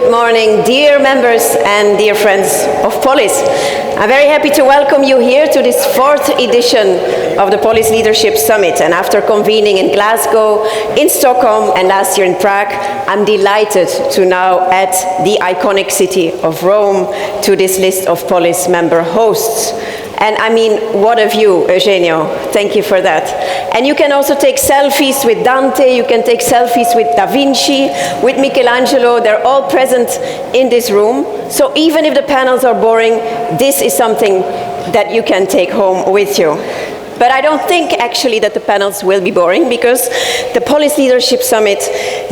good morning, dear members and dear friends of Polis. I'm very happy to welcome you here to this fourth edition of the Polis Leadership Summit. And after convening in Glasgow, in Stockholm, and last year in Prague, I'm delighted to now add the iconic city of Rome to this list of Polis member hosts. And I mean, what a view, Eugenio. Thank you for that. And you can also take selfies with Dante, you can take selfies with Da Vinci, with Michelangelo. They're all present in this room. So even if the panels are boring, this is something that you can take home with you. But I don't think actually that the panels will be boring, because the Polis Leadership Summit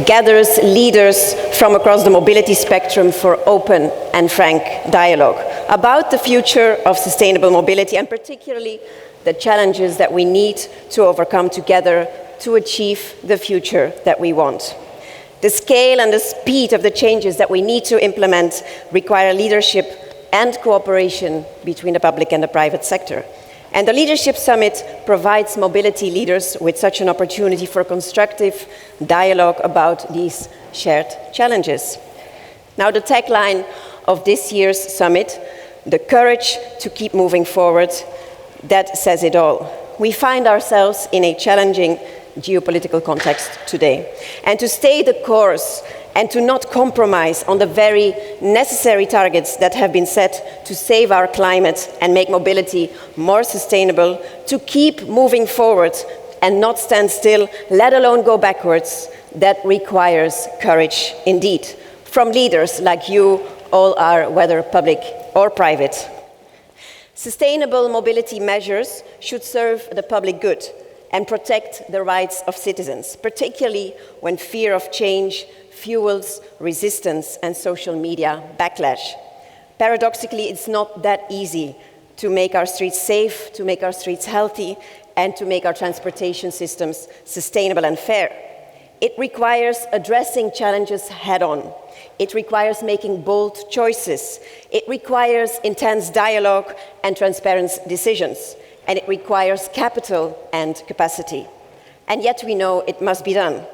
gathers leaders from across the mobility spectrum for open and frank dialogue about the future of sustainable mobility, and particularly the challenges that we need to overcome together to achieve the future that we want. The scale and the speed of the changes that we need to implement require leadership and cooperation between the public and the private sector. And the Leadership Summit provides mobility leaders with such an opportunity for constructive dialogue about these shared challenges. Now, the tagline of this year's summit, the courage to keep moving forward, that says it all. We find ourselves in a challenging geopolitical context today. And to stay the course and to not compromise on the very necessary targets that have been set to save our climate and make mobility more sustainable, to keep moving forward and not stand still, let alone go backwards, that requires courage indeed, from leaders like you all are, whether public or private. Sustainable mobility measures should serve the public good and protect the rights of citizens, particularly when fear of change fuels resistance and social media backlash. Paradoxically, it's not that easy to make our streets safe, to make our streets healthy, and to make our transportation systems sustainable and fair. It requires addressing challenges head-on. It requires making bold choices. It requires intense dialogue and transparent decisions. And it requires capital and capacity. And yet we know it must be done.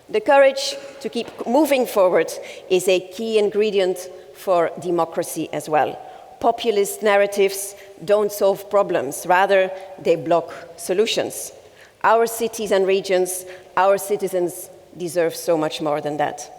The courage to keep moving forward is a key ingredient for democracy as well. Populist narratives don't solve problems, rather they block solutions. Our cities and regions, our citizens deserve so much more than that.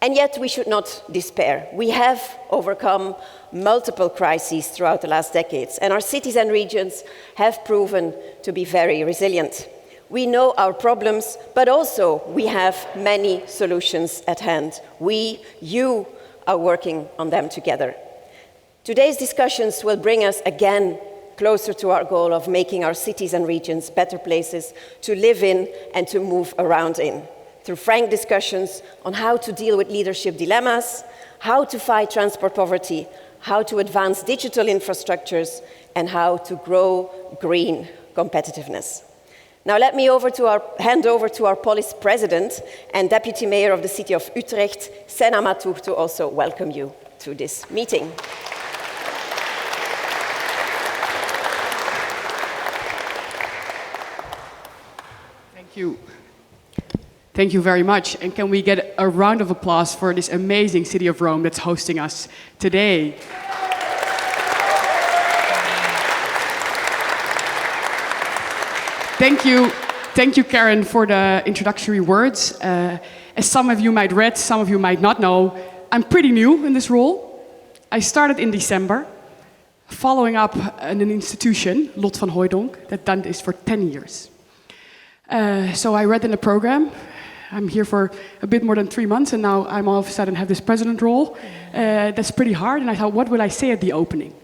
And yet we should not despair. We have overcome multiple crises throughout the last decades, and our cities and regions have proven to be very resilient. We know our problems, but also we have many solutions at hand. You are working on them together. Today's discussions will bring us again closer to our goal of making our cities and regions better places to live in and to move around in, through frank discussions on how to deal with leadership dilemmas, how to fight transport poverty, how to advance digital infrastructures, and how to grow green competitiveness. Now let me hand over to our Polis President and Deputy Mayor of the City of Utrecht, Sen Amatou, to also welcome you to this meeting. Thank you. Thank you very much. And can we get a round of applause for this amazing city of Rome that's hosting us today? Thank you, Karen, for the introductory words. As some of you might read, some of you might not know, I'm pretty new in this role. I started in December, following up an institution, Lot van Hooijdonk, that done this for 10 years. So I read in the program. I'm here for a bit more than 3 months, and now I'm all of a sudden have this president role. That's pretty hard, and I thought, what will I say at the opening?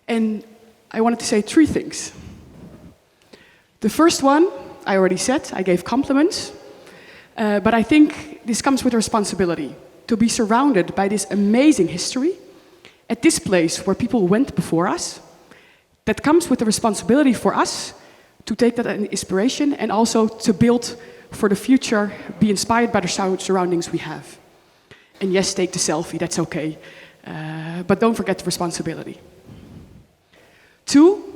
And I wanted to say 3 things. The first one, I already said, I gave compliments, but I think this comes with responsibility, to be surrounded by this amazing history at this place where people went before us. That comes with the responsibility for us to take that as inspiration and also to build for the future, be inspired by the surroundings we have. And yes, take the selfie, that's okay, but don't forget the responsibility. 2,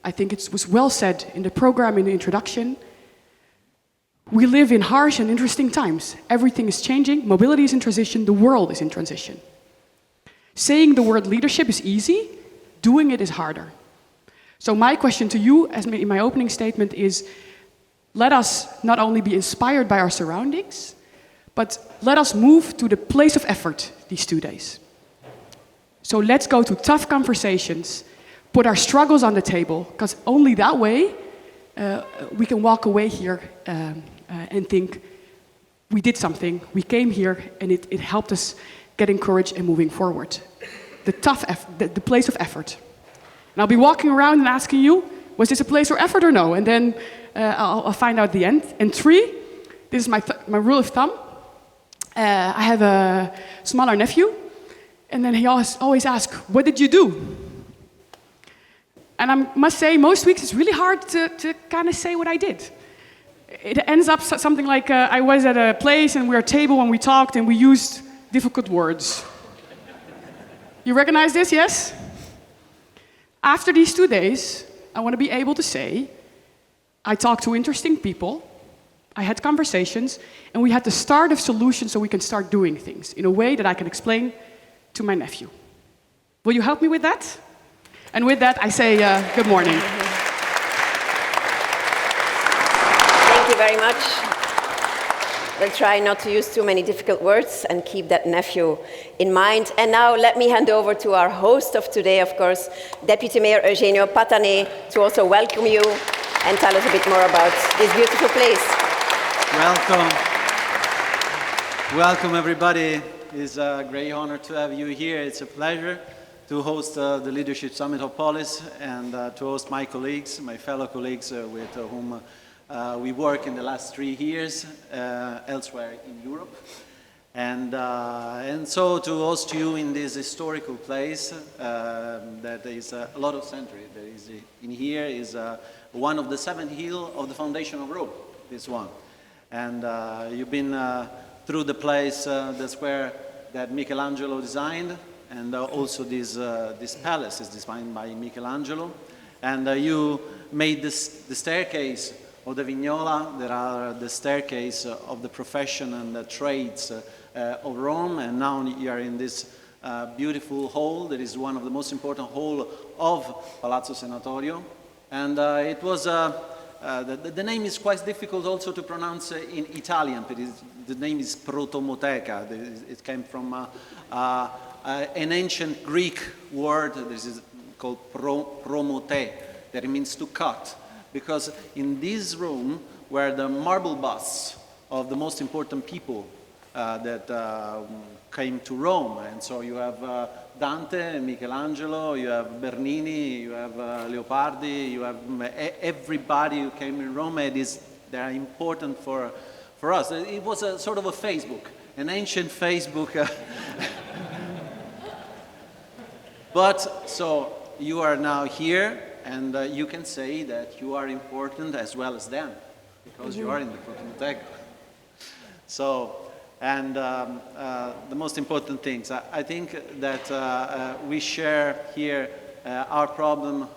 I think it was well said in the program, in the introduction, We live in harsh and interesting times. Everything is changing, mobility is in transition, the world is in transition. Saying the word leadership is easy, doing it is harder. So my question to you, as in my opening statement, is let us not only be inspired by our surroundings, but let us move to the place of effort these 2 days. So let's go to tough conversations, put our struggles on the table, because only that way we can walk away here and think, we did something, we came here, and it helped us get encouraged and moving forward. The place of effort. And I'll be walking around and asking you, was this a place of effort or no? And then I'll find out at the end. And 3, this is my rule of thumb. I have a smaller nephew, and then he always asks, what did you do? And I must say, most weeks it's really hard to kind of say what I did. It ends up something like I was at a place and we were at a table and we talked and we used difficult words. You recognize this, yes? After these 2 days, I want to be able to say, I talked to interesting people, I had conversations, and we had the start of solutions so we can start doing things in a way that I can explain to my nephew. Will you help me with that? And with that, I say good morning. Thank you very much. We'll try not to use too many difficult words and keep that nephew in mind. And now let me hand over to our host of today, of course, Deputy Mayor Eugenio Patané, to also welcome you and tell us a bit more about this beautiful place. Welcome. Welcome, everybody. It's a great honor to have you here. It's a pleasure to host the Leadership Summit of Polis and to host my colleagues, my fellow colleagues with whom we work in the last 3 years elsewhere in Europe. And so to host you in this historical place that is a lot of century. There is in here is one of the 7 hills of the foundation of Rome, this one. And you've been through the place, the square that Michelangelo designed, and also this palace is designed by Michelangelo. And you made the staircase of the Vignola. There are the staircase of the profession and the trades of Rome, and now you are in this beautiful hall that is one of the most important halls of Palazzo Senatorio. And it was, the name is quite difficult also to pronounce in Italian. The name is Protomoteca. It came from an ancient Greek word. This is called promote, that means to cut. Because in this room were the marble busts of the most important people that came to Rome. And so you have Dante, Michelangelo, you have Bernini, you have Leopardi, you have everybody who came in Rome. They are important for us. It was a sort of a Facebook, an ancient Facebook. But so you are now here, and you can say that you are important as well as them, because you are in the Protomoteca. So, and the most important things, I think that we share here our problem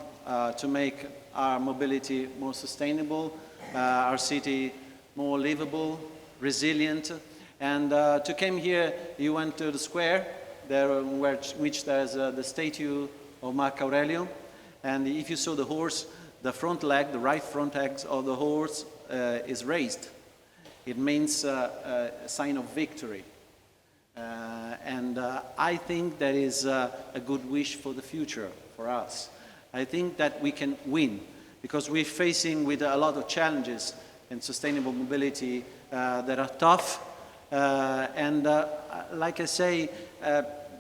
to make our mobility more sustainable, our city more livable, resilient. And to come here, you went to the square, there which there's the statue of Marco Aurelio. And if you saw the horse, the front leg, the right front leg of the horse is raised. It means a sign of victory. And I think that is a good wish for the future for us. I think that we can win, because we're facing with a lot of challenges in sustainable mobility that are tough. And like I say,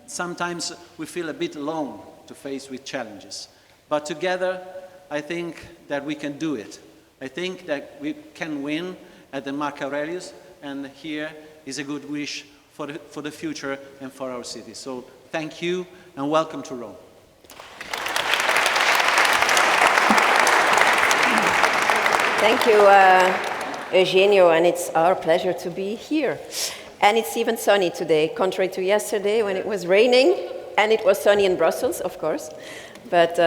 sometimes we feel a bit alone to face with challenges. But together, I think that we can do it. I think that we can win at the Marco Aurelius, and here is a good wish for the future and for our city. So thank you, and welcome to Rome. Thank you, Eugenio, and it's our pleasure to be here. And it's even sunny today, contrary to yesterday when it was raining, and it was sunny in Brussels, of course. But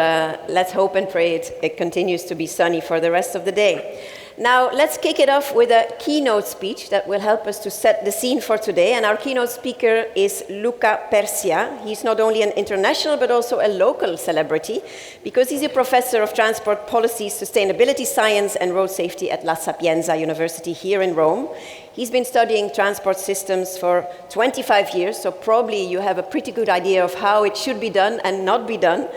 let's hope and pray it continues to be sunny for the rest of the day. Now, let's kick it off with a keynote speech that will help us to set the scene for today. And our keynote speaker is Luca Persia. He's not only an international, but also a local celebrity, because he's a professor of transport policy, sustainability science, and road safety at La Sapienza University here in Rome. He's been studying transport systems for 25 years, so probably you have a pretty good idea of how it should be done and not be done,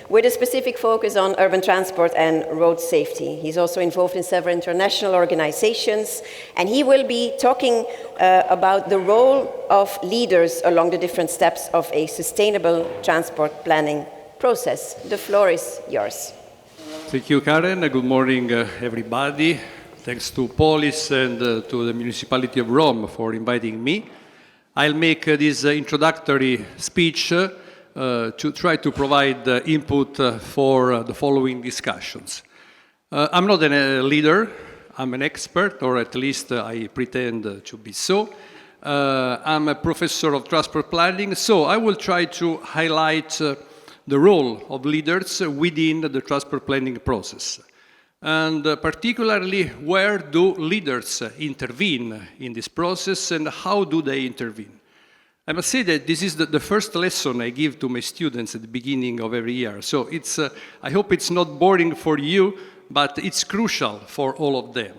with a specific focus on urban transport and road safety. He's also involved in several international organizations, and he will be talking about the role of leaders along the different steps of a sustainable transport planning process. The floor is yours. Thank you, Karen. Good morning, everybody. Thanks to Polis and to the Municipality of Rome for inviting me. I'll make this introductory speech to try to provide input for the following discussions. I'm not a leader, I'm an expert, or at least I pretend to be so. I'm a professor of transport planning, so I will try to highlight the role of leaders within the transport planning process. And particularly, where do leaders intervene in this process and how do they intervene? I must say that this is the first lesson I give to my students at the beginning of every year. So I hope it's not boring for you, but it's crucial for all of them.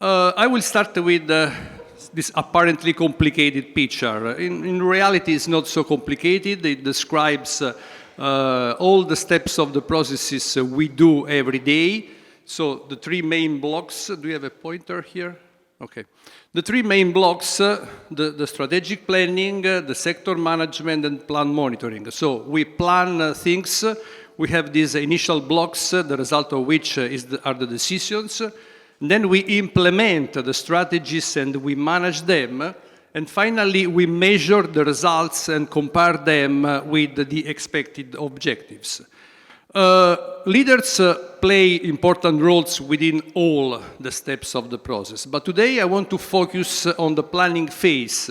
I will start with this apparently complicated picture. In reality, it's not so complicated. It describes all the steps of the processes we do every day. So the three main blocks, do you have a pointer here? Okay. The three main blocks, the strategic planning, the sector management, and plan monitoring. So we plan things, we have these initial blocks, the result of which are the decisions. Then we implement the strategies and we manage them. And finally, we measure the results and compare them with the expected objectives. Leaders play important roles within all the steps of the process, but today I want to focus on the planning phase,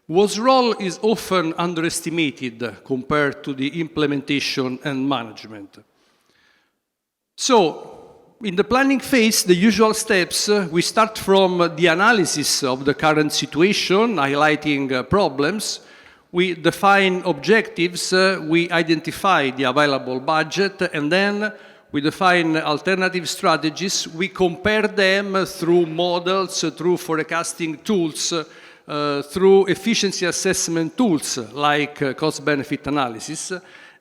whose role is often underestimated compared to the implementation and management. So, in the planning phase, the usual steps, we start from the analysis of the current situation, highlighting problems. We define objectives, we identify the available budget, and then we define alternative strategies. We compare them through models, through forecasting tools, through efficiency assessment tools like cost-benefit analysis.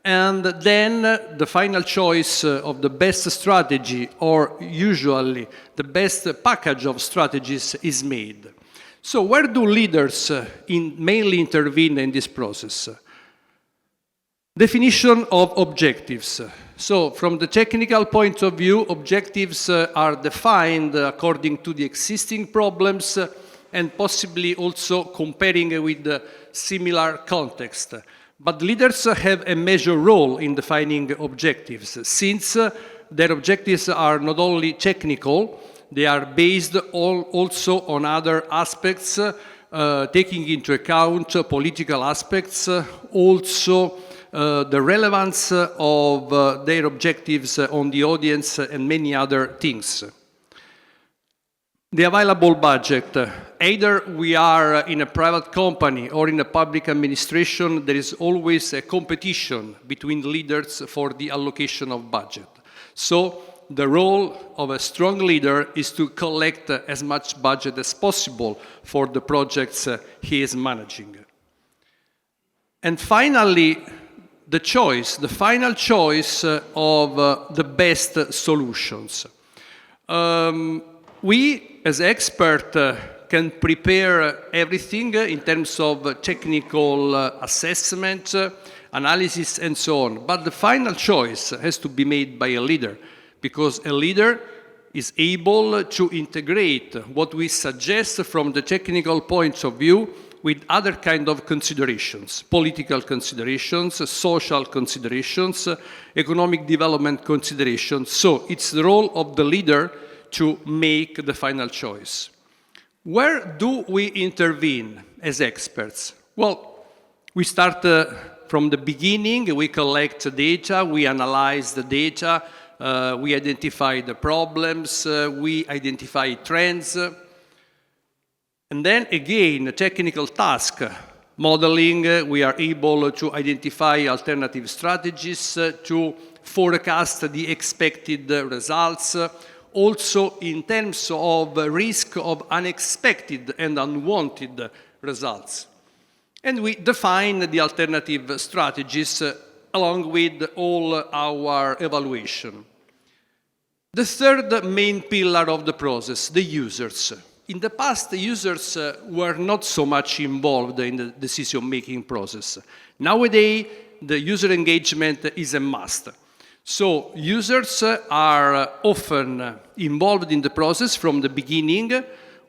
And then the final choice of the best strategy, or usually the best package of strategies, is made. So where do leaders mainly intervene in this process? Definition of objectives. So from the technical point of view, objectives are defined according to the existing problems and possibly also comparing with the similar context. But leaders have a major role in defining objectives, since their objectives are not only technical, they are based also on other aspects, taking into account political aspects, also the relevance of their objectives on the audience and many other things. The available budget. Either we are in a private company or in a public administration, there is always a competition between leaders for the allocation of budget. So the role of a strong leader is to collect as much budget as possible for the projects he is managing. And finally, the final choice of the best solutions. We, as experts, can prepare everything in terms of technical assessment, analysis, and so on. But the final choice has to be made by a leader, because a leader is able to integrate what we suggest from the technical point of view with other kind of considerations, political considerations, social considerations, economic development considerations. So it's the role of the leader to make the final choice. Where do we intervene as experts? Well, we start from the beginning. We collect data, we analyze the data, we identify the problems, we identify trends. And then again, a technical task, modeling, we are able to identify alternative strategies, to forecast the expected results, also in terms of risk of unexpected and unwanted results. And we define the alternative strategies along with all our evaluation. The third main pillar of the process, the users. In the past, the users were not so much involved in the decision-making process. Nowadays, the user engagement is a must. So users are often involved in the process from the beginning,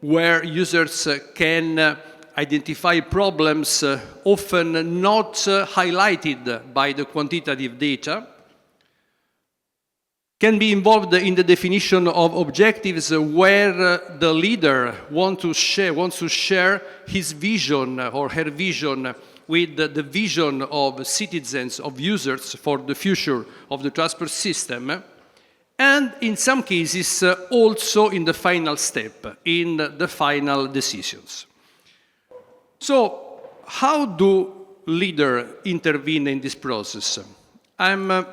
where users can identify problems often not highlighted by the quantitative data, can be involved in the definition of objectives where the leader wants to share his vision or her vision with the vision of citizens, of users for the future of the transport system, and in some cases also in the final step, in the final decisions. So, how do leaders intervene in this process? I'm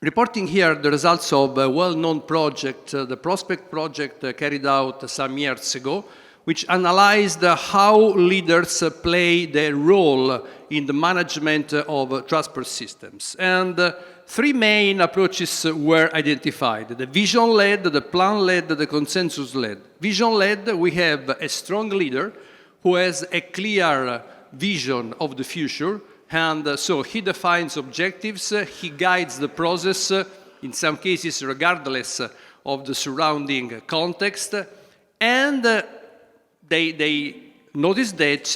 reporting here the results of a well-known project, the Prospect project carried out some years ago, which analyzed how leaders play their role in the management of transport systems. And three main approaches were identified: the vision-led, the plan-led, the consensus-led. Vision-led, we have a strong leader who has a clear vision of the future, and so he defines objectives, he guides the process, in some cases regardless of the surrounding context, and they notice that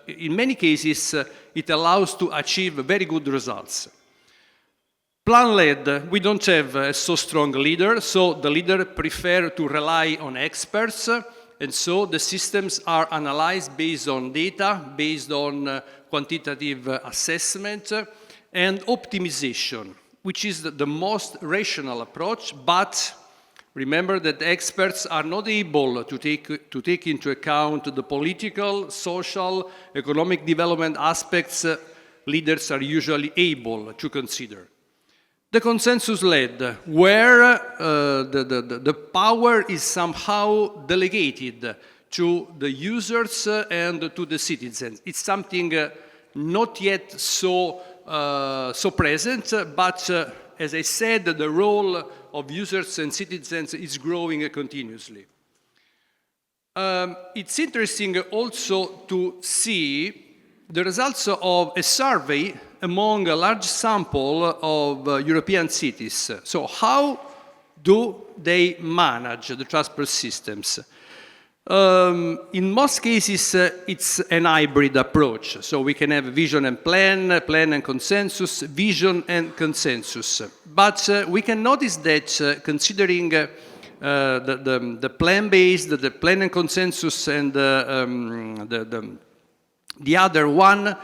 in many cases it allows to achieve very good results. Plan-led, we don't have a so strong leader, so the leader prefers to rely on experts, and so the systems are analyzed based on data, based on quantitative assessment and optimization, which is the most rational approach, but remember that experts are not able to take into account the political, social, economic development aspects leaders are usually able to consider. The consensus-led, where the power is somehow delegated to the users and to the citizens. It's something not yet so present, but as I said, the role of users and citizens is growing continuously. It's interesting also to see the results of a survey among a large sample of European cities. So how do they manage the transport systems? In most cases, it's an hybrid approach. So we can have vision and plan, plan and consensus, vision and consensus. But we can notice that considering the plan-based, the plan and consensus, and the other one,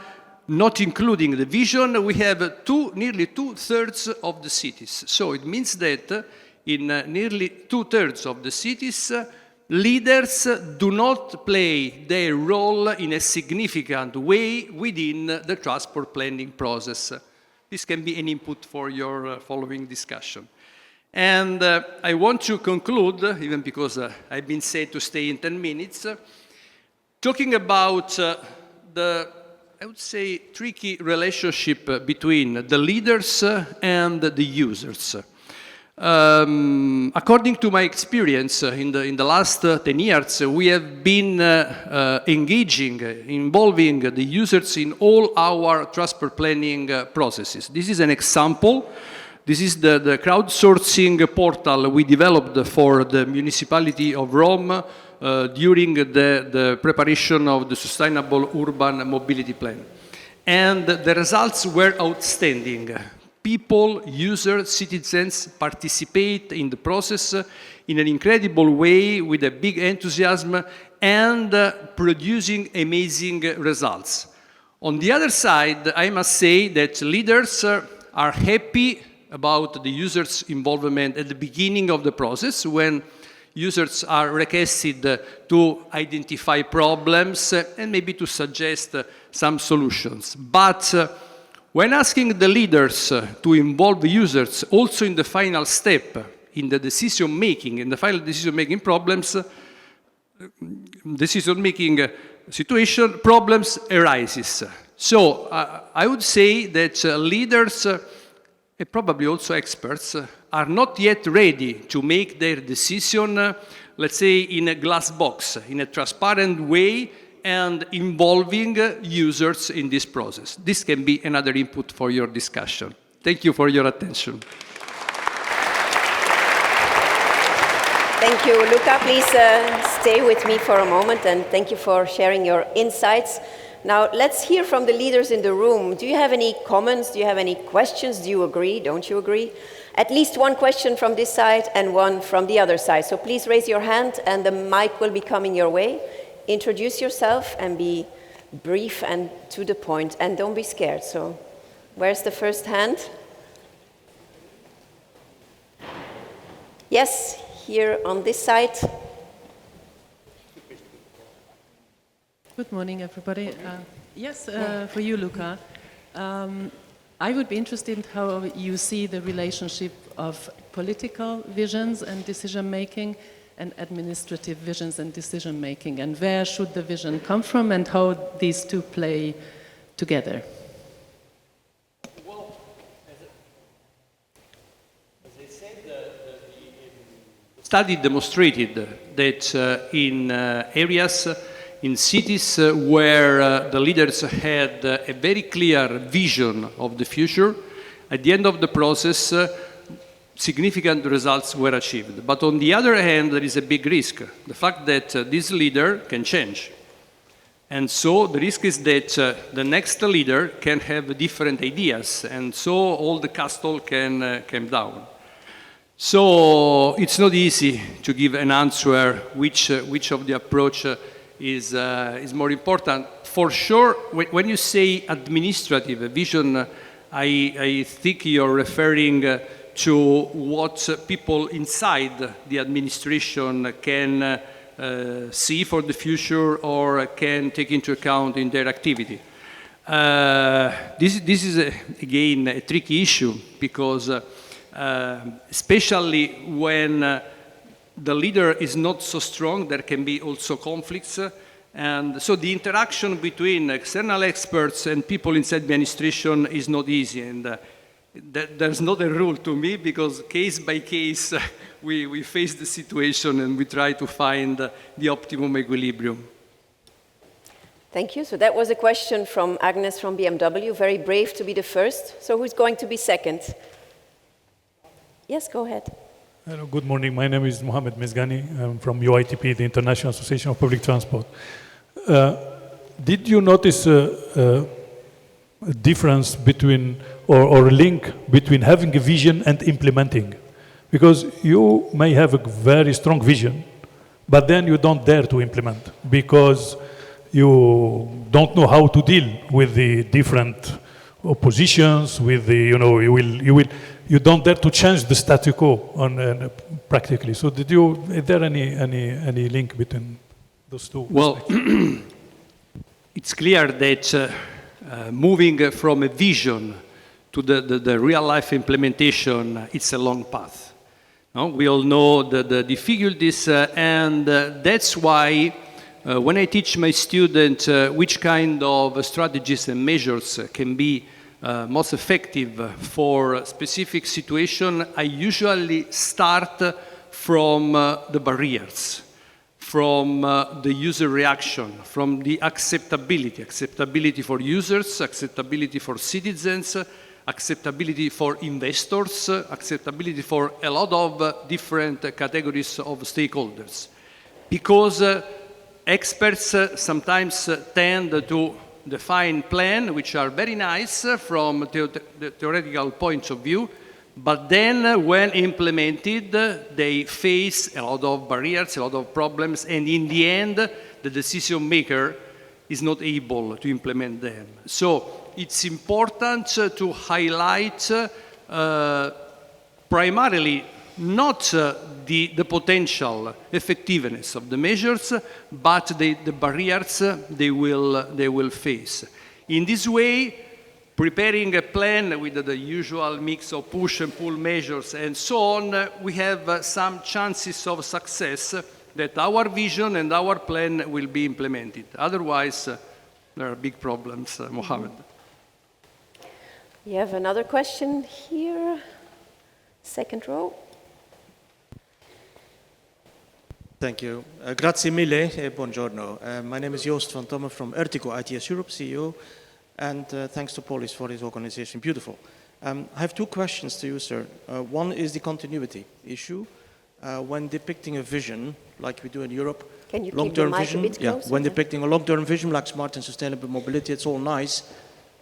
not including the vision, we have nearly two-thirds of the cities. So it means that in nearly two-thirds of the cities, leaders do not play their role in a significant way within the transport planning process. This can be an input for your following discussion. And I want to conclude, even because I've been said to stay in 10 minutes, talking about I would say, tricky relationship between the leaders and the users. According to my experience in the last 10 years, we have been involving the users in all our transport planning processes. This is an example. This is the crowdsourcing portal we developed for the municipality of Rome during the preparation of the Sustainable Urban Mobility Plan. And the results were outstanding. People, users, citizens participate in the process in an incredible way with a big enthusiasm and producing amazing results. On the other side, I must say that leaders are happy about the user's involvement at the beginning of the process when users are requested to identify problems and maybe to suggest some solutions. But when asking the leaders to involve users also in the final step, in the decision-making, in the final decision-making problems, decision-making situation, problems arises. So I would say that leaders, and probably also experts, are not yet ready to make their decision, let's say, in a glass box, in a transparent way, and involving users in this process. This can be another input for your discussion. Thank you for your attention. Thank you, Luca. Please stay with me for a moment, and thank you for sharing your insights. Now, let's hear from the leaders in the room. Do you have any comments? Do you have any questions? Do you agree? Don't you agree? At least one question from this side and one from the other side. So please raise your hand, and the mic will be coming your way. Introduce yourself and be brief and to the point, and don't be scared. So where's the first hand? Yes, here on this side. Good morning, everybody. For you, Luca. I would be interested in how you see the relationship of political visions and decision-making and administrative visions and decision-making, and where should the vision come from and how these two play together? Well, as I said, the study demonstrated that in areas, in cities where the leaders had a very clear vision of the future, at the end of the process, significant results were achieved. But on the other hand, there is a big risk, the fact that this leader can change. And so the risk is that the next leader can have different ideas, and so all the castle can come down. So it's not easy to give an answer which of the approach is more important. For sure, when you say administrative vision, I think you're referring to what people inside the administration can see for the future or can take into account in their activity. This is, again, a tricky issue because especially when the leader is not so strong, there can be also conflicts. And so the interaction between external experts and people inside the administration is not easy. And there's not a rule to me because case by case we face the situation and we try to find the optimum equilibrium. Thank you. So that was a question from Agnes from BMW. Very brave to be the first. So who's going to be second? Yes, go ahead. Hello, good morning. My name is Mohamed Mezgani. I'm from UITP, the International Association of Public Transport. Did you notice a difference between, or a link between having a vision and implementing? Because you may have a very strong vision, but then you don't dare to implement because you don't know how to deal with the different oppositions, with the, you don't dare to change the status quo on practically. So is there any link between those two? Well, it's clear that moving from a vision to the real life implementation, it's a long path. No? We all know the difficulties, and that's why when I teach my students which kind of strategies and measures can be most effective for a specific situation, I usually start from the barriers, from the user reaction, from the acceptability for users, acceptability for citizens, acceptability for investors, acceptability for a lot of different categories of stakeholders. Because experts sometimes tend to define plans which are very nice from the theoretical point of view, but then when implemented, they face a lot of barriers, a lot of problems, and in the end, the decision maker is not able to implement them. So it's important to highlight primarily not the potential effectiveness of the measures, but the barriers they will face. In this way, preparing a plan with the usual mix of push and pull measures and so on, we have some chances of success that our vision and our plan will be implemented. Otherwise, there are big problems, Mohammed. You have another question here, second row. Thank you. Grazie mille e buongiorno. My name is Joost van Tomme from Ertico ITS Europe, CEO, and thanks to Polis for his organization. Beautiful. I have two questions to you, sir. One is the continuity issue. When depicting a vision, like we do in Europe, Can you keep long-term the mic vision, a bit closer? when depicting a long-term vision like smart and sustainable mobility, it's all nice,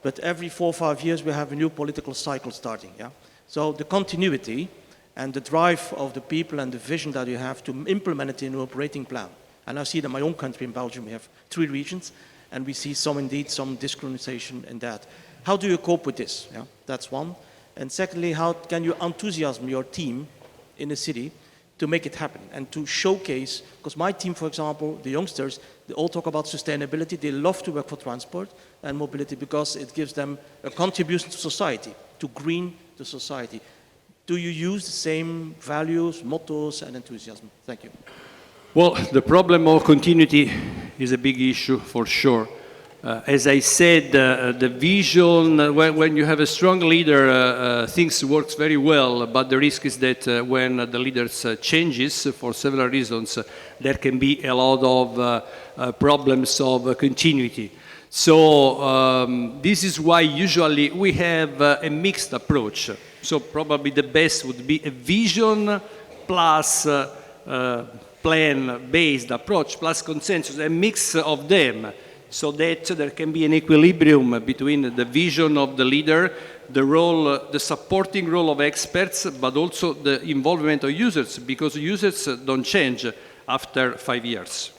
but every 4 or 5 years we have a new political cycle starting. Yeah. So the continuity and the drive of the people and the vision that you have to implement it in an operating plan. And I see that in my own country, in Belgium, we have 3 regions, and we see some discrimination in that. How do you cope with this? Yeah, that's one. And secondly, how can you enthusiasm your team in the city to make it happen and to showcase, because my team, for example, the youngsters, they all talk about sustainability. They love to work for transport and mobility because it gives them a contribution to society, to green the society. Do you use the same values, mottos, and enthusiasm? Thank you. Well, the problem of continuity is a big issue for sure. As I said, the vision, when you have a strong leader, things works very well, but the risk is that when the leader changes for several reasons, there can be a lot of problems of continuity. So this is why usually we have a mixed approach. So probably the best would be a vision plus plan-based approach plus consensus, a mix of them, so that there can be an equilibrium between the vision of the leader, the role, the supporting role of experts, but also the involvement of users, because users don't change after 5 years.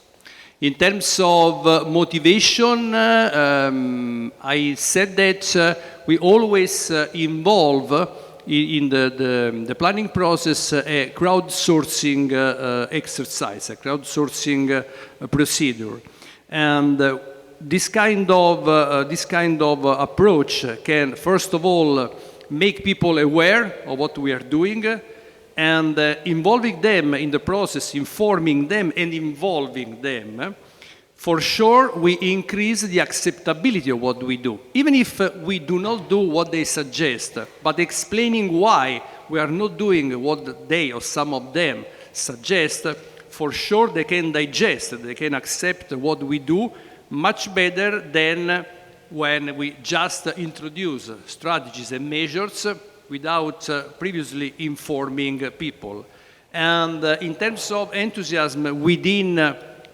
In terms of motivation, I said that we always involve in the planning process a crowdsourcing exercise, a crowdsourcing procedure. And this kind of approach can, first of all, make people aware of what we are doing, and involving them in the process, informing them and involving them. For sure, we increase the acceptability of what we do, even if we do not do what they suggest, but explaining why we are not doing what they or some of them suggest. For sure, they can digest, they can accept what we do much better than when we just introduce strategies and measures without previously informing people. And in terms of enthusiasm within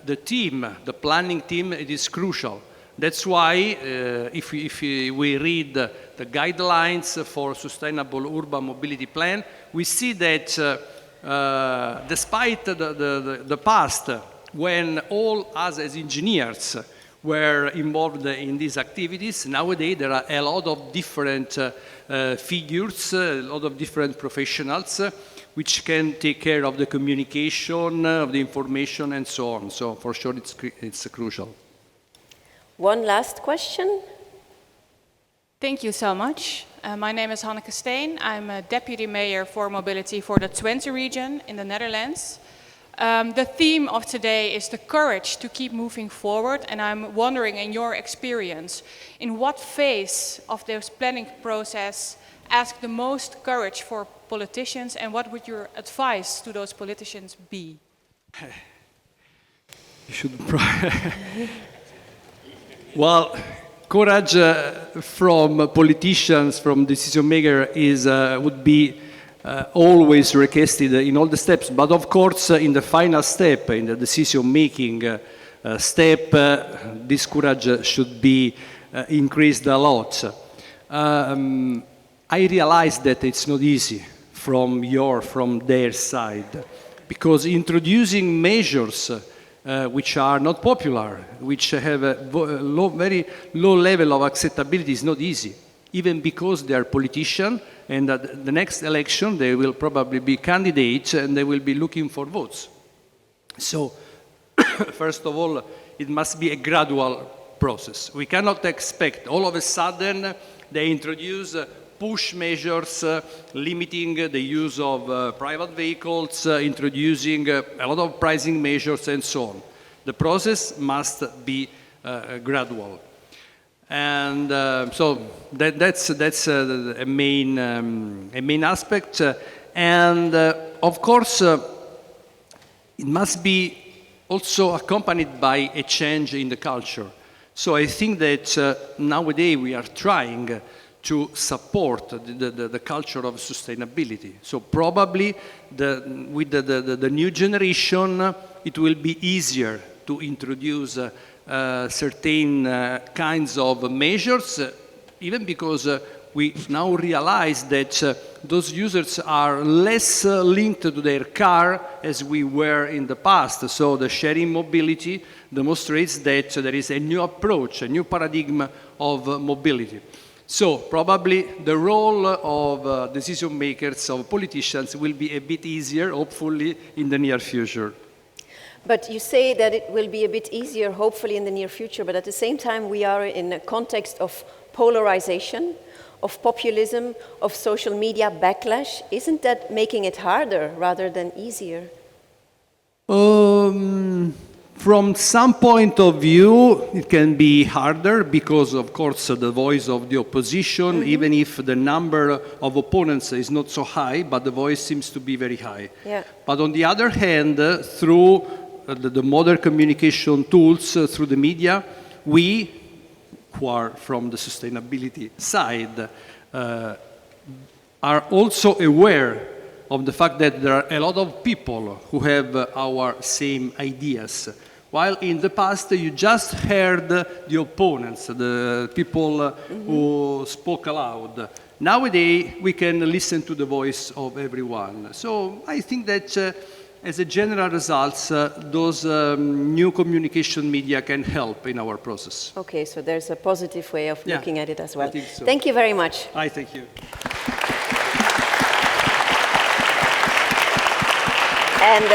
the team, the planning team, it is crucial. That's why if we read the guidelines for sustainable urban mobility plan, we see that despite the past, when all us as engineers were involved in these activities, nowadays there are a lot of different figures, a lot of different professionals which can take care of the communication, of the information, and so on. So for sure it's crucial. One last question. Thank you so much. My name is Hanneke Steen. I'm a Deputy Mayor for Mobility for the Twente region in the Netherlands. The theme of today is the courage to keep moving forward, and I'm wondering, in your experience, in what phase of this planning process ask the most courage for politicians, and what would your advice to those politicians be? You should well, courage from politicians, from decision makers, is would be always requested in all the steps. But of course, in the final step, in the decision-making step, this courage should be increased a lot. I realize that it's not easy from their side, because introducing measures which are not popular, which have a very low level of acceptability, is not easy. even because they are politicians, and at the next election they will probably be candidates and they will be looking for votes. So, first of all, it must be a gradual process. We cannot expect all of a sudden they introduce push measures limiting the use of private vehicles, introducing a lot of pricing measures and so on. The process must be gradual. And so that's a main aspect. And of course, it must be also accompanied by a change in the culture. So I think that nowadays we are trying to support the culture of sustainability. So probably with the new generation, it will be easier to introduce certain kinds of measures, even because we now realize that those users are less linked to their car as we were in the past. So the sharing mobility demonstrates that there is a new approach, a new paradigm of mobility. So probably the role of decision makers, of politicians, will be a bit easier, hopefully, in the near future. But you say that it will be a bit easier, hopefully, in the near future, but at the same time we are in a context of polarization, of populism, of social media backlash. Isn't that making it harder rather than easier? From some point of view, it can be harder because, of course, the voice of the opposition, even if the number of opponents is not so high, but the voice seems to be very high. Yeah. But on the other hand, through the modern communication tools, through the media, we, who are from the sustainability side, are also aware of the fact that there are a lot of people who have our same ideas. While in the past you just heard the opponents, the people who spoke aloud. Nowadays we can listen to the voice of everyone. So I think that as a general result, those new communication media can help in our process. Okay, so there's a positive way of looking at it as well. I think so. Thank you very much. I thank you. And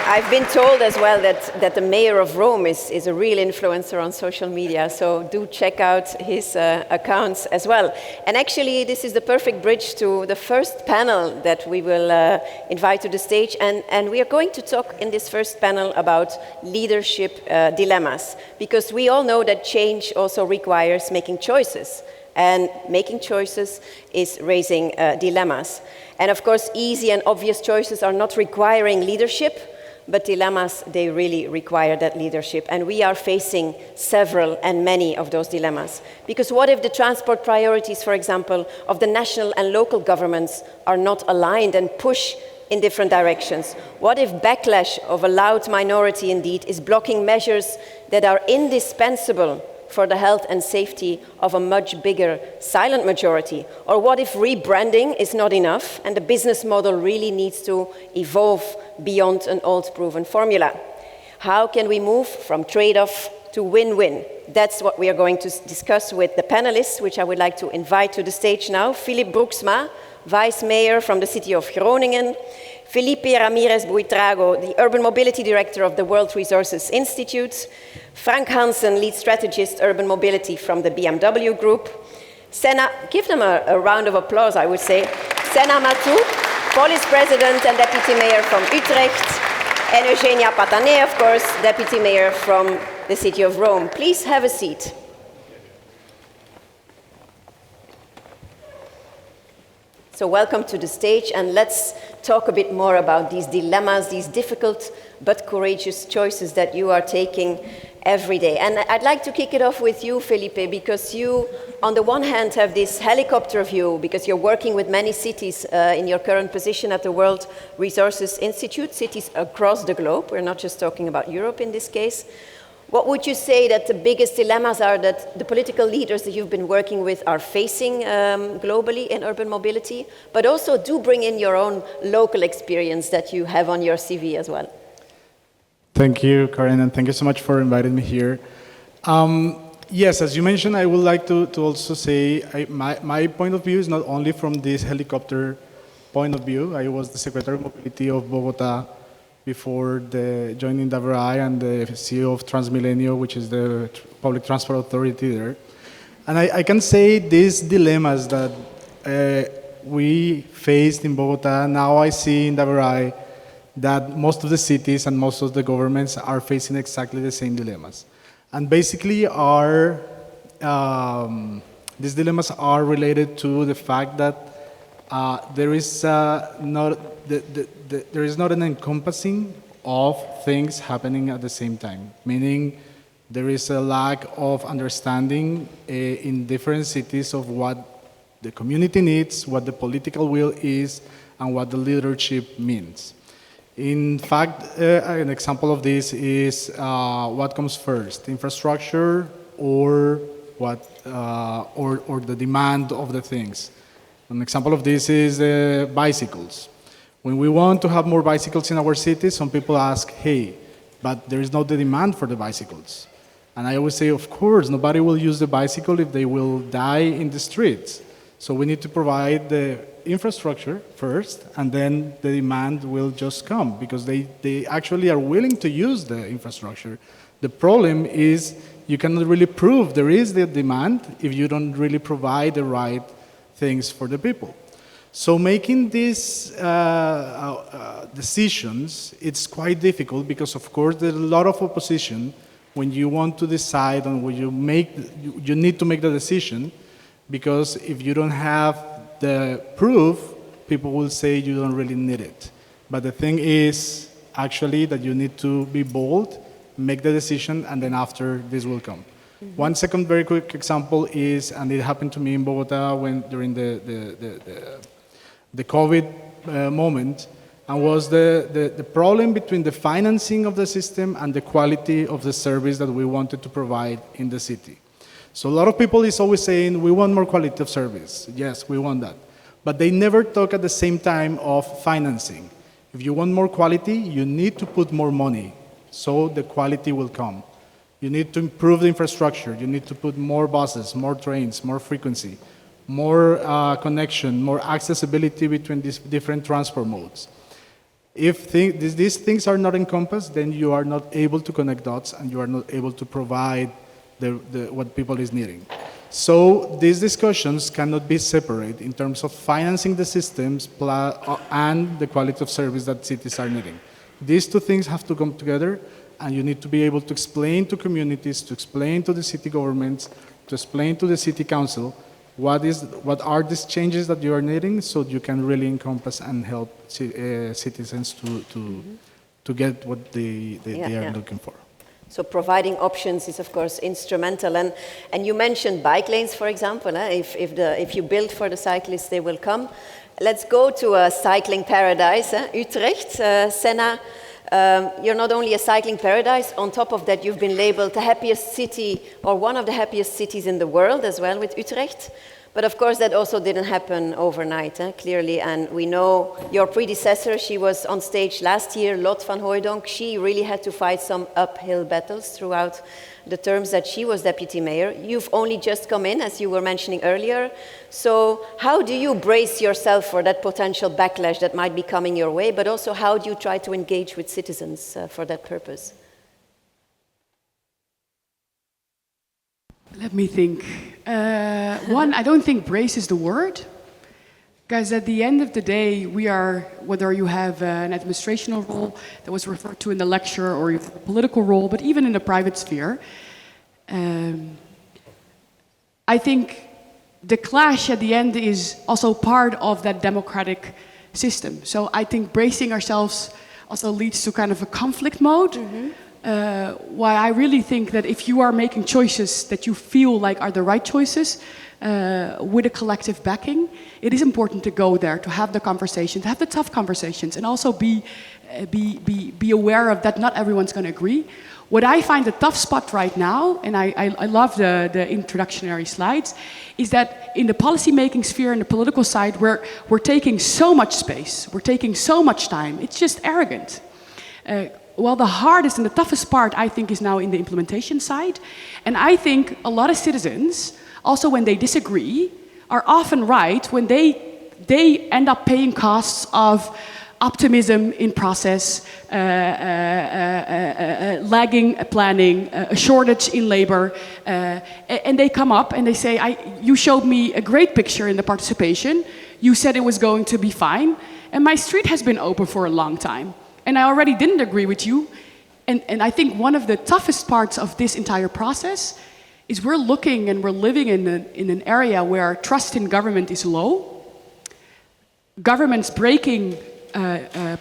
I've been told as well that the mayor of Rome is a real influencer on social media, so do check out his accounts as well. And actually, this is the perfect bridge to the first panel that we will invite to the stage. And we are going to talk in this first panel about leadership dilemmas, because we all know that change also requires making choices. And making choices is raising dilemmas. And of course, easy and obvious choices are not requiring leadership, but dilemmas, they really require that leadership. And we are facing several and many of those dilemmas. Because what if the transport priorities, for example, of the national and local governments are not aligned and push in different directions? What if backlash of a loud minority indeed is blocking measures that are indispensable for the health and safety of a much bigger silent majority? Or what if rebranding is not enough and the business model really needs to evolve beyond an old proven formula? How can we move from trade-off to win-win? That's what we are going to discuss with the panelists, which I would like to invite to the stage now. Philip Broeksma, Vice Mayor from the city of Groningen. Felipe Ramirez Buitrago, the Urban Mobility Director of the World Resources Institute. Frank Hansen, Lead Strategist Urban Mobility from the BMW Group. Senna, give them a round of applause, I would say. Senna Matou, Police President and Deputy Mayor from Utrecht. And Eugenia Patané, of course, Deputy Mayor from the city of Rome. Please have a seat. So welcome to the stage, and let's talk a bit more about these dilemmas, these difficult but courageous choices that you are taking every day. And I'd like to kick it off with you, Felipe, because you, on the one hand, have this helicopter view, because you're working with many cities in your current position at the World Resources Institute, cities across the globe. We're not just talking about Europe in this case. What would you say that the biggest dilemmas are that the political leaders that you've been working with are facing globally in urban mobility, but also do bring in your own local experience that you have on your CV as well? Thank you, Karin, and thank you so much for inviting me here. Yes, as you mentioned, I would like to also say my point of view is not only from this helicopter point of view. I was the Secretary of Mobility of Bogota before joining WRI and the CEO of Transmilenio, which is the public transport authority there. And I can say these dilemmas that we faced in Bogota, now I see in WRI that most of the cities and most of the governments are facing exactly the same dilemmas. And basically these dilemmas are related to the fact that there is not an encompassing of things happening at the same time, meaning there is a lack of understanding in different cities of what the community needs, what the political will is, and what the leadership means. In fact, an example of this is what comes first, infrastructure or the demand of the things. An example of this is bicycles. When we want to have more bicycles in our city, some people ask, hey, but there is not the demand for the bicycles. And I always say, of course, nobody will use the bicycle if they will die in the streets. So we need to provide the infrastructure first, and then the demand will just come, because they actually are willing to use the infrastructure. The problem is you cannot really prove there is the demand if you don't really provide the right things for the people. So making these decisions, it's quite difficult because, of course, there's a lot of opposition when you want to decide on what you need to make the decision, because if you don't have the proof, people will say you don't really need it. But the thing is actually that you need to be bold, make the decision, and then after this will come. Mm-hmm. One second very quick example is, and it happened to me in Bogota during the COVID moment, and was the problem between the financing of the system and the quality of the service that we wanted to provide in the city. So a lot of people is always saying, we want more quality of service. Yes, we want that. But they never talk at the same time of financing. If you want more quality, you need to put more money, so the quality will come. You need to improve the infrastructure. You need to put more buses, more trains, more frequency, more connection, more accessibility between these different transport modes. If these things are not encompassed, then you are not able to connect dots, and you are not able to provide what people is needing. So these discussions cannot be separate in terms of financing the systems and the quality of service that cities are needing. These two things have to come together, and you need to be able to explain to communities, to explain to the city governments, to explain to the city council what are these changes that you are needing, so you can really encompass and help citizens to get what they are looking for. So providing options is, of course, instrumental. And you mentioned bike lanes, for example. If you build for the cyclists, they will come. Let's go to a cycling paradise, Utrecht. Senna, you're not only a cycling paradise, on top of that you've been labeled the happiest city, or one of the happiest cities in the world as well, with Utrecht. But of course that also didn't happen overnight, clearly, and we know your predecessor, she was on stage last year, Lot van Hooijdonk, she really had to fight some uphill battles throughout the terms that she was deputy mayor. You've only just come in, as you were mentioning earlier, so how do you brace yourself for that potential backlash that might be coming your way, but also how do you try to engage with citizens for that purpose? Let me think. One, I don't think brace is the word, because at the end of the day, we are, whether you have an administrational role that was referred to in the lecture, or you have a political role, but even in the private sphere, I think the clash at the end is also part of that democratic system. So I think bracing ourselves also leads to kind of a conflict mode. Mm-hmm. Why I really think that if you are making choices that you feel like are the right choices with a collective backing, it is important to go there, to have the conversation, to have the tough conversations, and also be aware of that not everyone's going to agree. What I find the tough spot right now, and I love the introductory slides, is that in the policy-making sphere and the political side, we're taking so much space, we're taking so much time. It's just arrogant. well, the hardest and the toughest part, I think, is now in the implementation side. And I think a lot of citizens, also when they disagree, are often right when they end up paying costs of optimism in process, lagging planning, a shortage in labor, and they come up and they say, you showed me a great picture in the participation, you said it was going to be fine, and my street has been open for a long time, and I already didn't agree with you. And I think one of the toughest parts of this entire process is we're looking and we're living in an area where trust in government is low, governments breaking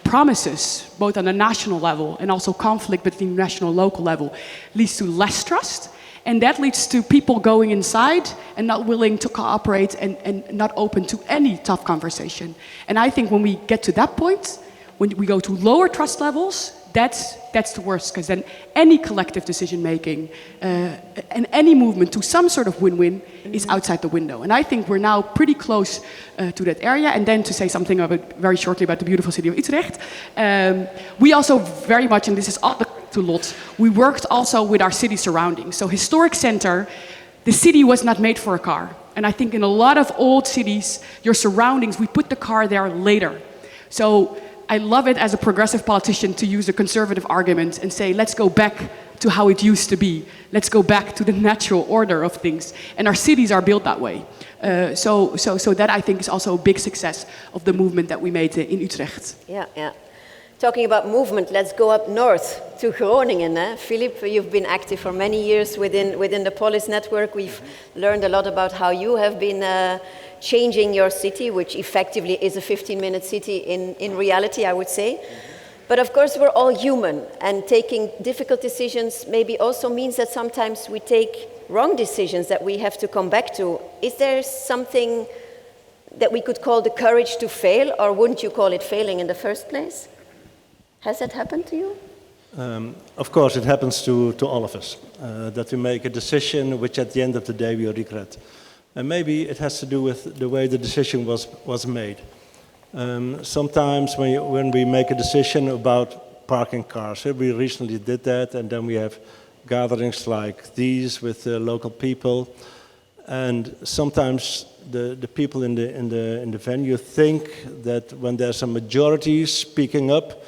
promises, both on a national level and also conflict between national and local level, leads to less trust. And that leads to people going inside and not willing to cooperate and not open to any tough conversation. And I think when we get to that point, when we go to lower trust levels, that's the worst, because then any collective decision making and any movement to some sort of win-win is outside the window. And I think we're now pretty close to that area. And then to say something very shortly about the beautiful city of Utrecht, we also very much, and this is all to Lot, we worked also with our city surroundings. So historic center, the city was not made for a car. And I think in a lot of old cities, your surroundings, we put the car there later. So I love it as a progressive politician to use a conservative argument and say, let's go back to how it used to be. Let's go back to the natural order of things. And our cities are built that way. So that, I think, is also a big success of the movement that we made in Utrecht. Yeah. Talking about movement, let's go up north to Groningen. Philip, you've been active for many years within the Polis network. We've learned a lot about how you have been changing your city, which effectively is a 15-minute city in reality, I would say. But of course, we're all human, and taking difficult decisions maybe also means that sometimes we take wrong decisions that we have to come back to. Is there something that we could call the courage to fail, or wouldn't you call it failing in the first place? Has that happened to you? Of course, it happens to all of us, that we make a decision which at the end of the day we regret. And maybe it has to do with the way the decision was made. Sometimes when we make a decision about parking cars, we recently did that, and then we have gatherings like these with local people. And sometimes the people in the venue think that when there's a majority speaking up,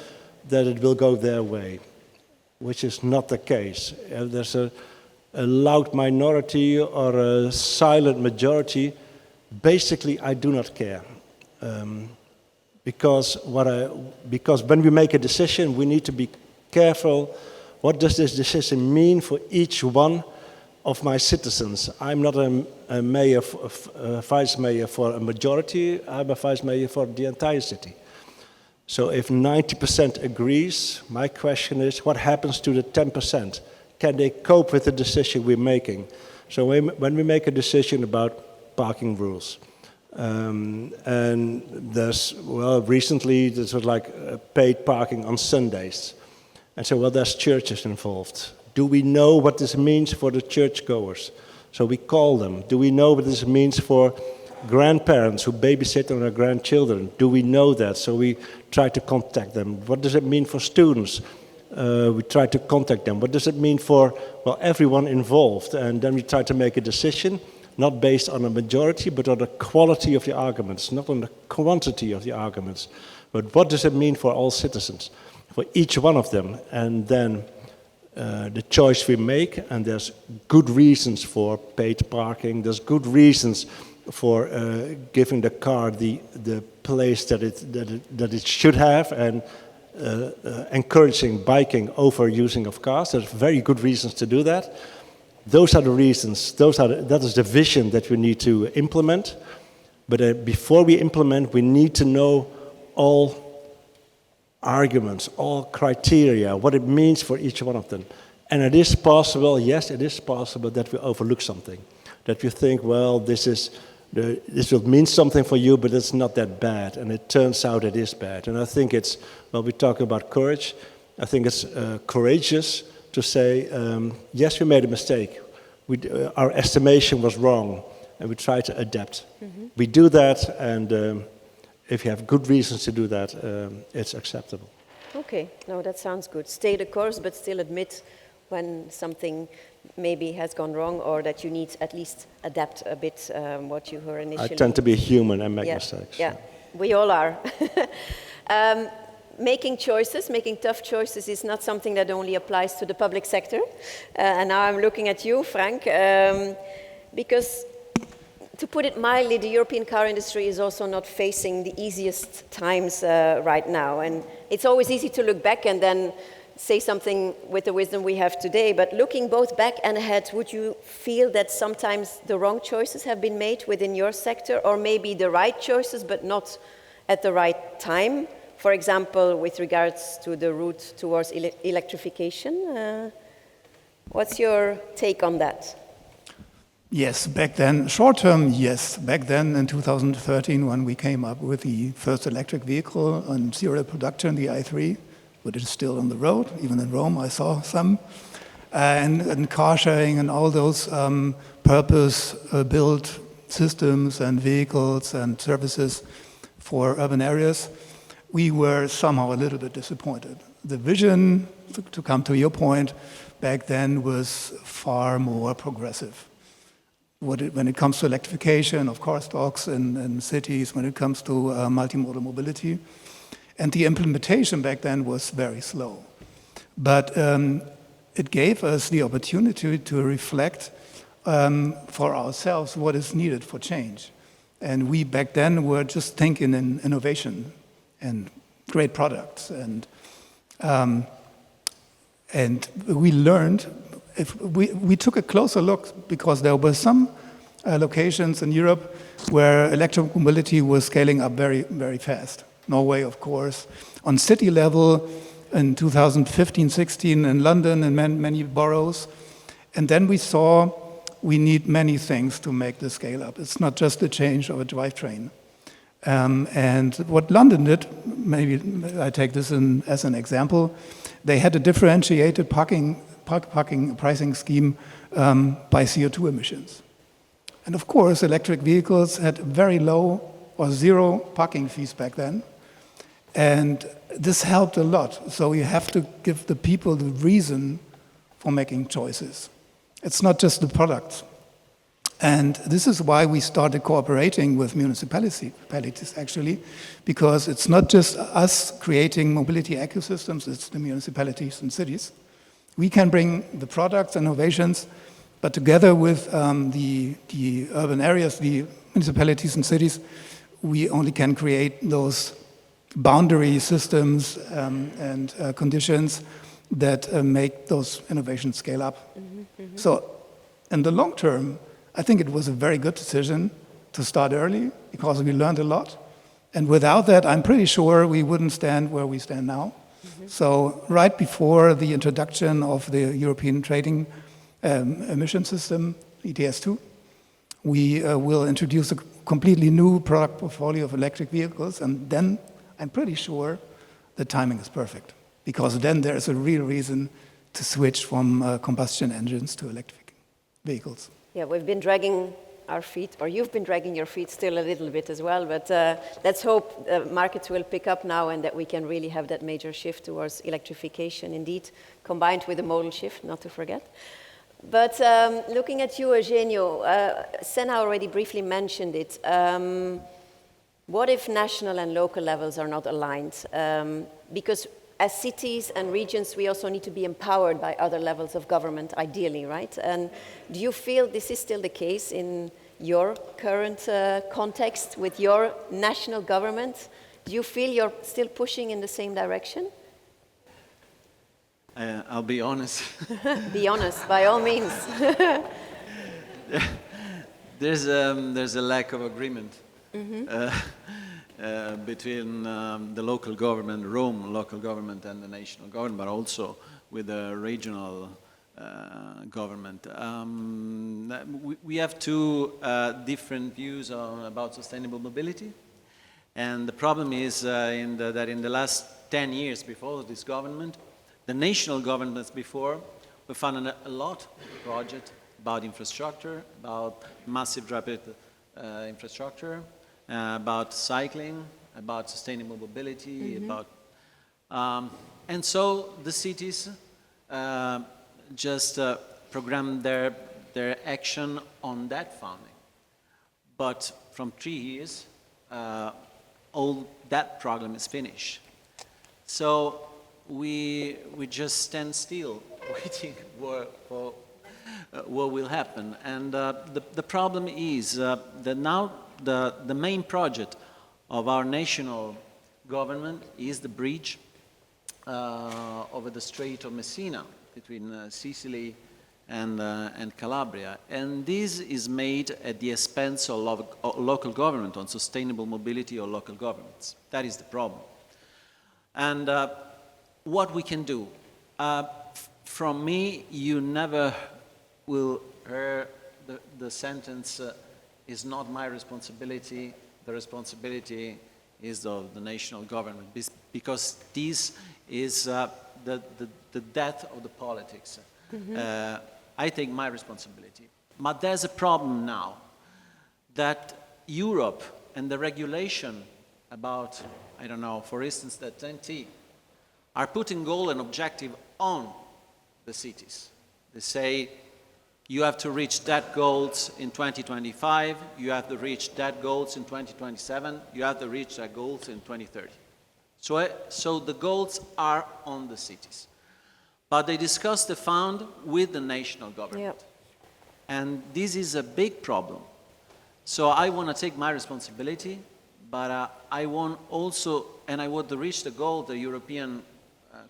that it will go their way, which is not the case. There's a loud minority or a silent majority. Basically, I do not care. Because when we make a decision, we need to be careful. What does this decision mean for each one of my citizens? I'm not a mayor, a vice mayor for a majority. I'm a vice mayor for the entire city. So if 90% agrees, my question is, what happens to the 10%? Can they cope with the decision we're making? So when we make a decision about parking rules, and there's, recently this was like paid parking on Sundays. And so, there's churches involved. Do we know what this means for the churchgoers? So we call them. Do we know what this means for grandparents who babysit on their grandchildren? Do we know that? So we try to contact them. What does it mean for students? We try to contact them. What does it mean for, everyone involved? And then we try to make a decision, not based on a majority, but on the quality of the arguments, not on the quantity of the arguments. But what does it mean for all citizens, for each one of them? And then the choice we make, and there's good reasons for paid parking, there's good reasons for giving the car the place that it should have, and encouraging biking over using of cars. There's very good reasons to do that. Those are the reasons, that is the vision that we need to implement. But before we implement, we need to know all arguments, all criteria, what it means for each one of them. And it is possible, yes, it is possible that we overlook something. That we think, this will mean something for you, but it's not that bad. And it turns out it is bad. And I think it's, we talk about courage. I think it's courageous to say, yes, we made a mistake. Our estimation was wrong, and we try to adapt. Mm-hmm. We do that, and if you have good reasons to do that, it's acceptable. Okay, no, that sounds good. Stay the course, but still admit when something maybe has gone wrong, or that you need at least adapt a bit what you were I initially. tend to be human and make Yeah, mistakes. yeah, we all are. Making choices, making tough choices is not something that only applies to the public sector. And now I'm looking at you, Frank, because to put it mildly, the European car industry is also not facing the easiest times right now. And it's always easy to look back and then say something with the wisdom we have today. But looking both back and ahead, would you feel that sometimes the wrong choices have been made within your sector, or maybe the right choices but not at the right time? For example, with regards to the route towards electrification. What's your take on that? Yes, back then, short term, yes. Back then in 2013, when we came up with the first electric vehicle on serial production, the i3, but it is still on the road. Even in Rome, I saw some. And car sharing and all those purpose-built systems and vehicles and services for urban areas, we were somehow a little bit disappointed. The vision, to come to your point, back then was far more progressive. When it comes to electrification of car stocks in cities, when it comes to multimodal mobility. And the implementation back then was very slow. But it gave us the opportunity to reflect for ourselves what is needed for change. And we back then were just thinking in innovation and great products. And we learned, we took a closer look because there were some locations in Europe where electric mobility was scaling up very, very fast. Norway, of course. On city level, in 2015-16 in London and many boroughs. And then we saw we need many things to make the scale up. It's not just the change of a drivetrain. And what London did, maybe I take this as an example, they had a differentiated parking pricing scheme by CO2 emissions. And of course, electric vehicles had very low or zero parking fees back then. And this helped a lot. So you have to give the people the reason for making choices. It's not just the product. And this is why we started cooperating with municipalities, actually, because it's not just us creating mobility ecosystems, it's the municipalities and cities. We can bring the products, innovations, but together with the urban areas, the municipalities and cities, we only can create those boundary systems and conditions that make those innovations scale up. So in the long term, I think it was a very good decision to start early because we learned a lot. And without that, I'm pretty sure we wouldn't stand where we stand now. So right before the introduction of the European Trading Emission System, ETS2, we will introduce a completely new product portfolio of electric vehicles. And then I'm pretty sure the timing is perfect because then there's a real reason to switch from combustion engines to electric vehicles. Yeah, we've been dragging our feet, or you've been dragging your feet still a little bit as well, but let's hope markets will pick up now and that we can really have that major shift towards electrification, indeed, combined with a modal shift, not to forget. But looking at you, Eugenio, Senna already briefly mentioned it. What if national and local levels are not aligned? Because as cities and regions, we also need to be empowered by other levels of government, ideally, right? And do you feel this is still the case in your current context with your national government? Do you feel you're still pushing in the same direction? I'll be honest. Be honest, by all means. There's a lack of agreement. Between the local government, Rome local government, and the national government, but also with the regional government. We have two different views about sustainable mobility, and the problem is that in the last 10 years before this government, the national governments before, we funded a lot of projects about infrastructure, about massive rapid infrastructure, about cycling, about sustainable mobility, about And so the cities just program their action on that funding. But from 3 years, all that program is finished. So we just stand still, waiting for what will happen. And the problem is that now the main project of our national government is the bridge over the Strait of Messina between Sicily and Calabria. And this is made at the expense of local government, on sustainable mobility of local governments. That is the problem. And what we can do? From me, you never will hear the sentence, is not my responsibility, the responsibility is of the national government, because this is the death of the politics. I take my responsibility. But there's a problem now that Europe and the regulation about, I don't know, for instance, the TEN-T, are putting goal and objective on the cities. They say, you have to reach that goals in 2025, you have to reach that goals in 2027, you have to reach that goals in 2030. So the goals are on the cities. But they discuss the fund with the national government. Yep. And this is a big problem. So I want to take my responsibility, but I want also, and I want to reach the goal the European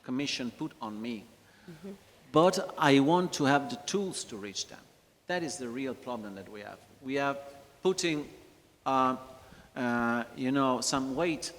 Commission put on me. But I want to have the tools to reach them. That is the real problem that we have. We are putting, some weight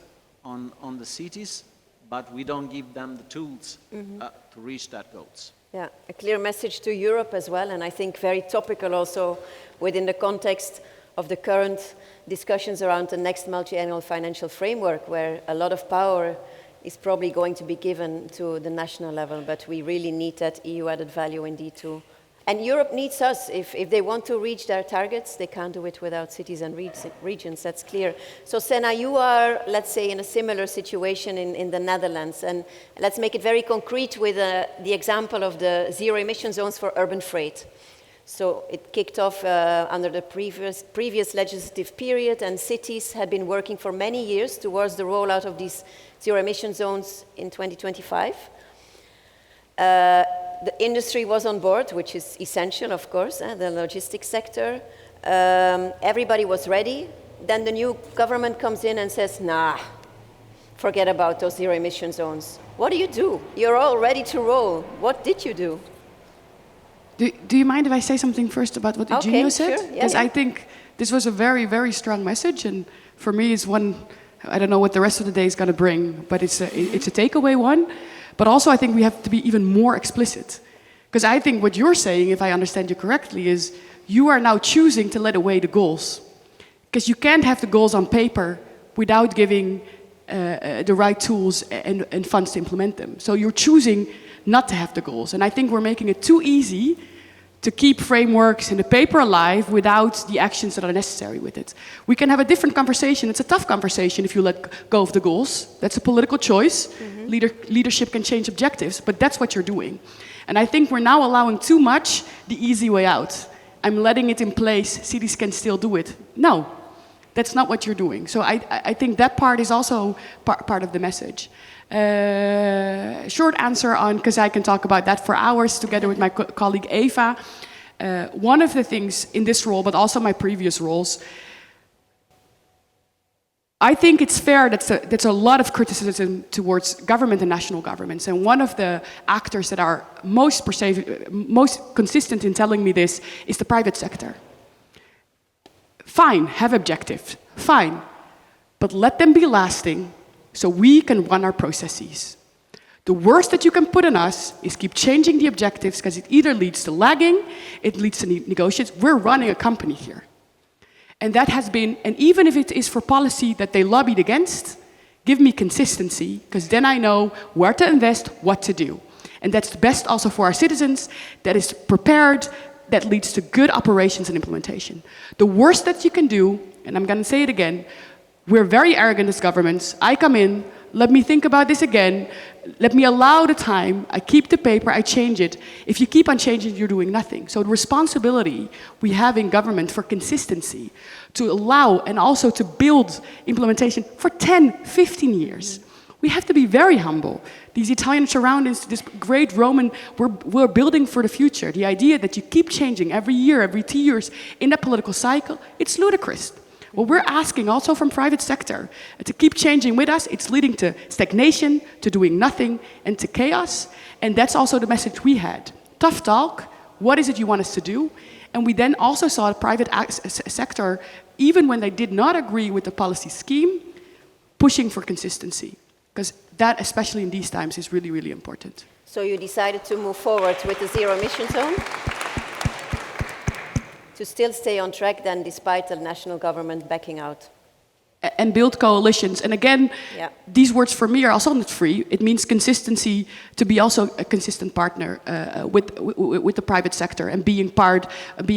on the cities, but we don't give them the tools to reach that goals. Yeah, a clear message to Europe as well, and I think very topical also within the context of the current discussions around the next multi-annual financial framework, where a lot of power is probably going to be given to the national level, but we really need that EU added value indeed too. And Europe needs us. If they want to reach their targets, they can't do it without cities and regions, that's clear. So Senna, you are, let's say, in a similar situation in the Netherlands, and let's make it very concrete with the example of the zero emission zones for urban freight. So it kicked off under the previous legislative period, and cities had been working for many years towards the rollout of these zero emission zones in 2025. The industry was on board, which is essential, of course, the logistics sector. Everybody was ready. Then the new government comes in and says, nah, forget about those zero emission zones. What do you do? You're all ready to roll. What did you do? Do you mind if I say something first about what Eugenio said? Sure. Because I think this was a very, very strong message, and for me it's one, I don't know what the rest of the day is going to bring, but it's a takeaway one. But also I think we have to be even more explicit. Because I think what you're saying, if I understand you correctly, is you are now choosing to let away the goals. Because you can't have the goals on paper without giving the right tools and funds to implement them. So you're choosing not to have the goals. And I think we're making it too easy to keep frameworks in the paper alive without the actions that are necessary with it. We can have a different conversation. It's a tough conversation if you let go of the goals. That's a political choice. Leadership can change objectives, but that's what you're doing. And I think we're now allowing too much the easy way out. I'm letting it in place, cities can still do it. No, that's not what you're doing. So I think that part is also part of the message. Short answer on, because I can talk about that for hours together with my colleague Eva. One of the things in this role, but also my previous roles, I think it's fair that there's a lot of criticism towards government and national governments. And one of the actors that are most consistent in telling me this is the private sector. Fine, have objectives, fine, but let them be lasting so we can run our processes. The worst that you can put on us is keep changing the objectives, because it either leads to lagging, it leads to negotiations. We're running a company here. And that has been, and even if it is for policy that they lobbied against, give me consistency, because then I know where to invest, what to do. And that's the best also for our citizens, that is prepared, that leads to good operations and implementation. The worst that you can do, and I'm going to say it again, we're very arrogant as governments. I come in, let me think about this again, let me allow the time, I keep the paper, I change it. If you keep on changing, you're doing nothing. So the responsibility we have in government for consistency, to allow and also to build implementation for 10, 15 years. We have to be very humble. These Italian surroundings, this great Roman, we're building for the future. The idea that you keep changing every year, every 2 years in that political cycle, it's ludicrous. What we're asking also from private sector to keep changing with us, it's leading to stagnation, to doing nothing, and to chaos. And that's also the message we had. Tough talk, what is it you want us to do? And we then also saw the private sector, even when they did not agree with the policy scheme, pushing for consistency. Because that, especially in these times, is really, really important. So you decided to move forward with the zero emission zone? To still stay on track then, despite the national government backing out? And build coalitions. And again, yeah. These words for me are also not free. It means consistency, to be also a consistent partner with the private sector and being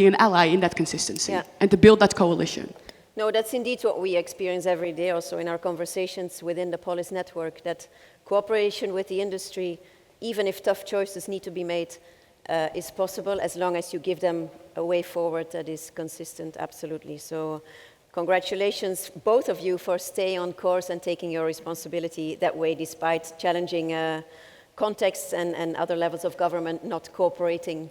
an ally in that consistency, yeah. And to build that coalition. No, that's indeed what we experience every day also in our conversations within the Polis network, that cooperation with the industry, even if tough choices need to be made, is possible as long as you give them a way forward that is consistent, absolutely. So congratulations, both of you, for staying on course and taking your responsibility that way, despite challenging contexts and other levels of government not cooperating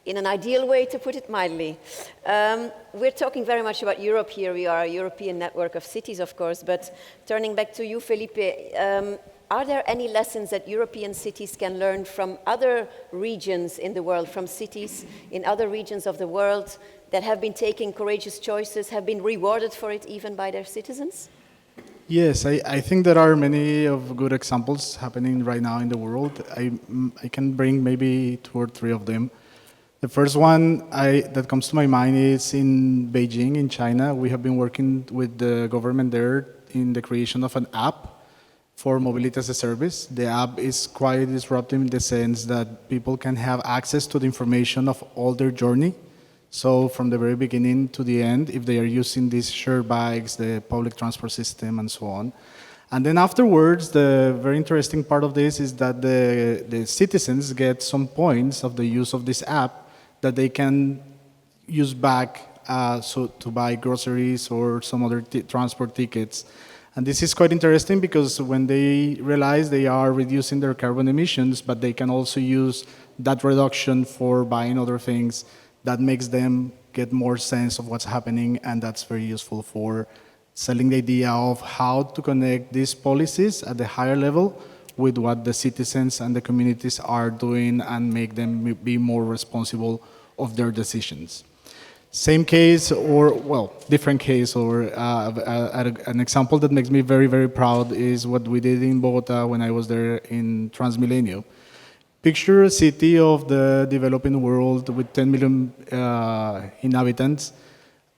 in an ideal way, to put it mildly. We're talking very much about Europe here. We are a European network of cities, of course, but turning back to you, Felipe, are there any lessons that European cities can learn from other regions in the world, from cities in other regions of the world that have been taking courageous choices, have been rewarded for it even by their citizens? Yes, I think there are many of good examples happening right now in the world. I can bring maybe 2 or 3 of them. The first one that comes to my mind is in Beijing, in China. We have been working with the government there in the creation of an app for mobility as a service. The app is quite disruptive in the sense that people can have access to the information of all their journey. So from the very beginning to the end, if they are using these shared bikes, the public transport system, and so on. And then afterwards, the very interesting part of this is that the citizens get some points of the use of this app that they can use back to buy groceries or some other transport tickets. And this is quite interesting because when they realize they are reducing their carbon emissions, but they can also use that reduction for buying other things, that makes them get more sense of what's happening, and that's very useful for selling the idea of how to connect these policies at the higher level with what the citizens and the communities are doing and make them be more responsible of their decisions. Same case, or, well, different case, or an example that makes me very, very proud is what we did in Bogota when I was there in Transmilenio. Picture a city of the developing world with 10 million inhabitants.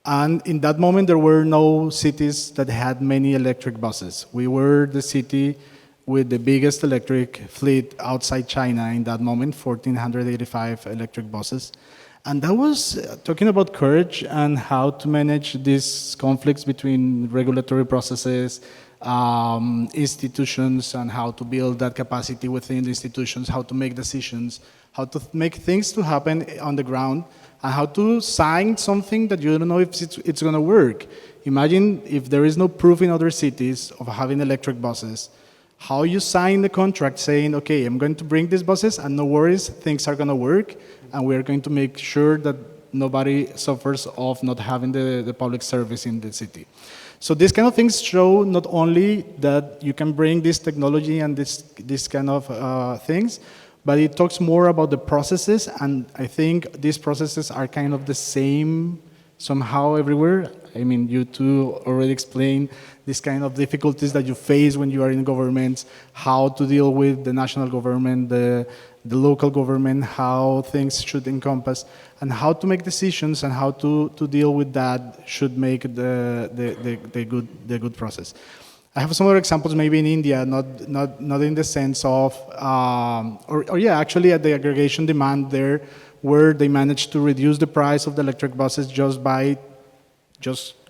And in that moment, there were no cities that had many electric buses. We were the city with the biggest electric fleet outside China in that moment, 1,485 electric buses. And that was talking about courage and how to manage these conflicts between regulatory processes, institutions, and how to build that capacity within the institutions, how to make decisions, how to make things to happen on the ground, and how to sign something that you don't know if it's going to work. Imagine if there is no proof in other cities of having electric buses, how you sign the contract saying, okay, I'm going to bring these buses and no worries, things are going to work, and we're going to make sure that nobody suffers of not having the public service in the city. So these kind of things show not only that you can bring this technology and this kind of things, but it talks more about the processes, and I think these processes are kind of the same somehow everywhere. I mean, you two already explained these kind of difficulties that you face when you are in governments, how to deal with the national government, the local government, how things should encompass, and how to make decisions and how to deal with that should make the good process. I have some other examples, maybe in India, not in the sense of, actually at the aggregation demand there, where they managed to reduce the price of the electric buses just by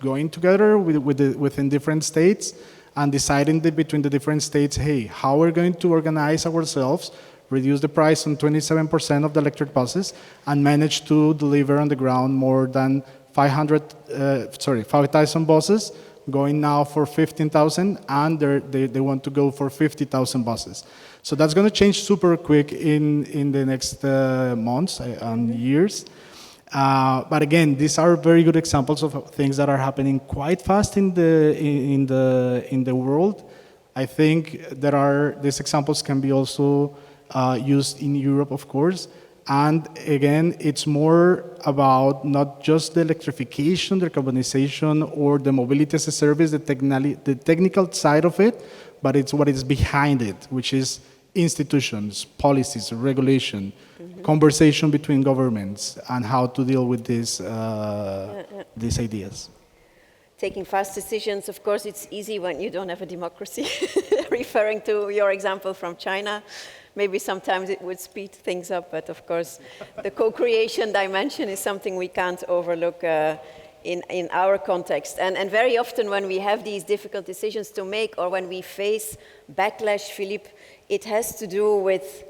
going together within different states and deciding between the different states, hey, how we're going to organize ourselves, reduce the price on 27% of the electric buses, and manage to deliver on the ground more than 5,000 buses, going now for 15,000, and they want to go for 50,000 buses. So that's going to change super quick in the next months and years. But again, these are very good examples of things that are happening quite fast in the world. I think these examples can be also used in Europe, of course. And again, it's more about not just the electrification, the decarbonization, or the mobility as a service, the technical side of it, but it's what is behind it, which is institutions, policies, regulation, conversation between governments, and how to deal with these ideas. Taking fast decisions, of course, it's easy when you don't have a democracy. Referring to your example from China, maybe sometimes it would speed things up, but of course, the co-creation dimension is something we can't overlook in our context. And very often when we have these difficult decisions to make, or when we face backlash, Philippe, it has to do with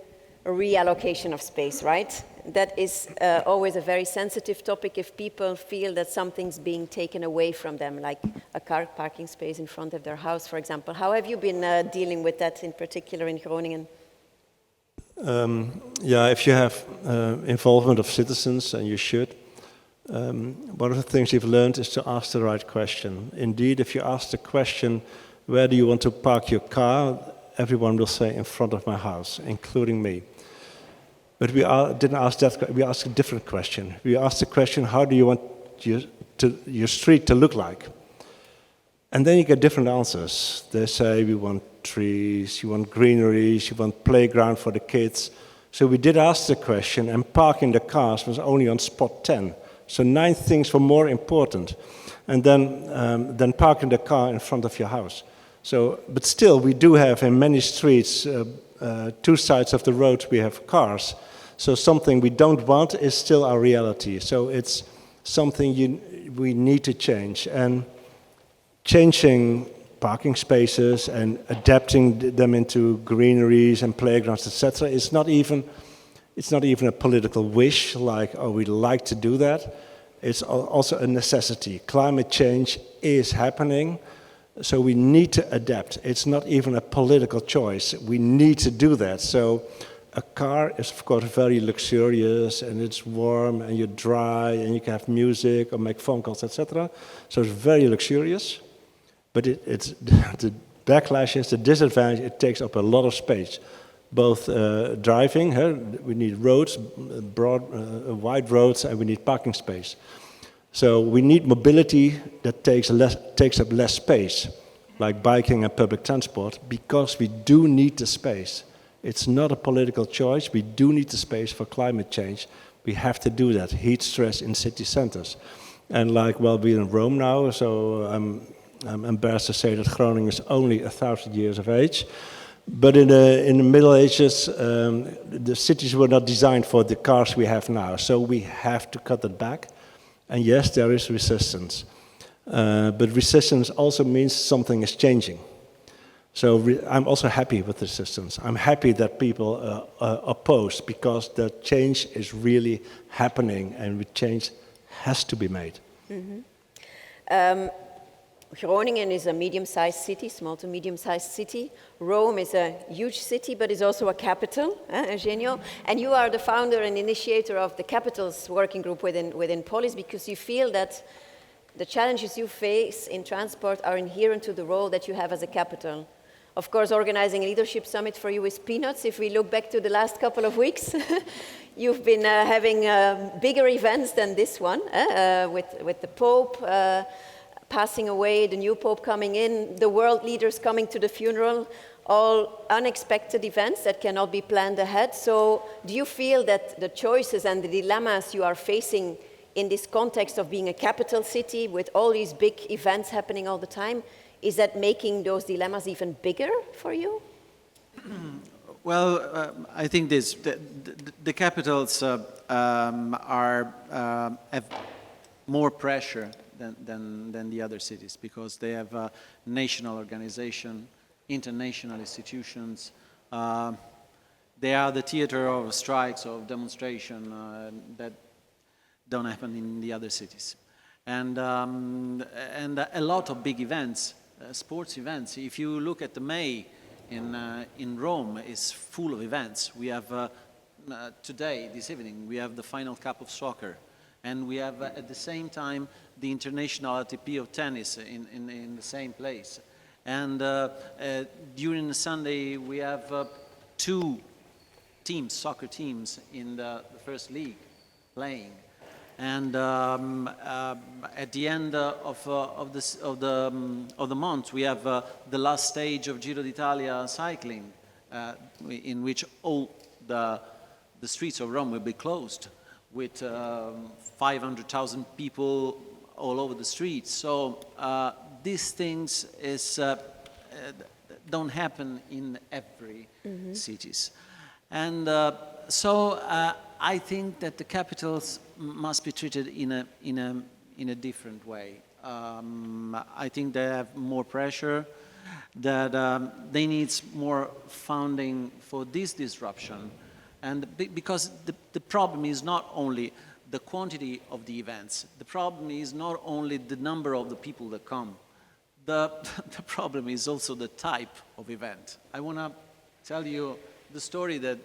a reallocation of space, right? That is always a very sensitive topic if people feel that something's being taken away from them, like a car parking space in front of their house, for example. How have you been dealing with that in particular in Groningen? Yeah, if you have involvement of citizens, and you should, one of the things you've learned is to ask the right question. Indeed, if you ask the question, where do you want to park your car? Everyone will say, in front of my house, including me. But we didn't ask that, we asked a different question. We asked the question, how do you want your street to look like? And then you get different answers. They say, we want trees, you want greeneries, you want playground for the kids. So we did ask the question, and parking the cars was only on spot 10. So 9 things were more important. And then parking the car in front of your house. So, but still, we do have in many streets, 2 sides of the road, we have cars. So something we don't want is still our reality. So it's something we need to change. And changing parking spaces and adapting them into greeneries and playgrounds, etc., it's not even a political wish, like, oh, we'd like to do that. It's also a necessity. Climate change is happening. So we need to adapt. It's not even a political choice. We need to do that. So a car is, of course, very luxurious, and it's warm, and you're dry, and you can have music or make phone calls, etc. So it's very luxurious. But it's the backlash is the disadvantage. It takes up a lot of space. Both driving, we need roads, broad, wide roads, and we need parking space. So we need mobility that takes up less space, like biking and public transport, because we do need the space. It's not a political choice. We do need the space for climate change. We have to do that. Heat stress in city centers. And like, well, we're in Rome now, so I'm embarrassed to say that Groningen is only 1,000 years of age. But in the Middle Ages, the cities were not designed for the cars we have now. So we have to cut it back. And yes, there is resistance. But resistance also means something is changing. So I'm also happy with resistance. I'm happy that people oppose, because the change is really happening, and the change has to be made. Mm-hmm. Groningen is a medium-sized city, small to medium-sized city. Rome is a huge city, but is also a capital, Eugenio. And you are the founder and initiator of the Capitals Working Group within Polis, because you feel that the challenges you face in transport are inherent to the role that you have as a capital. Of course, organizing a leadership summit for you is peanuts. If we look back to the last couple of weeks, you've been having bigger events than this one, with the Pope passing away, the new Pope coming in, the world leaders coming to the funeral, all unexpected events that cannot be planned ahead. So do you feel that the choices and the dilemmas you are facing in this context of being a capital city with all these big events happening all the time, is that making those dilemmas even bigger for you? Well, I think the capitals have more pressure than the other cities, because they have a national organization, international institutions. They are the theater of strikes, of demonstration that don't happen in the other cities. And a lot of big events, sports events. If you look at the May in Rome, is full of events. We have today, this evening, we have the final cup of soccer. And we have at the same time the international ATP of tennis in the same place. And during the Sunday, we have 2 teams, soccer teams, in the first league playing. And at the end of the month, we have the last stage of Giro d'Italia cycling, in which all the streets of Rome will be closed, with 500,000 people all over the streets. So these things don't happen in every cities. And so I think that the capitals must be treated in a different way. I think they have more pressure, that they need more funding for this disruption. And because the problem is not only the quantity of the events, the problem is not only the number of the people that come, the problem is also the type of event. I want to tell you the story that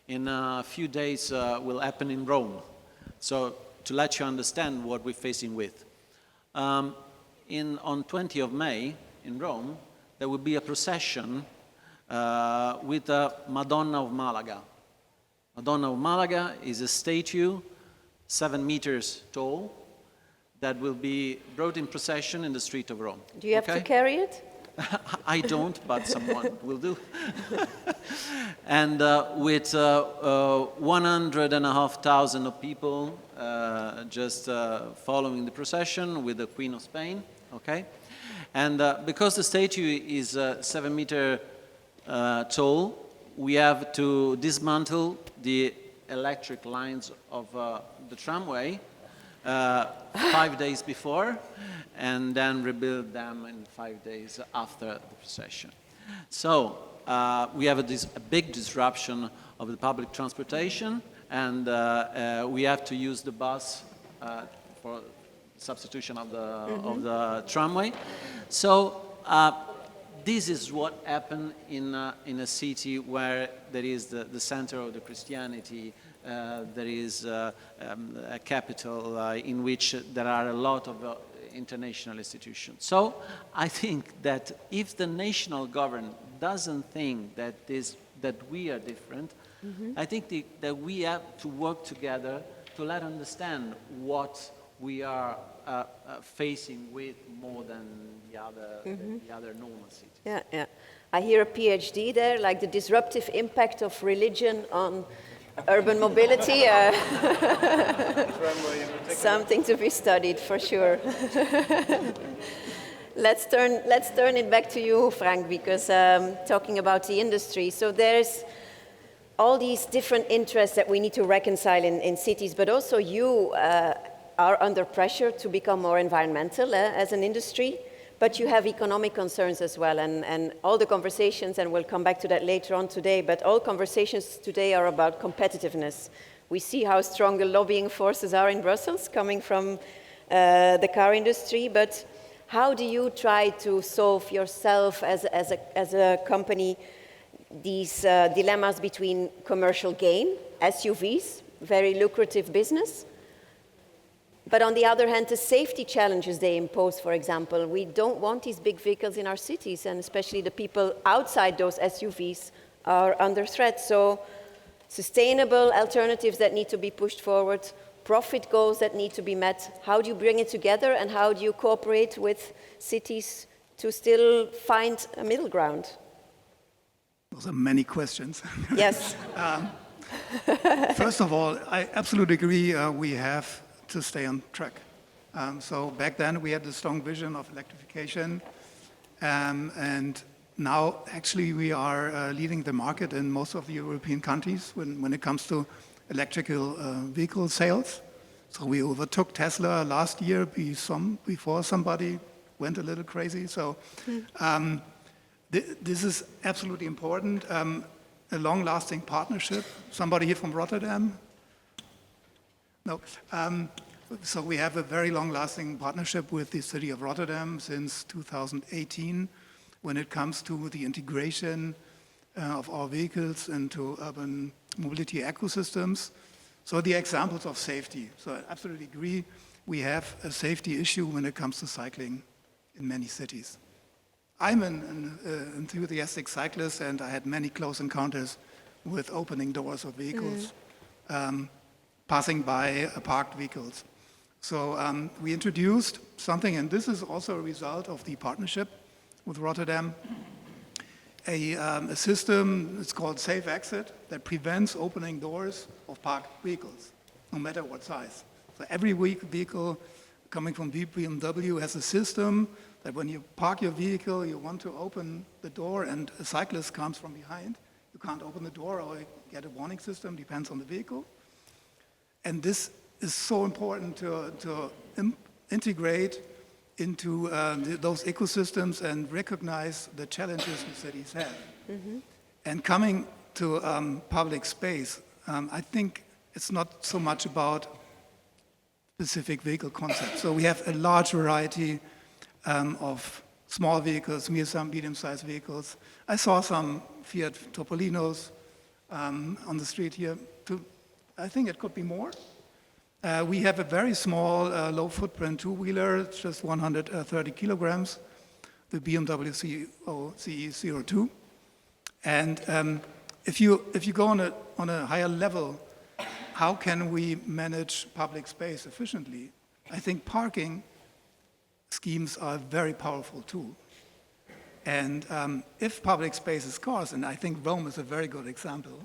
in a few days will happen in Rome. So to let you understand what we're facing with. On 20th of May in Rome, there will be a procession with the Madonna of Malaga. Madonna of Malaga is a statue 7 meters tall that will be brought in procession in the street of Rome. Do you have to carry it? I don't, but someone will do. And with 100,500 of people just following the procession with the Queen of Spain, okay? And because the statue is 7 meters tall, we have to dismantle the electric lines of the tramway 5 days before, and then rebuild them in 5 days after the procession. So we have a big disruption of the public transportation, and we have to use the bus for substitution of the tramway. So this is what happened in a city where there is the center of the Christianity. There is a capital in which there are a lot of international institutions. So I think that if the national government doesn't think that we are different, I think that we have to work together to let understand what we are facing with more than the other normal cities. Yeah, yeah. I hear a PhD there, like the disruptive impact of religion on urban mobility. Something to be studied for sure. Let's turn it back to you, Frank, because talking about the industry. So there's all these different interests that we need to reconcile in cities, but also you are under pressure to become more environmental as an industry, but you have economic concerns as well, and all the conversations, and we'll come back to that later on today, but all conversations today are about competitiveness. We see how strong the lobbying forces are in Brussels coming from the car industry, but how do you try to solve yourself as a company these dilemmas between commercial gain, SUVs, very lucrative business, but on the other hand, the safety challenges they impose, for example. We don't want these big vehicles in our cities, and especially the people outside those SUVs are under threat. So sustainable alternatives that need to be pushed forward, profit goals that need to be met. How do you bring it together, and how do you cooperate with cities to still find a middle ground? Those are many questions. Yes. First of all, I absolutely agree we have to stay on track. So back then we had the strong vision of electrification, and now actually we are leading the market in most of the European countries when it comes to electrical vehicle sales. So we overtook Tesla last year before somebody went a little crazy. So this is absolutely important. A long-lasting partnership. Somebody here from Rotterdam? No. So we have a very long-lasting partnership with the city of Rotterdam since 2018 when it comes to the integration of our vehicles into urban mobility ecosystems. So the examples of safety. So I absolutely agree. We have a safety issue when it comes to cycling in many cities. I'm an enthusiastic cyclist, and I had many close encounters with opening doors of vehicles, passing by parked vehicles. So we introduced something, and this is also a result of the partnership with Rotterdam, a system, it's called Safe Exit, that prevents opening doors of parked vehicles, no matter what size. So every vehicle coming from BMW has a system that when you park your vehicle, you want to open the door and a cyclist comes from behind, you can't open the door or you get a warning system, depends on the vehicle. And this is so important to integrate into those ecosystems and recognize the challenges the cities have. And coming to public space, I think it's not so much about specific vehicle concepts. So we have a large variety of small vehicles, medium-sized vehicles. I saw some Fiat Topolinos on the street here. I think it could be more. We have a very small, low-footprint two-wheeler, just 130 kilograms, the BMW CE02. And if you go on a higher level, how can we manage public space efficiently? I think parking schemes are a very powerful tool. And if public space is scarce, and I think Rome is a very good example,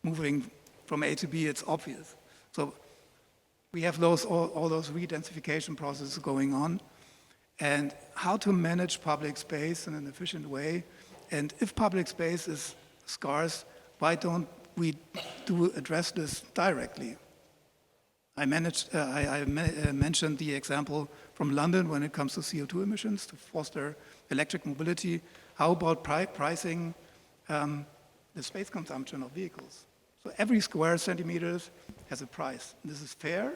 moving from A to B, it's obvious. So we have all those re-densification processes going on, and how to manage public space in an efficient way. And if public space is scarce, why don't we address this directly? I mentioned the example from London when it comes to CO2 emissions to foster electric mobility. How about pricing the space consumption of vehicles? So every square centimeter has a price. This is fair,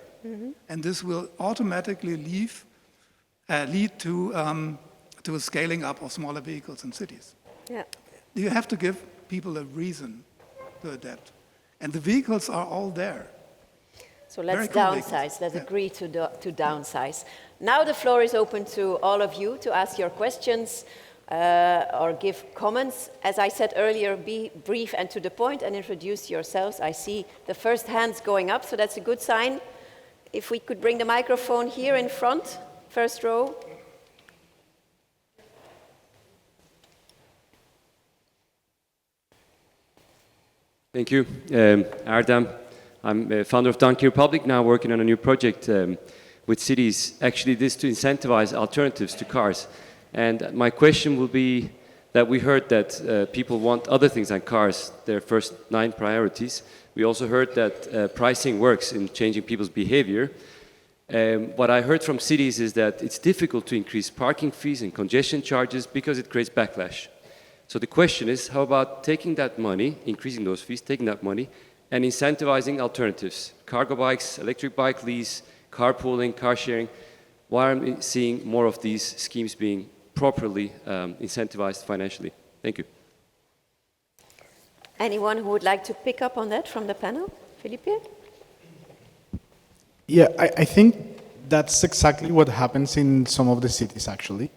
and this will automatically lead to a scaling up of smaller vehicles in cities. Yeah. You have to give people a reason to adapt. And the vehicles are all there. So let's downsize, let's agree to downsize. Now the floor is open to all of you to ask your questions or give comments. As I said earlier, be brief and to the point and introduce yourselves. I see the first hands going up, so that's a good sign. If we could bring the microphone here in front, first row. Thank you. Ardam. I'm a founder of Donkey Republic, now working on a new project with cities, actually this to incentivize alternatives to cars. And my question will be that we heard that people want other things than cars, their first 9 priorities. We also heard that pricing works in changing people's behavior. What I heard from cities is that it's difficult to increase parking fees and congestion charges because it creates backlash. So the question is, how about taking that money, increasing those fees, taking that money, and incentivizing alternatives, cargo bikes, electric bike lease, carpooling, car sharing. Why am I seeing more of these schemes being properly incentivized financially? Thank you. Anyone who would like to pick up on that from the panel? Felipe? Yeah, I think that's exactly what happens in some of the cities, actually.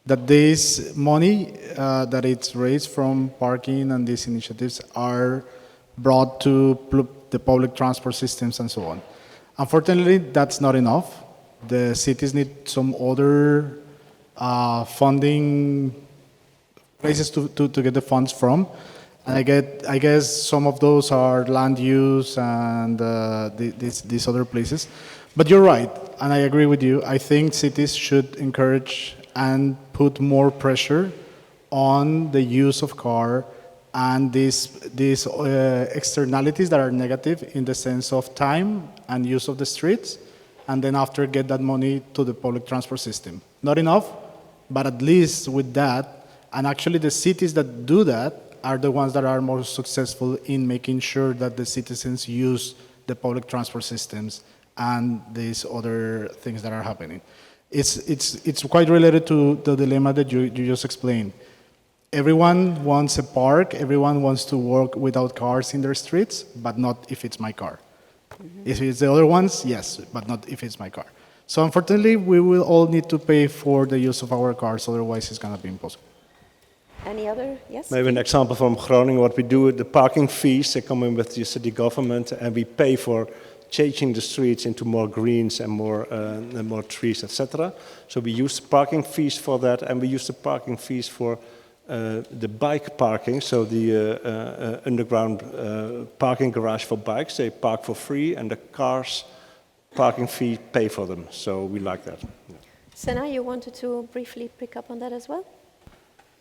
That this money that it's raised from parking and these initiatives are brought to the public transport systems and so on. Unfortunately, that's not enough. The cities need some other funding places to get the funds from. And I guess some of those are land use and these other places. But you're right, and I agree with you. I think cities should encourage and put more pressure on the use of car and these externalities that are negative in the sense of time and use of the streets, and then after get that money to the public transport system. Not enough, but at least with that, and actually the cities that do that are the ones that are more successful in making sure that the citizens use the public transport systems and these other things that are happening. It's quite related to the dilemma that you just explained. Everyone wants a park, everyone wants to work without cars in their streets, but not if it's my car. If it's the other ones, yes, but not if it's my car. So unfortunately, we will all need to pay for the use of our cars, otherwise it's going to be impossible. Any other? Yes? Maybe an example from Groningen, what we do, the parking fees, they come in with the city government, and we pay for changing the streets into more greens and more trees, etc. So we use the parking fees for that, and we use the parking fees for the bike parking, so the underground parking garage for bikes. They park for free, and the cars parking fee pay for them. So we like that. Yeah. Senna, you wanted to briefly pick up on that as well?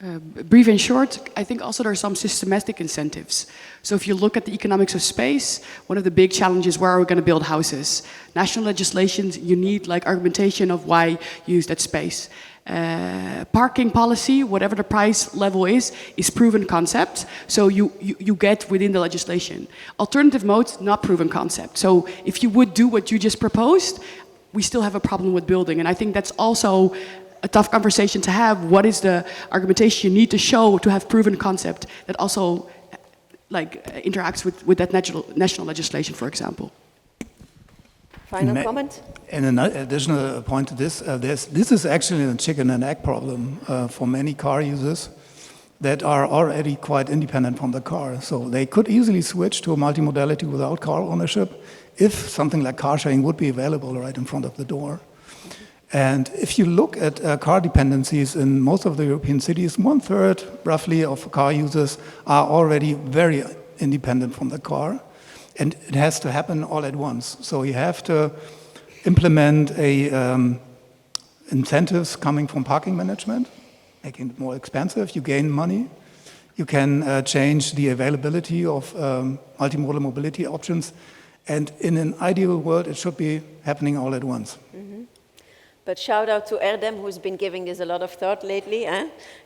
Brief and short, I think also there are some systematic incentives. So if you look at the economics of space, one of the big challenges, where are we going to build houses? National legislations, you need like argumentation of why you use that space. Parking policy, whatever the price level is proven concept. So you get within the legislation. Alternative modes, not proven concept. So if you would do what you just proposed, we still have a problem with building. And I think that's also a tough conversation to have. What is the argumentation you need to show to have proven concept that also like interacts with that national legislation, for example? Final comment? And an additional point to this, this is actually a chicken and egg problem for many car users that are already quite independent from the car. So they could easily switch to a multimodality without car ownership if something like car sharing would be available right in front of the door. And if you look at car dependencies in most of the European cities, 1/3 roughly of car users are already very independent from the car. And it has to happen all at once. So you have to implement incentives coming from parking management, making it more expensive. You gain money. You can change the availability of multimodal mobility options. And in an ideal world, it should be happening all at once. Mm-hmm. But shout out to Erdem, who's been giving this a lot of thought lately.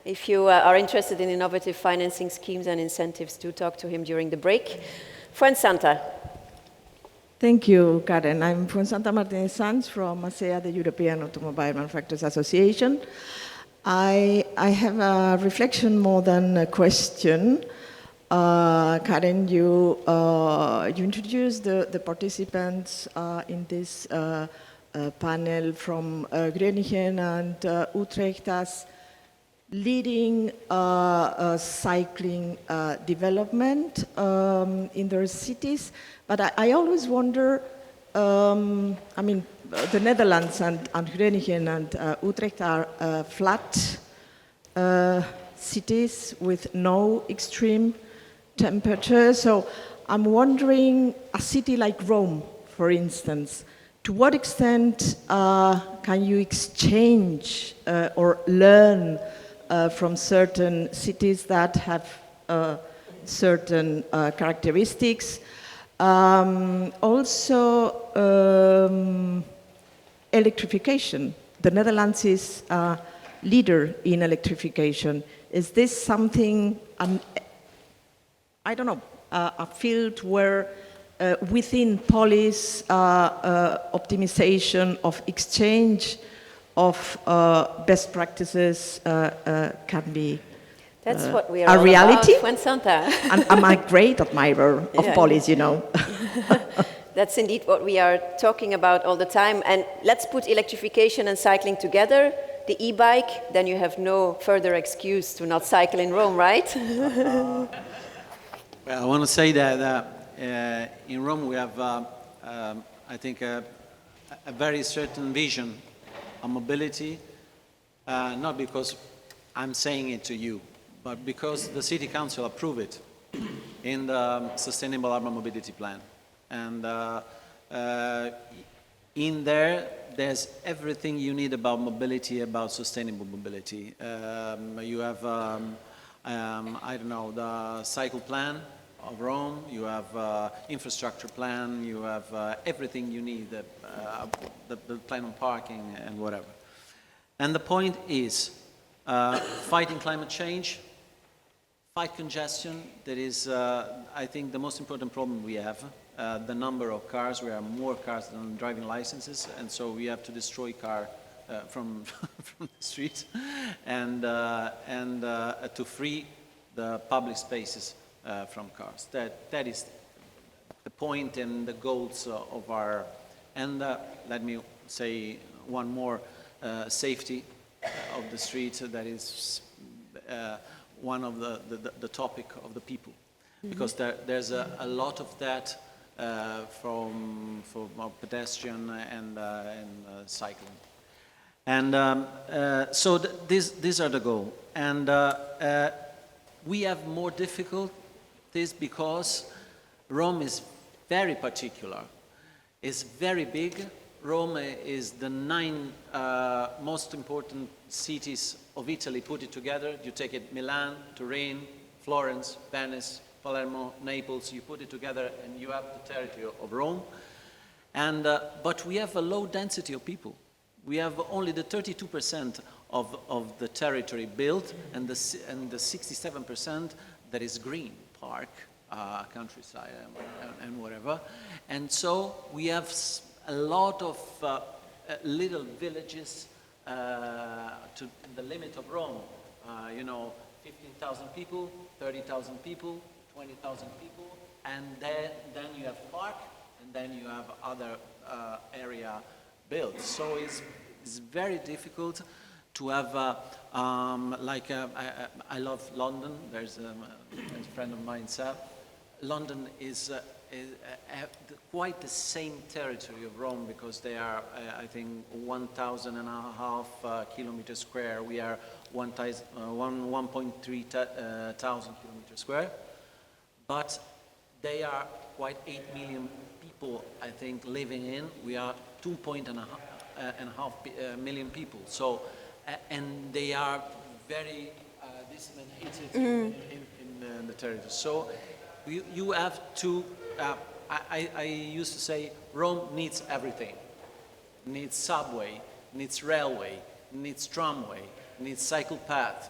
If you are interested in innovative financing schemes and incentives, do talk to him during the break. Fuensanta. Thank you, Karen. I'm Fuensanta Martinez Sanz from ASEA, the European Automobile Manufacturers Association. I have a reflection more than a question. Karen, you introduced the participants in this panel from Groningen and Utrecht as leading cycling development in their cities. But I always wonder, I mean, the Netherlands and Groningen and Utrecht are flat cities with no extreme temperature. So I'm wondering, a city like Rome, for instance, to what extent can you exchange or learn from certain cities that have certain characteristics? Also, electrification. The Netherlands is a leader in electrification. Is this something, I don't know, a field where within police optimization of exchange of best practices can be That's what we are a all reality? about, Fuensanta. And I'm a great admirer of police, you know. That's indeed what we are talking about all the time. And let's put electrification and cycling together. The e-bike, then you have no further excuse to not cycle in Rome, right? Well, I want to say that in Rome we have, I think, a very certain vision on mobility, not because I'm saying it to you, but because the City Council approved it in the Sustainable Urban Mobility Plan. And in there's everything you need about mobility, about sustainable mobility. You have I don't know, the cycle plan of Rome, you have infrastructure plan, you have everything you need, the plan on parking and whatever. And the point is, fighting climate change, fight congestion, that is, I think, the most important problem we have. The number of cars, we have more cars than driving licenses, and so we have to destroy cars from the streets and to free the public spaces from cars. That is the point and the goals of our, and let me say one more, safety of the streets, that is one of the topic of the people, because there's a lot of that from pedestrian and cycling. And so these are the goals. And we have more difficulties because Rome is very particular. It's very big. Rome is the 9 most important cities of Italy put it together. You take it Milan, Turin, Florence, Venice, Palermo, Naples, you put it together and you have the territory of Rome. And, but we have a low density of people. We have only the 32% of the territory built and the 67% that is green, park, countryside and whatever. And so we have a lot of little villages to the limit of Rome. You know, 15,000 people, 30,000 people, 20,000 people, and then you have park, and then you have other area built. So it's very difficult to have, I love London. There's a friend of mine said, London is quite the same territory of Rome, because they are, I think, 1,500 kilometers square. We are 1.3 thousand kilometers square. But they are quite 8 million people, I think, living in. We are 2.5 million people. So, and they are very disseminated in the territory. So you have to, I used to say, Rome needs everything. Needs subway, needs railway, needs tramway, needs cycle path,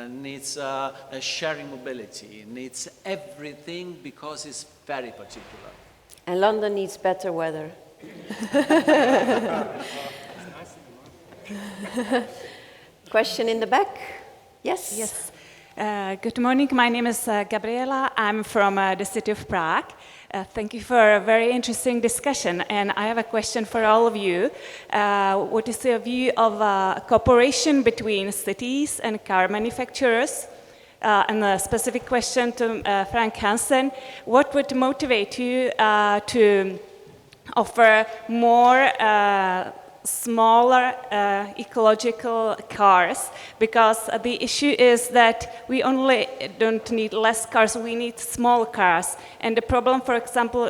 needs a sharing mobility, needs everything, because it's very particular. And London needs better weather. Question in the back? Yes? Yes. Good morning. My name is Gabriela. I'm from the city of Prague. Thank you for a very interesting discussion. And I have a question for all of you. What is your view of cooperation between cities and car manufacturers? And a specific question to Frank Hansen. What would motivate you to offer more smaller ecological cars, because the issue is that we only don't need less cars, we need small cars. And the problem, for example,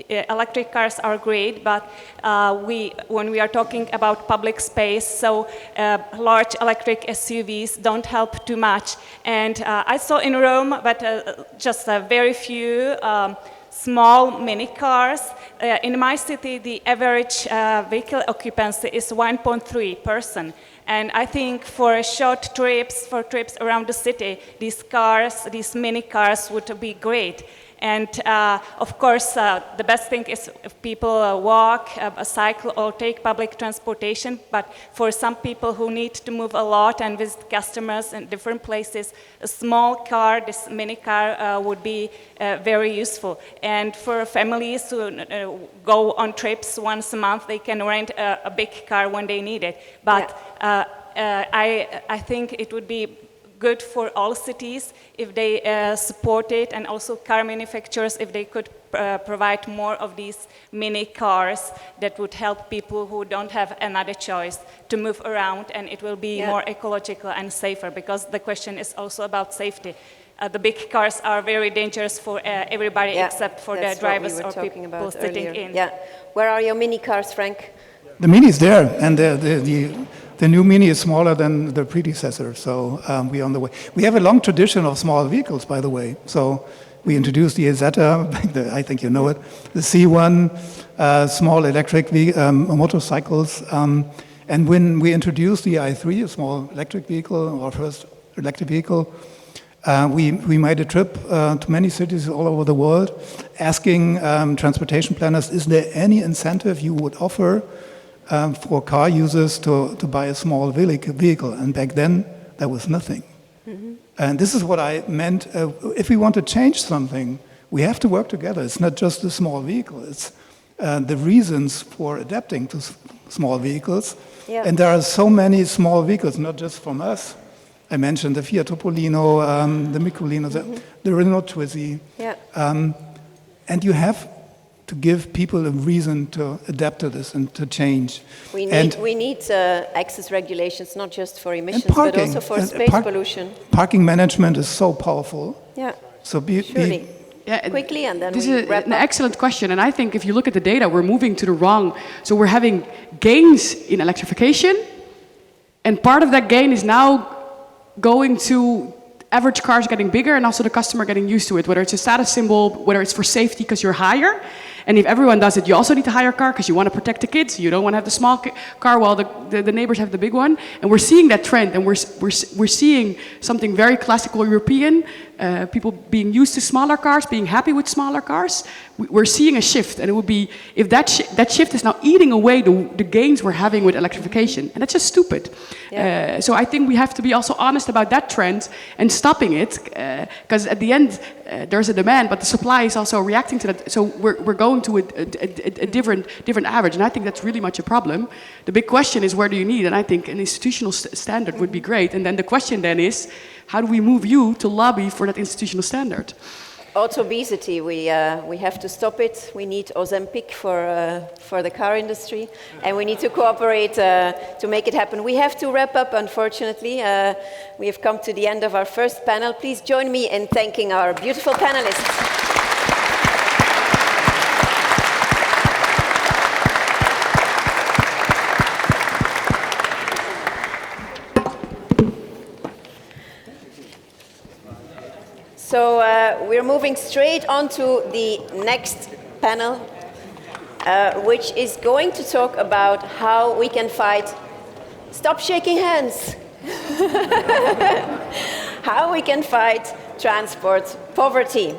electric cars are great, but when we are talking about public space, so large electric SUVs don't help too much. And I saw in Rome, but just a very few small mini cars. In my city, the average vehicle occupancy is 1.3 person. And I think for short trips, for trips around the city, these cars, these mini cars would be great. And of course, the best thing is if people walk, cycle, or take public transportation. But for some people who need to move a lot and visit customers in different places, a small car, this mini car, would be very useful. And for families who go on trips once a month, they can rent a big car when they need it. But I think it would be good for all cities if they support it, and also car manufacturers if they could provide more of these mini cars that would help people who don't have another choice to move around, and it will be more ecological and safer, because the question is also about safety. The big cars are very dangerous for everybody except for the drivers or people sitting in. Yeah. Where are your mini cars, Frank? The Mini is there, and the the new Mini is smaller than the predecessor, so we're on the way. We have a long tradition of small vehicles, by the way. So we introduced the Isetta, I think you know it, the C1, small electric motorcycles. And when we introduced the i3, a small electric vehicle, our first electric vehicle, we made a trip to many cities all over the world, asking transportation planners, is there any incentive you would offer for car users to buy a small vehicle? And back then, there was nothing. Mm-hmm. And this is what I meant. If we want to change something, we have to work together. It's not just a small vehicle. It's the reasons for adapting to small vehicles. Yeah. And there are so many small vehicles, not just from us. I mentioned the Fiat Topolino, the Microlino, the Renault Twizy. Yeah. And you have to give people a reason to adapt to this and to change. We need access regulations, not just for emissions, but also for space pollution. Parking management is so powerful. Yeah. So surely. Quickly, and then this is an excellent question, and I think if you look at the data, we're moving to the wrong. So we're having gains in electrification, and part of that gain is now going to average cars getting bigger and also the customer getting used to it, whether it's a status symbol, whether it's for safety because you're higher. And if everyone does it, you also need a higher car because you want to protect the kids. You don't want to have the small car while the neighbors have the big one. And we're seeing that trend, and we're seeing something very classical European, people being used to smaller cars, being happy with smaller cars. We're seeing a shift, and it would be, if that shift is now eating away the gains we're having with electrification, and that's just stupid. Yeah. So I think we have to be also honest about that trend and stopping it, because at the end, there's a demand, but the supply is also reacting to that. So we're going to a different average, and I think that's really much a problem. The big question is, where do you need? And I think an institutional standard would be great. And then the question then is, how do we move you to lobby for that institutional standard? Also, obesity, we have to stop it. We need Ozempic for the car industry, and we need to cooperate to make it happen. We have to wrap up, unfortunately. We have come to the end of our first panel. Please join me in thanking our beautiful panelists. So we're moving straight on to the next panel, which is going to talk about how we can fight, stop shaking hands, how we can fight transport poverty.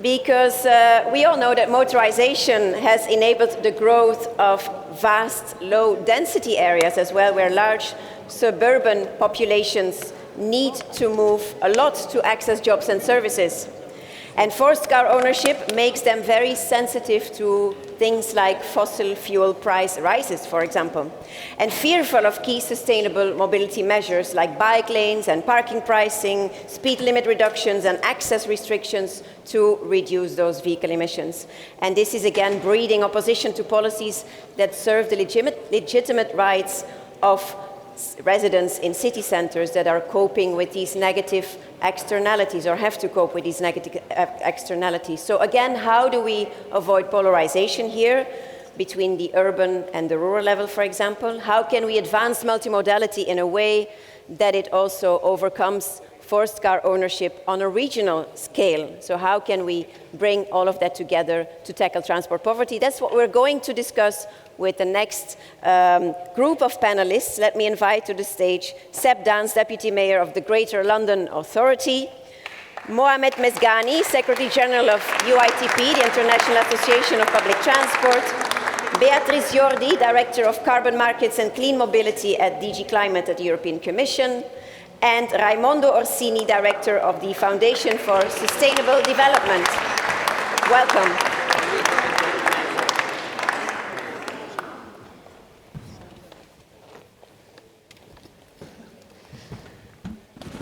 Because we all know that motorization has enabled the growth of vast low-density areas as well, where large suburban populations need to move a lot to access jobs and services. And forced car ownership makes them very sensitive to things like fossil fuel price rises, for example, and fearful of key sustainable mobility measures like bike lanes and parking pricing, speed limit reductions and access restrictions to reduce those vehicle emissions. And this is again breeding opposition to policies that serve the legitimate rights of residents in city centers that are coping with these negative externalities or have to cope with these negative externalities. So again, how do we avoid polarization here between the urban and the rural level, for example? How can we advance multimodality in a way that it also overcomes forced car ownership on a regional scale? So how can we bring all of that together to tackle transport poverty? That's what we're going to discuss with the next group of panelists. Let me invite to the stage Seb Dance, Deputy Mayor of the Greater London Authority, Mohamed Mesghani, Secretary General of UITP, the International Association of Public Transport, Beatrice Jordi, Director of Carbon Markets and Clean Mobility at DG Climate at the European Commission, and Raimondo Orsini, Director of the Foundation for Sustainable Development. Welcome.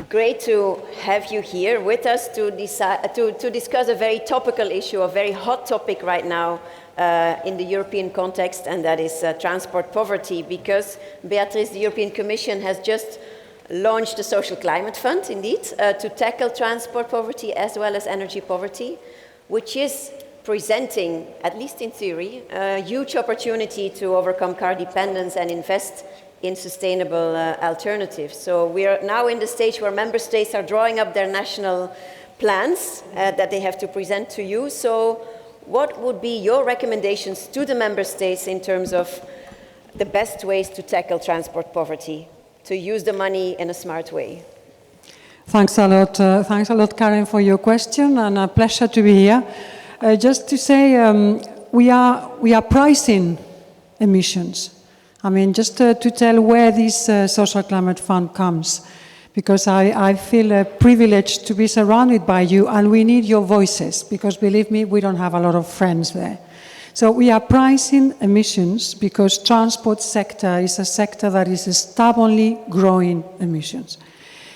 Great to have you here with us to discuss a very topical issue, a very hot topic right now in the European context, and that is transport poverty, because Beatrice, the European Commission, has just launched a Social Climate Fund, indeed, to tackle transport poverty as well as energy poverty, which is presenting, at least in theory, a huge opportunity to overcome car dependence and invest in sustainable alternatives. So we are now in the stage where member states are drawing up their national plans that they have to present to you. So what would be your recommendations to the member states in terms of the best ways to tackle transport poverty, to use the money in a smart way? Thanks a lot, Karen, for your question, and a pleasure to be here. Just to say, we are pricing emissions. I mean, just to tell where this Social Climate Fund comes, because I feel privileged to be surrounded by you, and we need your voices, because believe me, we don't have a lot of friends there. So we are pricing emissions because transport sector is a sector that is stubbornly growing emissions.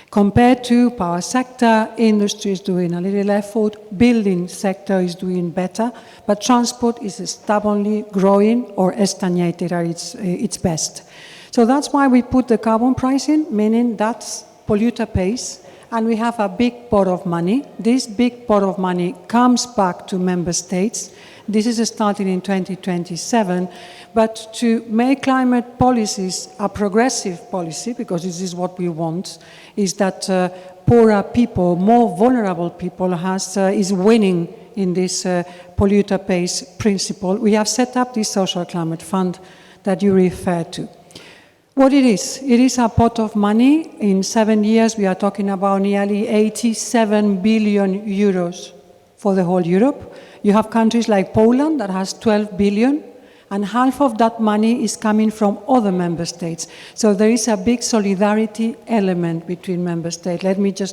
Compared to power sector, industry is doing a little effort, building sector is doing better, but transport is stubbornly growing or stagnated at its best. So that's why we put the carbon pricing, meaning that's polluter pays, and we have a big pot of money. This big pot of money comes back to member states. This is starting in 2027, but to make climate policies a progressive policy, because this is what we want, is that poorer people, more vulnerable people is winning in this polluter pays principle. We have set up this Social Climate Fund that you refer to. What it is a pot of money. In 7 years, we are talking about nearly 87 billion euros for the whole Europe. You have countries like Poland that has 12 billion, and half of that money is coming from other member states. So there is a big solidarity element between member states.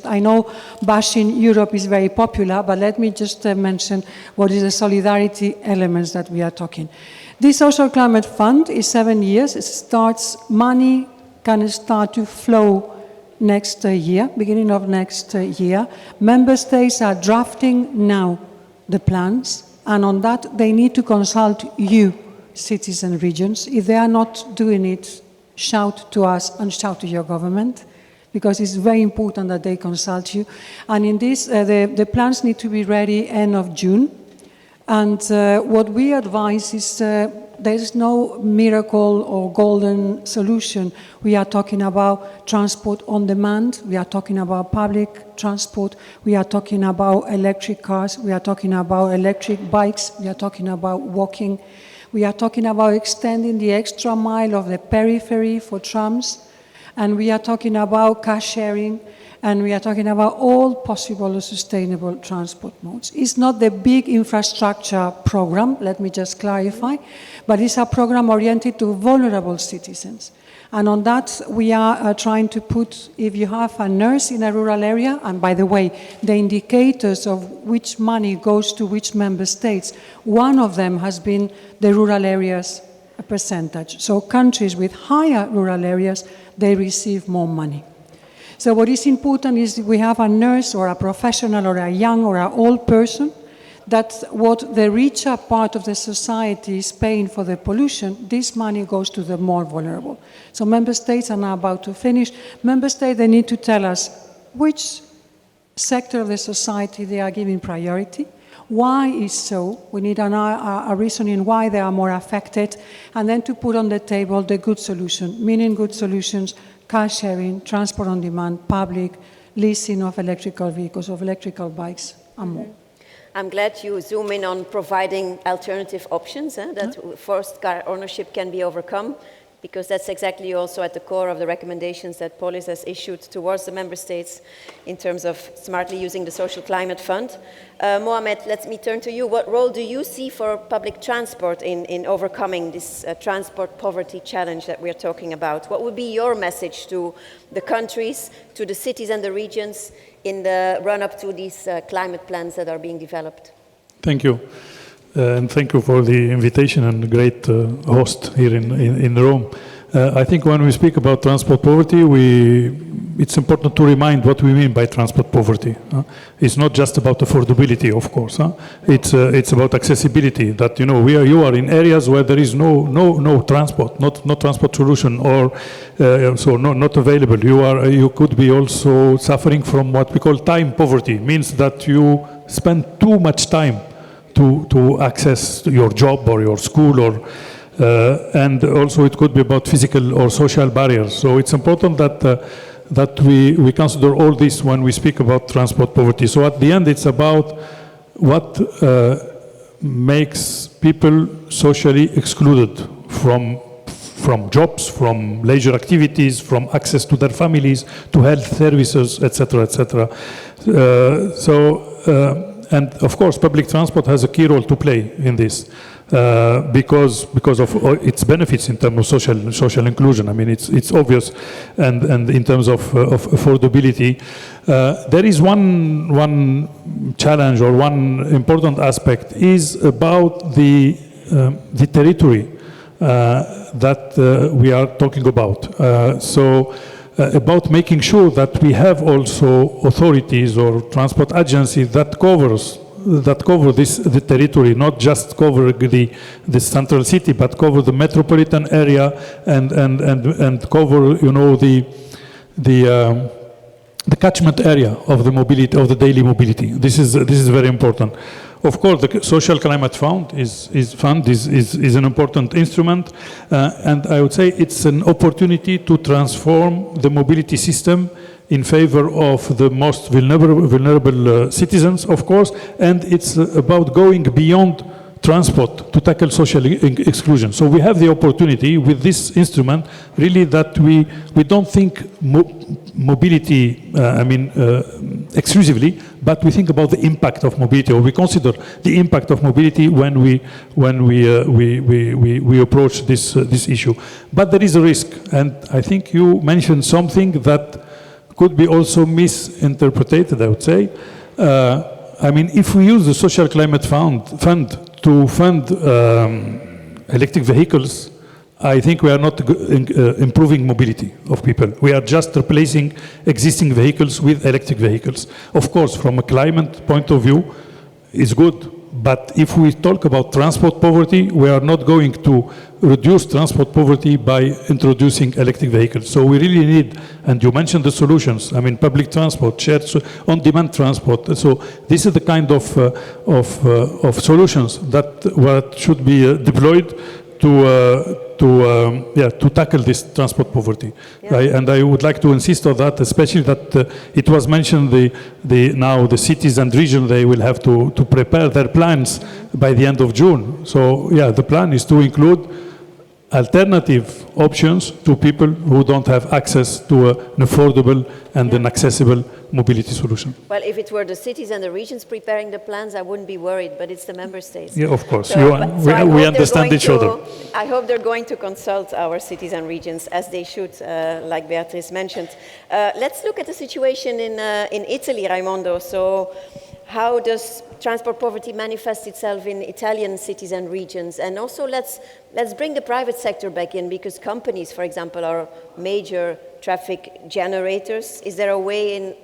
I know bashing Europe is very popular, but let me just mention what is the solidarity elements that we are talking. This Social Climate Fund is 7 years. Money can start to flow next year, beginning of next year. Member states are drafting now the plans, and on that they need to consult you, cities and regions. If they are not doing it, shout to us and shout to your government, because it's very important that they consult you. And in this, the plans need to be ready end of June. And what we advise is there is no miracle or golden solution. We are talking about transport on demand. We are talking about public transport. We are talking about electric cars. We are talking about electric bikes. We are talking about walking. We are talking about extending the extra mile of the periphery for trams. And we are talking about car sharing. And we are talking about all possible sustainable transport modes. It's not the big infrastructure program, let me just clarify, but it's a program oriented to vulnerable citizens. And on that, we are trying to put, if you have a nurse in a rural area, and by the way, the indicators of which money goes to which member states, one of them has been the rural areas percentage. So countries with higher rural areas, they receive more money. So what is important is we have a nurse or a professional or a young or an old person, that what the richer part of the society is paying for the pollution, this money goes to the more vulnerable. So member states are now about to finish. Member states, they need to tell us which sector of the society they are giving priority. Why is so? We need a reasoning why they are more affected, and then to put on the table the good solution, meaning good solutions, car sharing, transport on demand, public, leasing of electrical vehicles, of electrical bikes, and more. I'm glad you zoom in on providing alternative options, that forced car ownership can be overcome, because that's exactly also at the core of the recommendations that Polis has issued towards the member states in terms of smartly using the Social Climate Fund. Mohamed, let me turn to you. What role do you see for public transport in overcoming this transport poverty challenge that we're talking about? What would be your message to the countries, to the cities and the regions in the run-up to these climate plans that are being developed? Thank you. And thank you for the invitation and great host here in Rome. I think when we speak about transport poverty, it's important to remind what we mean by transport poverty. It's not just about affordability, of course. It's about accessibility. That you are in areas where there is no transport, no transport solution, or not available. You could be also suffering from what we call time poverty. Means that you spend too much time to access your job or your school or And also it could be about physical or social barriers. So it's important that we consider all this when we speak about transport poverty. So at the end, it's about what makes people socially excluded from jobs, from leisure activities, from access to their families, to health services, etc., etc. And of course, public transport has a key role to play in this because of its benefits in terms of social inclusion. I mean, it's obvious, and in terms of affordability, there is one challenge or one important aspect is about the territory that we are talking about. About making sure that we have also authorities or transport agencies that cover the territory, not just cover the central city, but cover the metropolitan area and cover, you know, the catchment area of the mobility, of the daily mobility. This is very important. Of course, the Social Climate Fund is an important instrument, and I would say it's an opportunity to transform the mobility system in favor of the most vulnerable citizens, of course, and it's about going beyond transport to tackle social exclusion. So we have the opportunity with this instrument, really, that we don't think mobility, exclusively, but we think about the impact of mobility, or we consider the impact of mobility when we approach this issue. But there is a risk, and I think you mentioned something that could be also misinterpreted, I would say. If we use the Social Climate Fund to fund electric vehicles, I think we are not improving mobility of people. We are just replacing existing vehicles with electric vehicles. Of course, from a climate point of view, it's good. But if we talk about transport poverty, we are not going to reduce transport poverty by introducing electric vehicles. So we really need, and you mentioned the solutions, public transport, shared on-demand transport. So this is the kind of solutions that should be deployed to tackle this transport poverty. Yeah. Right? And I would like to insist on that, especially that it was mentioned now the cities and regions, they will have to prepare their plans by the end of June. So yeah, the plan is to include alternative options to people who don't have access to an affordable and an accessible mobility solution. Well, if it were the cities and the regions preparing the plans, I wouldn't be worried, but it's the member states. Yeah, of course. So we understand each other. I hope they're going to consult our cities and regions, as they should, like Beatrice mentioned. Let's look at the situation in Italy, Raimondo. So how does transport poverty manifest itself in Italian cities and regions? And also let's bring the private sector back in, because companies, for example, are major traffic generators. Is there a way in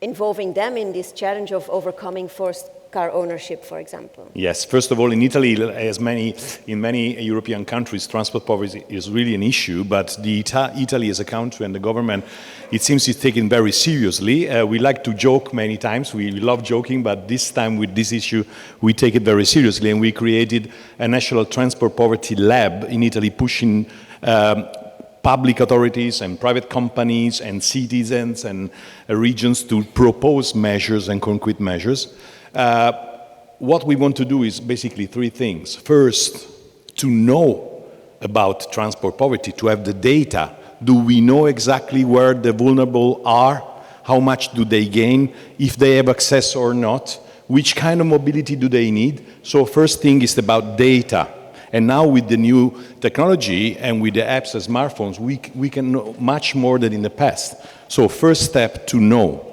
involving them in this challenge of overcoming forced car ownership, for example? Yes, first of all, in Italy, as in many European countries, transport poverty is really an issue, but Italy as a country and the government, it seems it's taken very seriously. We like to joke many times, we love joking, but this time with this issue, we take it very seriously, and we created a national transport poverty lab in Italy, pushing public authorities and private companies and citizens and regions to propose measures and concrete measures. What we want to do is basically three things. First, to know about transport poverty, to have the data. Do we know exactly where the vulnerable are? How much do they gain? If they have access or not? Which kind of mobility do they need? So first thing is about data. And now with the new technology and with the apps and smartphones, we can know much more than in the past. So first step, to know.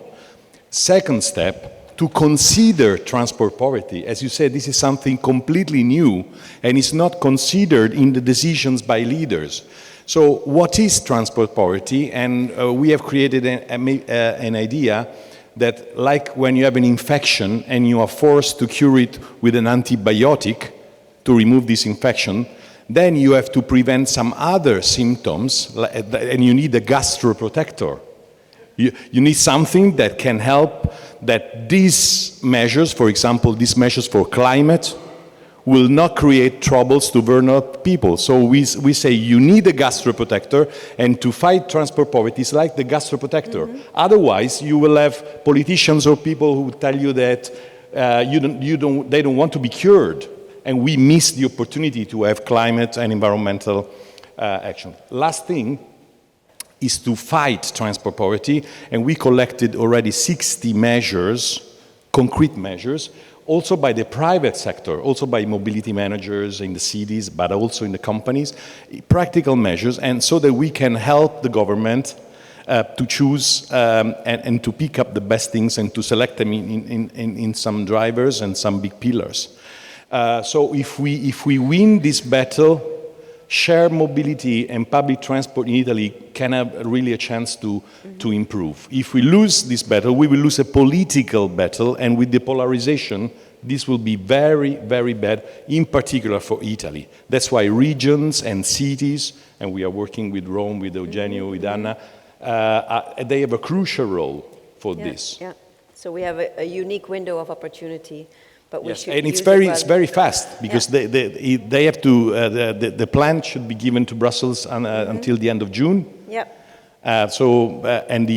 Second step, to consider transport poverty. As you said, this is something completely new, and it's not considered in the decisions by leaders. So what is transport poverty? And we have created an idea that, like when you have an infection and you are forced to cure it with an antibiotic, to remove this infection, then you have to prevent some other symptoms, and you need a gastroprotector. You need something that can help that these measures, for example, these measures for climate will not create troubles to vulnerable people. So we say you need a gastroprotector, and to fight transport poverty is like the gastroprotector. Otherwise, you will have politicians or people who tell you that they don't want to be cured, and we miss the opportunity to have climate and environmental action. Last thing is to fight transport poverty, and we collected already 60 measures, concrete measures, also by the private sector, also by mobility managers in the cities, but also in the companies, practical measures, and so that we can help the government to choose and to pick up the best things and to select them in some drivers and some big pillars. So if we win this battle, shared mobility and public transport in Italy can have really a chance to improve. If we lose this battle, we will lose a political battle, and with the polarization, this will be very, very bad, in particular for Italy. That's why regions and cities, and we are working with Rome, with Eugenio, with Anna, they have a crucial role for this. Yeah. So we have a unique window of opportunity. But yes, and it's very fast, because they have to, the plan should be given to Brussels until the end of June. Yep. And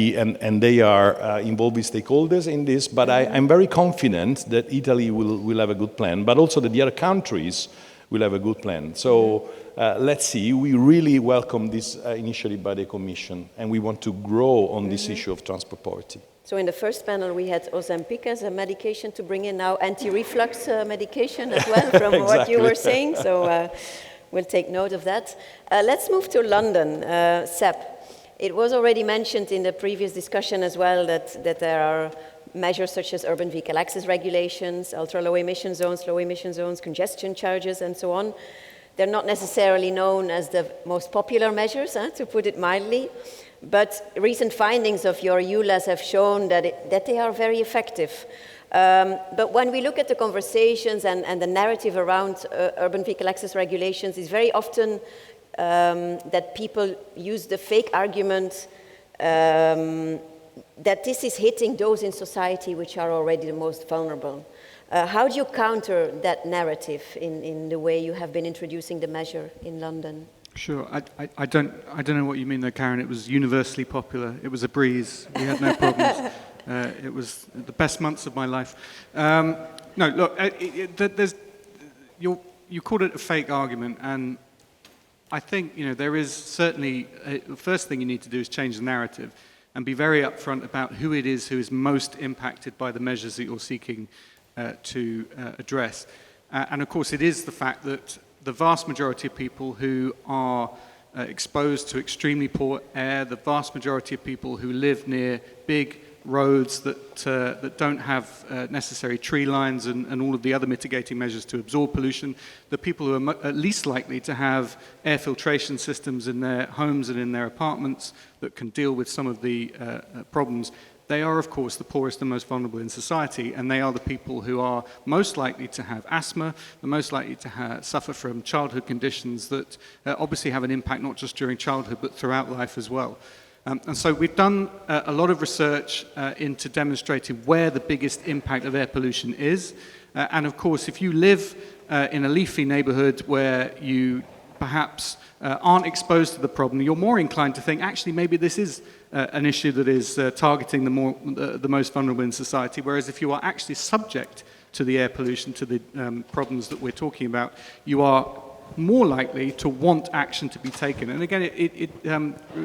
they are involved with stakeholders in this, but I'm very confident that Italy will have a good plan, but also that the other countries will have a good plan. So let's see, we really welcome this initiative by the Commission, and we want to grow on this issue of transport poverty. So in the first panel, we had Ozempic as a medication to bring in, now anti-reflux medication as well, from Exactly. what you were saying. So we'll take note of that. Let's move to London. Seb, it was already mentioned in the previous discussion as well that there are measures such as urban vehicle access regulations, ultra-low emission zones, low emission zones, congestion charges, and so on. They're not necessarily known as the most popular measures, to put it mildly. But recent findings of your EULAS have shown that they are very effective. But when we look at the conversations and the narrative around urban vehicle access regulations, it's very often that people use the fake argument that this is hitting those in society which are already the most vulnerable. How do you counter that narrative in the way you have been introducing the measure in London? Sure. I don't know what you mean there, Karen. It was universally popular. It was a breeze. We had no problems. It was the best months of my life. No, look, you called it a fake argument, and I think there is certainly the first thing you need to do is change the narrative and be very upfront about who it is who is most impacted by the measures that you're seeking to address. And of course, it is the fact that the vast majority of people who are exposed to extremely poor air, the vast majority of people who live near big roads that don't have necessary tree lines and all of the other mitigating measures to absorb pollution, the people who are least likely to have air filtration systems in their homes and in their apartments that can deal with some of the problems, they are, of course, the poorest and most vulnerable in society, and they are the people who are most likely to have asthma, the most likely to suffer from childhood conditions that obviously have an impact not just during childhood, but throughout life as well. And so we've done a lot of research into demonstrating where the biggest impact of air pollution is. And of course, if you live in a leafy neighborhood where you perhaps aren't exposed to the problem, you're more inclined to think, actually, maybe this is an issue that is targeting the most vulnerable in society, whereas if you are actually subject to the air pollution, to the problems that we're talking about, you are more likely to want action to be taken. And again, it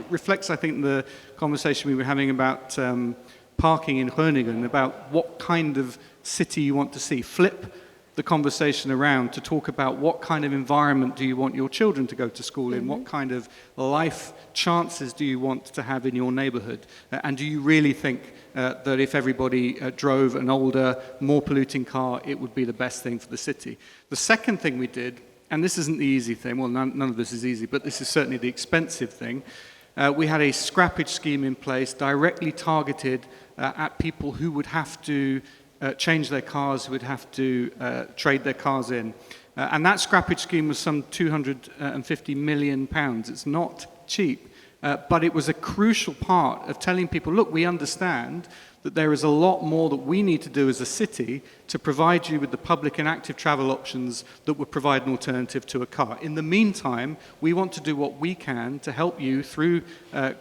reflects, I think, the conversation we were having about parking in Groningen, about what kind of city you want to see. Flip the conversation around to talk about what kind of environment do you want your children to go to school in, what kind of life chances do you want to have in your neighborhood, and do you really think that if everybody drove an older, more polluting car, it would be the best thing for the city. The second thing we did, and this isn't the easy thing, well, none of this is easy, but this is certainly the expensive thing, we had a scrappage scheme in place directly targeted at people who would have to change their cars, who would have to trade their cars in. And that scrappage scheme was some £250 million. It's not cheap, but it was a crucial part of telling people, look, we understand that there is a lot more that we need to do as a city to provide you with the public and active travel options that would provide an alternative to a car. In the meantime, we want to do what we can to help you through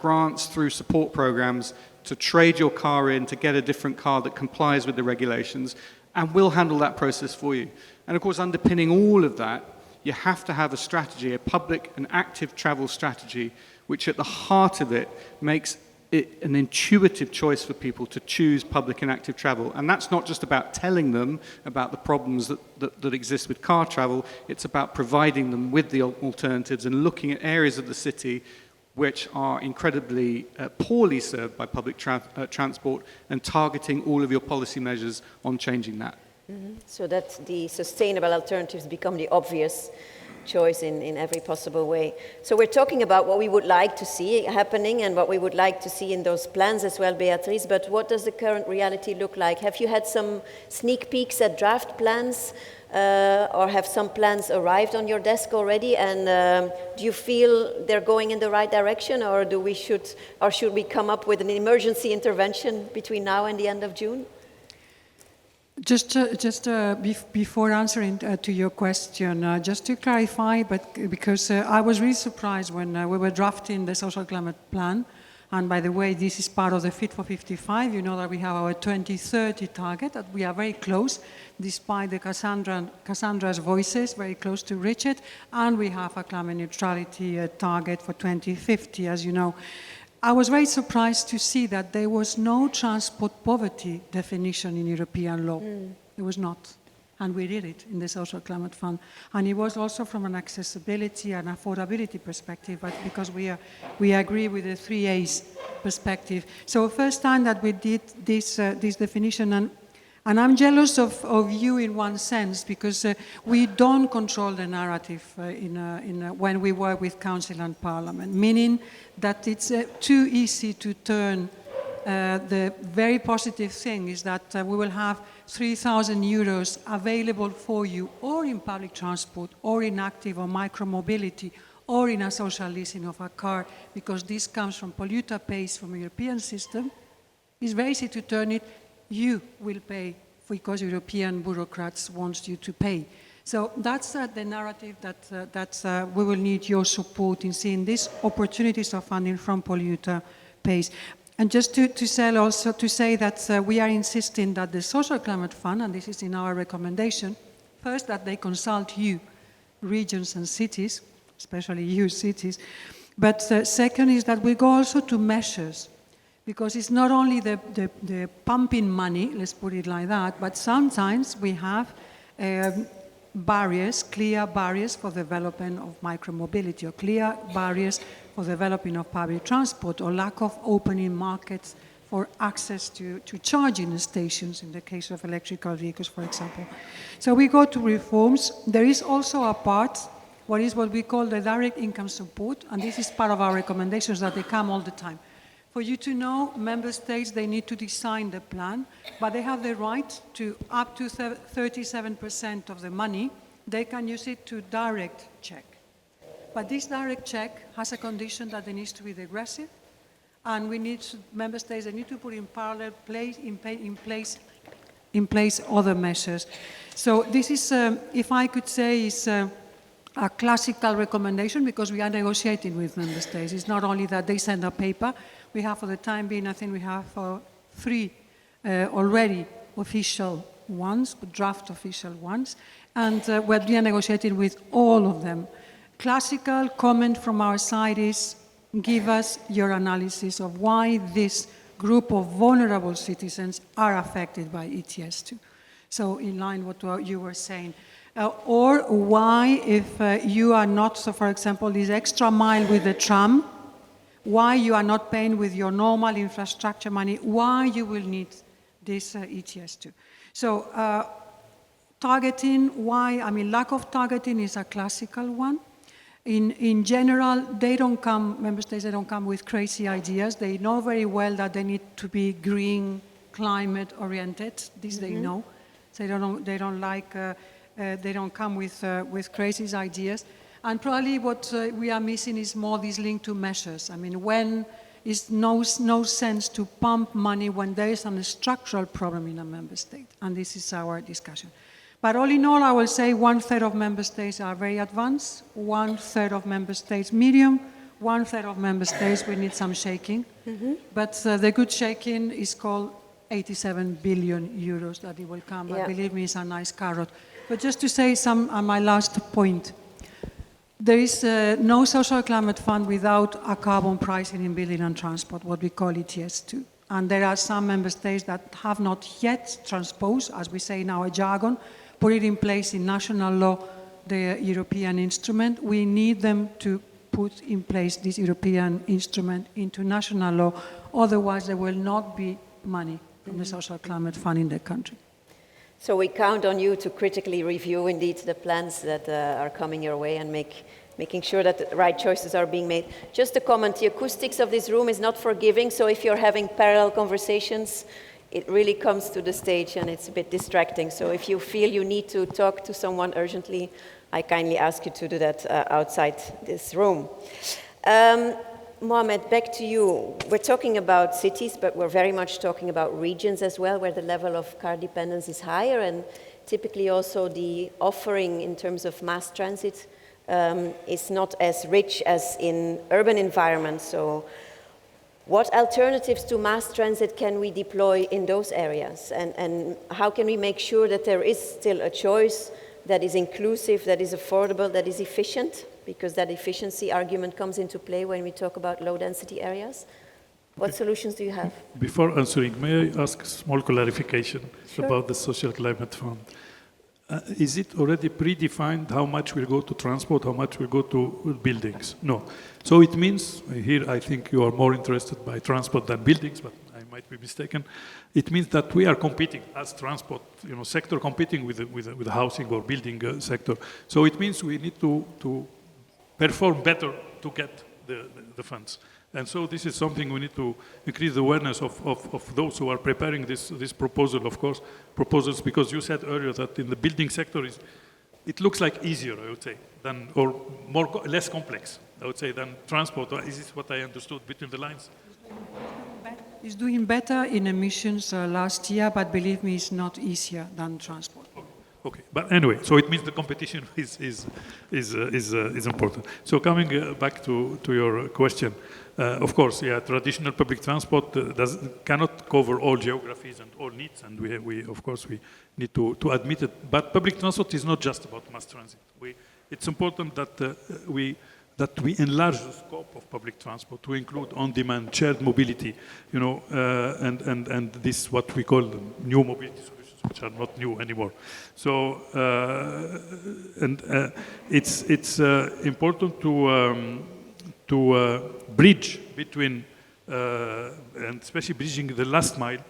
grants, through support programs, to trade your car in, to get a different car that complies with the regulations, and we'll handle that process for you. And of course, underpinning all of that, you have to have a strategy, a public and active travel strategy, which at the heart of it makes it an intuitive choice for people to choose public and active travel. And that's not just about telling them about the problems that exist with car travel, it's about providing them with the alternatives and looking at areas of the city which are incredibly poorly served by public transport and targeting all of your policy measures on changing that. So that the sustainable alternatives become the obvious choice in every possible way. So we're talking about what we would like to see happening and what we would like to see in those plans as well, Beatrice, but what does the current reality look like? Have you had some sneak peeks at draft plans or have some plans arrived on your desk already? And do you feel they're going in the right direction, or should we come up with an emergency intervention between now and the end of June? Before answering to your question, just to clarify, but because I was really surprised when we were drafting the social climate plan, and by the way, this is part of the Fit for 55. You know that we have our 2030 target, that we are very close, despite the Cassandra's voices, very close to reach it, and we have a climate neutrality target for 2050, as you know. I was very surprised to see that there was no transport poverty definition in European law. There was not. And we did it in the Social Climate Fund. And it was also from an accessibility and affordability perspective, but because we agree with the 3 A's perspective. So first time that we did this definition, and I'm jealous of you in one sense, because we don't control the narrative when we work with Council and Parliament, meaning that it's too easy to turn. The very positive thing is that we will have 3,000 euros available for you, or in public transport, or in active or micro-mobility, or in a social leasing of a car, because this comes from polluter pays from a European system. It's very easy to turn it. You will pay because European bureaucrats want you to pay. So that's the narrative that we will need your support in seeing these opportunities of funding from polluter pays. And just to say that we are insisting that the Social Climate Fund, and this is in our recommendation, first that they consult you, regions and cities, especially you cities, but second is that we go also to measures. Because it's not only the pumping money, let's put it like that, but sometimes we have barriers, clear barriers for development of micromobility, or clear barriers for developing of public transport, or lack of opening markets for access to charging stations in the case of electrical vehicles, for example. So we go to reforms. There is also a part, what we call the direct income support, and this is part of our recommendations that they come all the time. For you to know, member states, they need to design the plan, but they have the right to up to 37% of the money, they can use it to direct check. But this direct check has a condition that it needs to be regressive, and member states, they need to put in parallel in place other measures. So this is, if I could say, is a classical recommendation, because we are negotiating with member states. It's not only that they send a paper. We have, for the time being, I think we have 3 already official ones, draft official ones, and we are negotiating with all of them. Classical comment from our side is, give us your analysis of why this group of vulnerable citizens are affected by ETS2. So in line with what you were saying. Or why, if you are not, so for example, this extra mile with the tram, why you are not paying with your normal infrastructure money, why you will need this ETS2. So targeting, lack of targeting is a classical one. In general, member states, they don't come with crazy ideas. They know very well that they need to be green, climate oriented. This they know. So they don't come with crazy ideas. And probably what we are missing is more this link to measures. I mean, when It's no sense to pump money when there is a structural problem in a member state, and this is our discussion. But all in all, I will say 1/3 of member states are very advanced, 1/3 of member states medium, 1/3 of member states we need some shaking. But the good shaking is called 87 billion euros that it will come. Yeah. But believe me, it's a nice carrot. But just to say my last point. There is no social climate fund without a carbon pricing in building and transport, what we call ETS2. And there are some member states that have not yet transposed, as we say in our jargon, put it in place in national law, the European instrument. We need them to put in place this European instrument into national law, otherwise there will not be money from the social climate fund in the country. So we count on you to critically review indeed the plans that are coming your way and making sure that the right choices are being made. Just a comment, the acoustics of this room is not forgiving, so if you're having parallel conversations, it really comes to the stage and it's a bit distracting. So if you feel you need to talk to someone urgently, I kindly ask you to do that outside this room. Mohamed, back to you. We're talking about cities, but we're very much talking about regions as well, where the level of car dependence is higher, and typically also the offering in terms of mass transit is not as rich as in urban environments. So what alternatives to mass transit can we deploy in those areas? And how can we make sure that there is still a choice that is inclusive, that is affordable, that is efficient? Because that efficiency argument comes into play when we talk about low-density areas. What solutions do you have? Before answering, may I ask a small clarification about the Social Climate Fund? Is it already predefined how much will go to transport, how much will go to buildings? No. So it means, here I think you are more interested by transport than buildings, but I might be mistaken. It means that we are competing as transport, sector competing with the housing or building sector. So it means we need to perform better to get the funds. And so this is something we need to increase the awareness of those who are preparing this proposal, of course, proposals, because you said earlier that in the building sector, it looks like easier, I would say, or less complex, I would say, than transport. Is this what I understood between the lines? It's doing better in emissions last year, but believe me, it's not easier than transport. Okay, but anyway, so it means the competition is important. So coming back to your question, of course, yeah, traditional public transport cannot cover all geographies and all needs, and we of course we need to admit it. But public transport is not just about mass transit. It's important that we enlarge the scope of public transport to include on-demand shared mobility, and this what we call new mobility solutions, which are not new anymore. So, it's important to bridge between, and especially bridging the last mile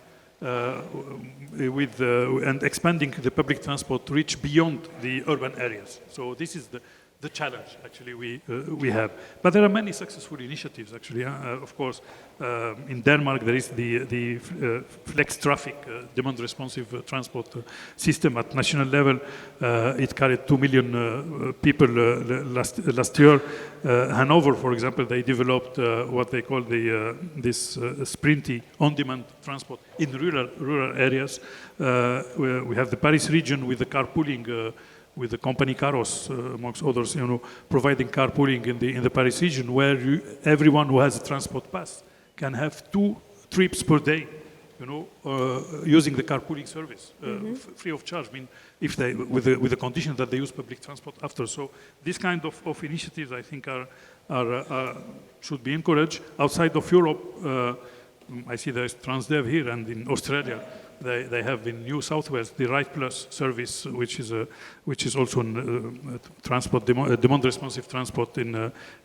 and expanding the public transport to reach beyond the urban areas. So this is the challenge, actually, we have. But there are many successful initiatives, actually. Of course, in Denmark, there is the flex traffic, demand-responsive transport system at national level. It carried 2 million people last year. Hanover, for example, they developed what they call this Sprinty on-demand transport in rural areas. We have the Paris region with the carpooling with the company Caros, amongst others, providing carpooling in the Paris region, where everyone who has a transport pass can have 2 trips per day, using the carpooling service, free of charge. I mean, if they with the condition that they use public transport after. So this kind of initiatives, I think, should be encouraged. Outside of Europe, I see there's Transdev here, and in Australia, they have in New South Wales the Right Plus service, which is also transport demand-responsive transport in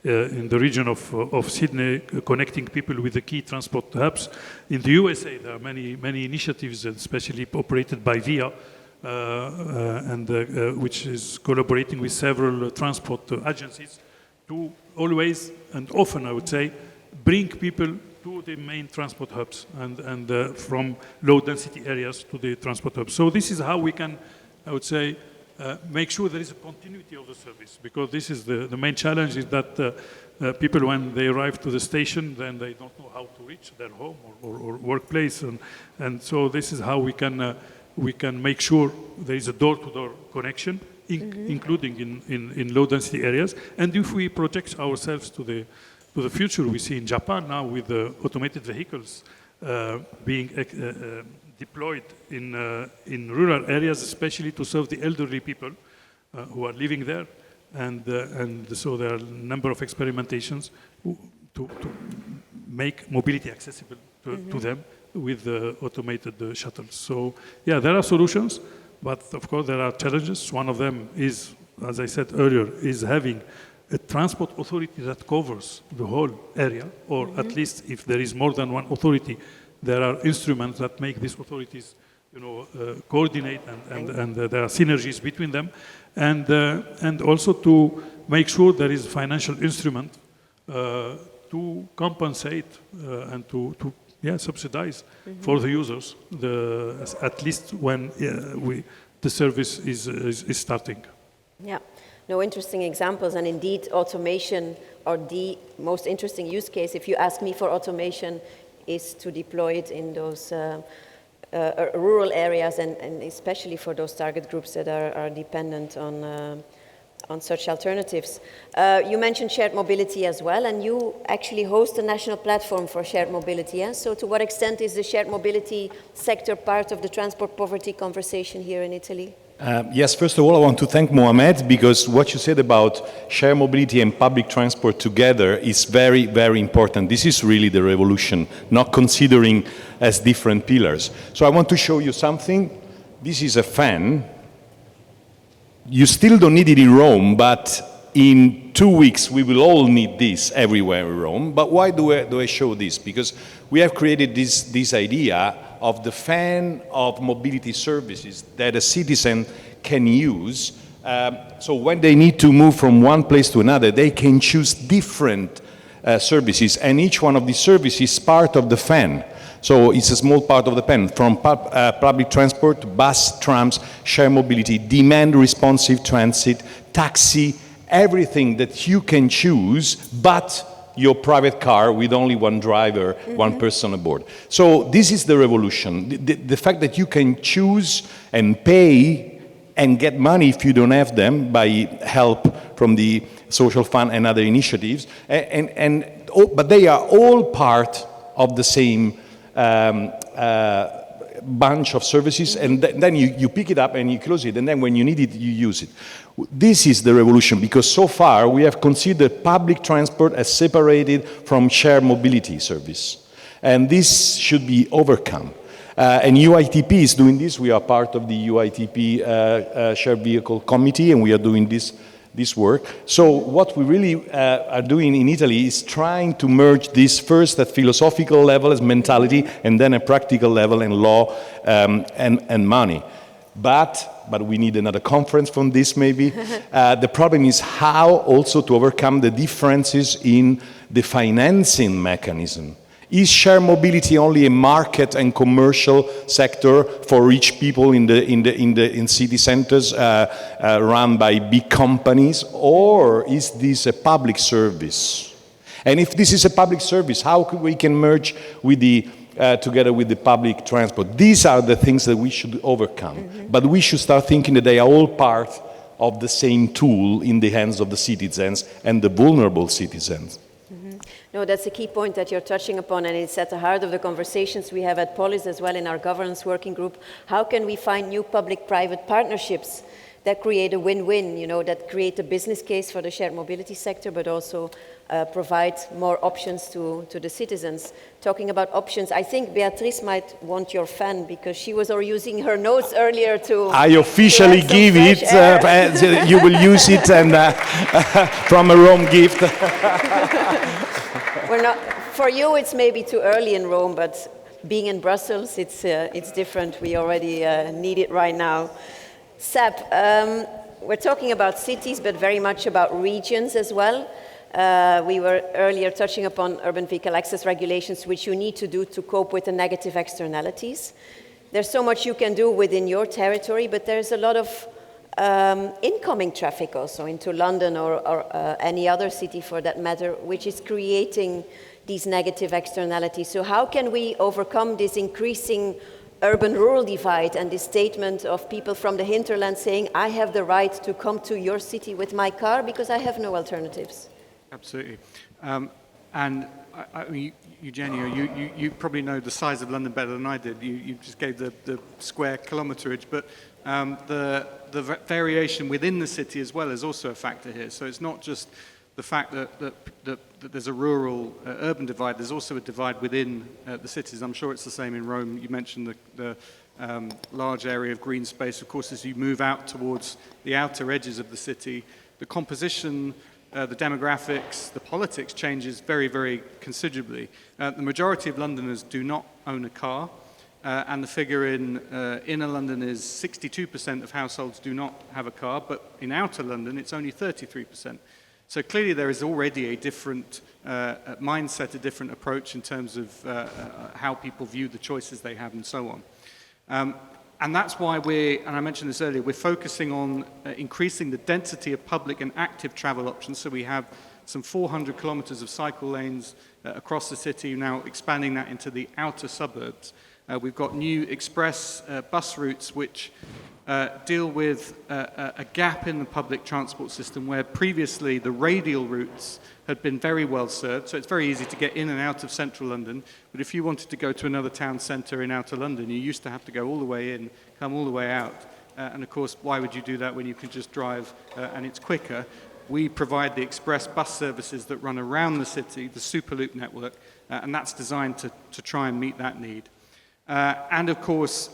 the region of Sydney, connecting people with the key transport hubs. In the USA, there are many initiatives, especially operated by VIA, which is collaborating with several transport agencies to always and often, I would say, bring people to the main transport hubs and from low-density areas to the transport hubs. So this is how we can, I would say, make sure there is a continuity of the service, because this is the main challenge, is that people, when they arrive to the station, then they don't know how to reach their home or workplace, and so this is how we can make sure there is a door-to-door connection, including in low-density areas. And if we project ourselves to the future, we see in Japan now with the automated vehicles being deployed in rural areas, especially to serve the elderly people who are living there. And so there are a number of experimentations to make mobility accessible to them with the automated shuttles. So yeah, there are solutions, but of course there are challenges. One of them is, as I said earlier, is having a transport authority that covers the whole area, or at least if there is more than one authority, there are instruments that make these authorities, coordinate, and there are synergies between them, and also to make sure there is a financial instrument to compensate and to subsidize for the users, at least when the service is starting. Yeah. No, interesting examples, and indeed automation, or the most interesting use case, if you ask me, for automation, is to deploy it in those rural areas, and especially for those target groups that are dependent on such alternatives. You mentioned shared mobility as well, and you actually host a national platform for shared mobility. Yeah? So to what extent is the shared mobility sector part of the transport poverty conversation here in Italy? Yes, first of all, I want to thank Mohamed, because what you said about shared mobility and public transport together is very, very important. This is really the revolution, not considering as different pillars. So I want to show you something. This is a fan. You still don't need it in Rome, but in 2 weeks we will all need this everywhere in Rome. But why do I show this? Because we have created this idea of the fan of mobility services that a citizen can use. So when they need to move from one place to another, they can choose different services, and each one of these services is part of the fan. So it's a small part of the pen, from public transport, bus, trams, shared mobility, demand-responsive transit, taxi, everything that you can choose, but your private car with only one driver, one person aboard. So this is the revolution. The fact that you can choose and pay and get money if you don't have them by help from the social fund and other initiatives, but they are all part of the same bunch of services, and then you pick it up and you close it, and then when you need it, you use it. This is the revolution, because so far we have considered public transport as separated from shared mobility service, and this should be overcome. And UITP is doing this. We are part of the UITP Shared Vehicle Committee, and we are doing this work. So what we really are doing in Italy is trying to merge this first at philosophical level as mentality, and then at practical level in law and money. But we need another conference from this maybe. The problem is how also to overcome the differences in the financing mechanism. Is shared mobility only a market and commercial sector for rich people in city centers run by big companies, or is this a public service? And if this is a public service, how we can merge with together with the public transport? These are the things that we should overcome. But we should start thinking that they are all part of the same tool in the hands of the citizens and the vulnerable citizens. No, that's a key point that you're touching upon, and it's at the heart of the conversations we have at Polis as well in our governance working group. How can we find new public-private partnerships that create a win-win, that create a business case for the shared mobility sector, but also provide more options to the citizens? Talking about options, I think Beatrice might want your fan, because she was using her notes earlier to... I officially give it, you will use it, and from a Rome gift. We're not, for you, it's maybe too early in Rome, but being in Brussels, it's different. We already need it right now. Seb, we're talking about cities, but very much about regions as well. We were earlier touching upon urban vehicle access regulations, which you need to do to cope with the negative externalities. There's so much you can do within your territory, but there's a lot of incoming traffic also into London or any other city for that matter, which is creating these negative externalities. So how can we overcome this increasing urban-rural divide and this statement of people from the hinterland saying, I have the right to come to your city with my car because I have no alternatives? Absolutely. And I mean, Eugenio, you probably know the size of London better than I did. You just gave the square kilometerage, but the variation within the city as well is also a factor here. So it's not just the fact that there's a rural-urban divide, there's also a divide within the cities. I'm sure it's the same in Rome. You mentioned the large area of green space. Of course, as you move out towards the outer edges of the city, the composition, the demographics, the politics changes very, very considerably. The majority of Londoners do not own a car, and the figure in inner London is 62% of households do not have a car, but in outer London it's only 33%. So clearly there is already a different mindset, a different approach in terms of how people view the choices they have and so on. And that's why and I mentioned this earlier, we're focusing on increasing the density of public and active travel options. So we have some 400 kilometers of cycle lanes across the city, now expanding that into the outer suburbs. We've got new express bus routes which deal with a gap in the public transport system where previously the radial routes had been very well served, so it's very easy to get in and out of central London, but if you wanted to go to another town centre in outer London, you used to have to go all the way in, come all the way out, and of course, why would you do that when you can just drive and it's quicker? We provide the express bus services that run around the city, the Superloop network, and that's designed to try and meet that need. And of course,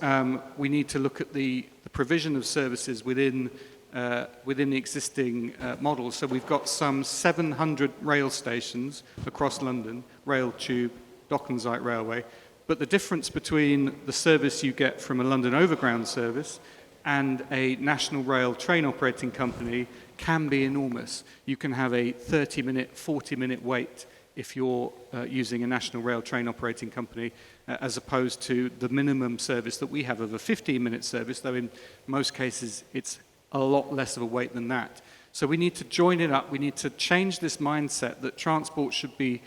we need to look at the provision of services within the existing model. So we've got some 700 rail stations across London, rail, tube, Docklands Light Railway. But the difference between the service you get from a London Overground service and a national rail train operating company can be enormous. You can have a 30-minute, 40-minute wait if you're using a national rail train operating company, as opposed to the minimum service that we have of a 15-minute service, though in most cases it's a lot less of a wait than that. So we need to join it up, we need to change this mindset that transport should be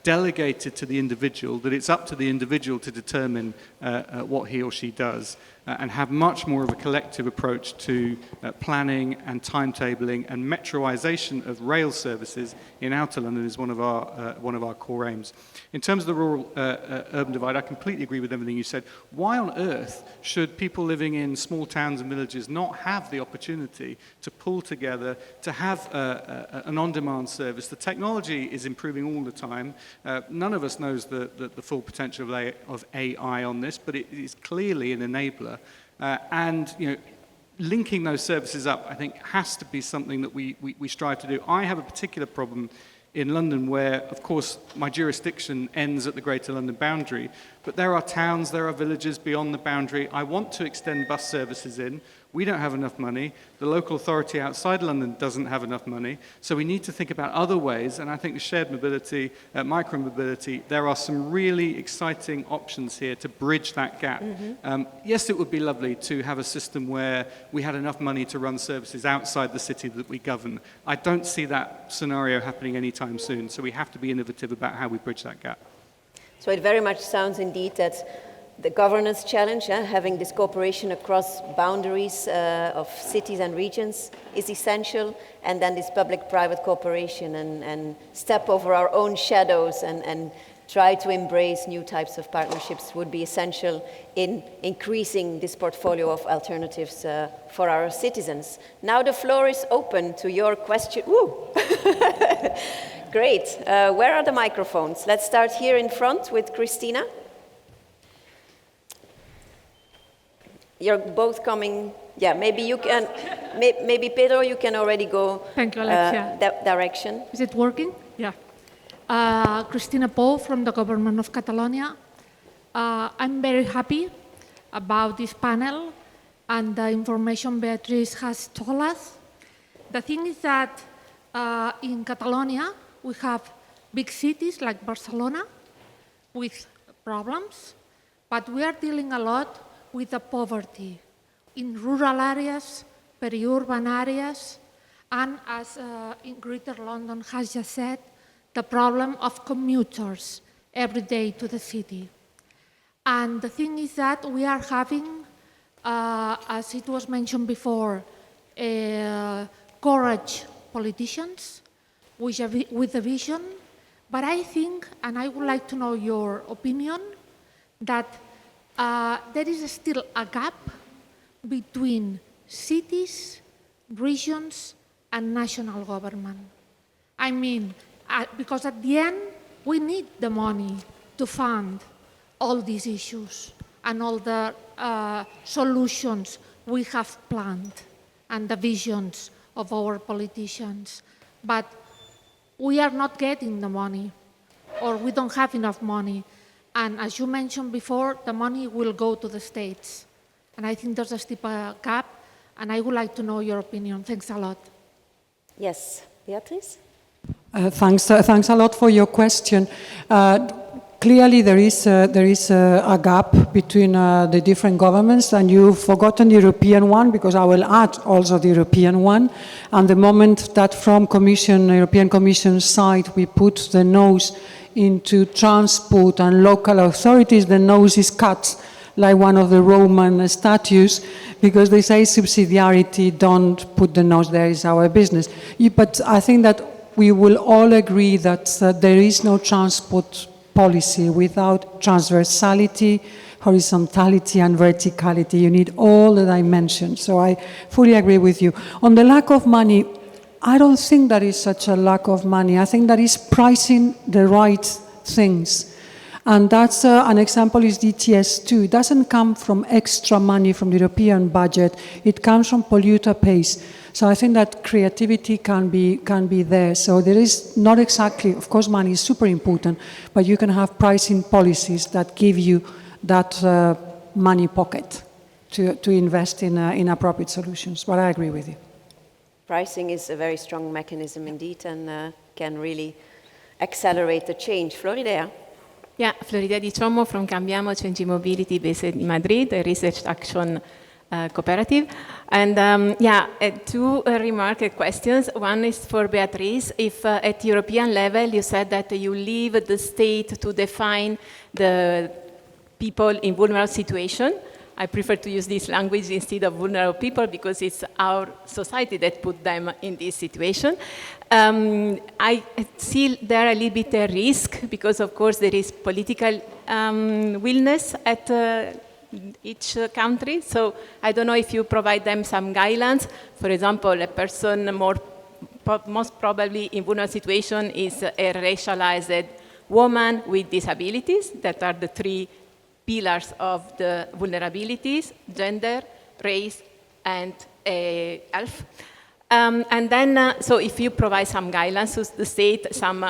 delegated to the individual, that it's up to the individual to determine what he or she does, and have much more of a collective approach to planning and timetabling, and metroisation of rail services in outer London is one of our core aims. In terms of the rural-urban divide, I completely agree with everything you said. Why on earth should people living in small towns and villages not have the opportunity to pull together, to have an on-demand service? The technology is improving all the time. None of us knows the full potential of AI on this, but it is clearly an enabler. And linking those services up, I think, has to be something that we strive to do. I have a particular problem in London where, of course, my jurisdiction ends at the Greater London boundary, but there are towns, there are villages beyond the boundary. I want to extend bus services in. We don't have enough money. The local authority outside London doesn't have enough money. So we need to think about other ways, and I think the shared mobility, micro-mobility, there are some really exciting options here to bridge that gap. Mm-hmm. Yes, it would be lovely to have a system where we had enough money to run services outside the city that we govern. I don't see that scenario happening anytime soon, so we have to be innovative about how we bridge that gap. So it very much sounds indeed that the governance challenge, having this cooperation across boundaries of cities and regions is essential, and then this public-private cooperation and step over our own shadows and try to embrace new types of partnerships would be essential in increasing this portfolio of alternatives for our citizens. Now the floor is open to your question. Woo! Great. Where are the microphones? Let's start here in front with Christina. You're both coming. Yeah, maybe you can. Maybe Pedro, you can already go. Thank you, Alexia. That direction. Is it working? Yeah. Cristina Pou from the government of Catalonia. I'm very happy about this panel and the information Beatriz has told us. The thing is that in Catalonia we have big cities like Barcelona with problems, but we are dealing a lot with the poverty in rural areas peri-urban areas, and as in Greater London has just said, the problem of commuters every day to the city. And the thing is that we are having, as it was mentioned before, courage politicians with a vision, but I think, and I would like to know your opinion, that there is still a gap between cities, regions, and national government. I mean, because at the end, we need the money to fund all these issues and all the solutions we have planned and the visions of our politicians. But we are not getting the money, or we don't have enough money. And as you mentioned before, the money will go to the states. And I think there's a steep gap, and I would like to know your opinion. Thanks a lot. Yes, Beatrice? Thanks a lot for your question. Clearly, there is a gap between the different governments, and you've forgotten the European one, because I will add also the European one. And the moment that from European Commission side we put the nose into transport and local authorities, the nose is cut like one of the Roman statues, because they say subsidiarity, don't put the nose there, is our business. But I think that we will all agree that there is no transport policy without transversality, horizontality, and verticality. You need all the dimensions. So I fully agree with you. On the lack of money, I don't think there is such a lack of money. I think that is pricing the right things. And that's an example is DTS2. It doesn't come from extra money from the European budget. It comes from polluter pays. So I think that creativity can be there. So there is not exactly, of course, money is super important, but you can have pricing policies that give you that money pocket to invest in appropriate solutions. But I agree with you. Pricing is a very strong mechanism indeed, and can really accelerate the change. Floridea? Yeah, Floridea Di Chomo from Cambiamo Change Mobility based in Madrid, a research action cooperative. And two remark questions. One is for Beatrice. If at European level you said that you leave the state to define the people in vulnerable situation, I prefer to use this language instead of vulnerable people because it's our society that put them in this situation. I see there a little bit a risk because, of course, there is political willingness at each country. So I don't know if you provide them some guidelines. For example, a person most probably in vulnerable situation is a racialized woman with disabilities. That are the three pillars of the vulnerabilities: gender, race, and health. And then, so if you provide some guidelines to the state, some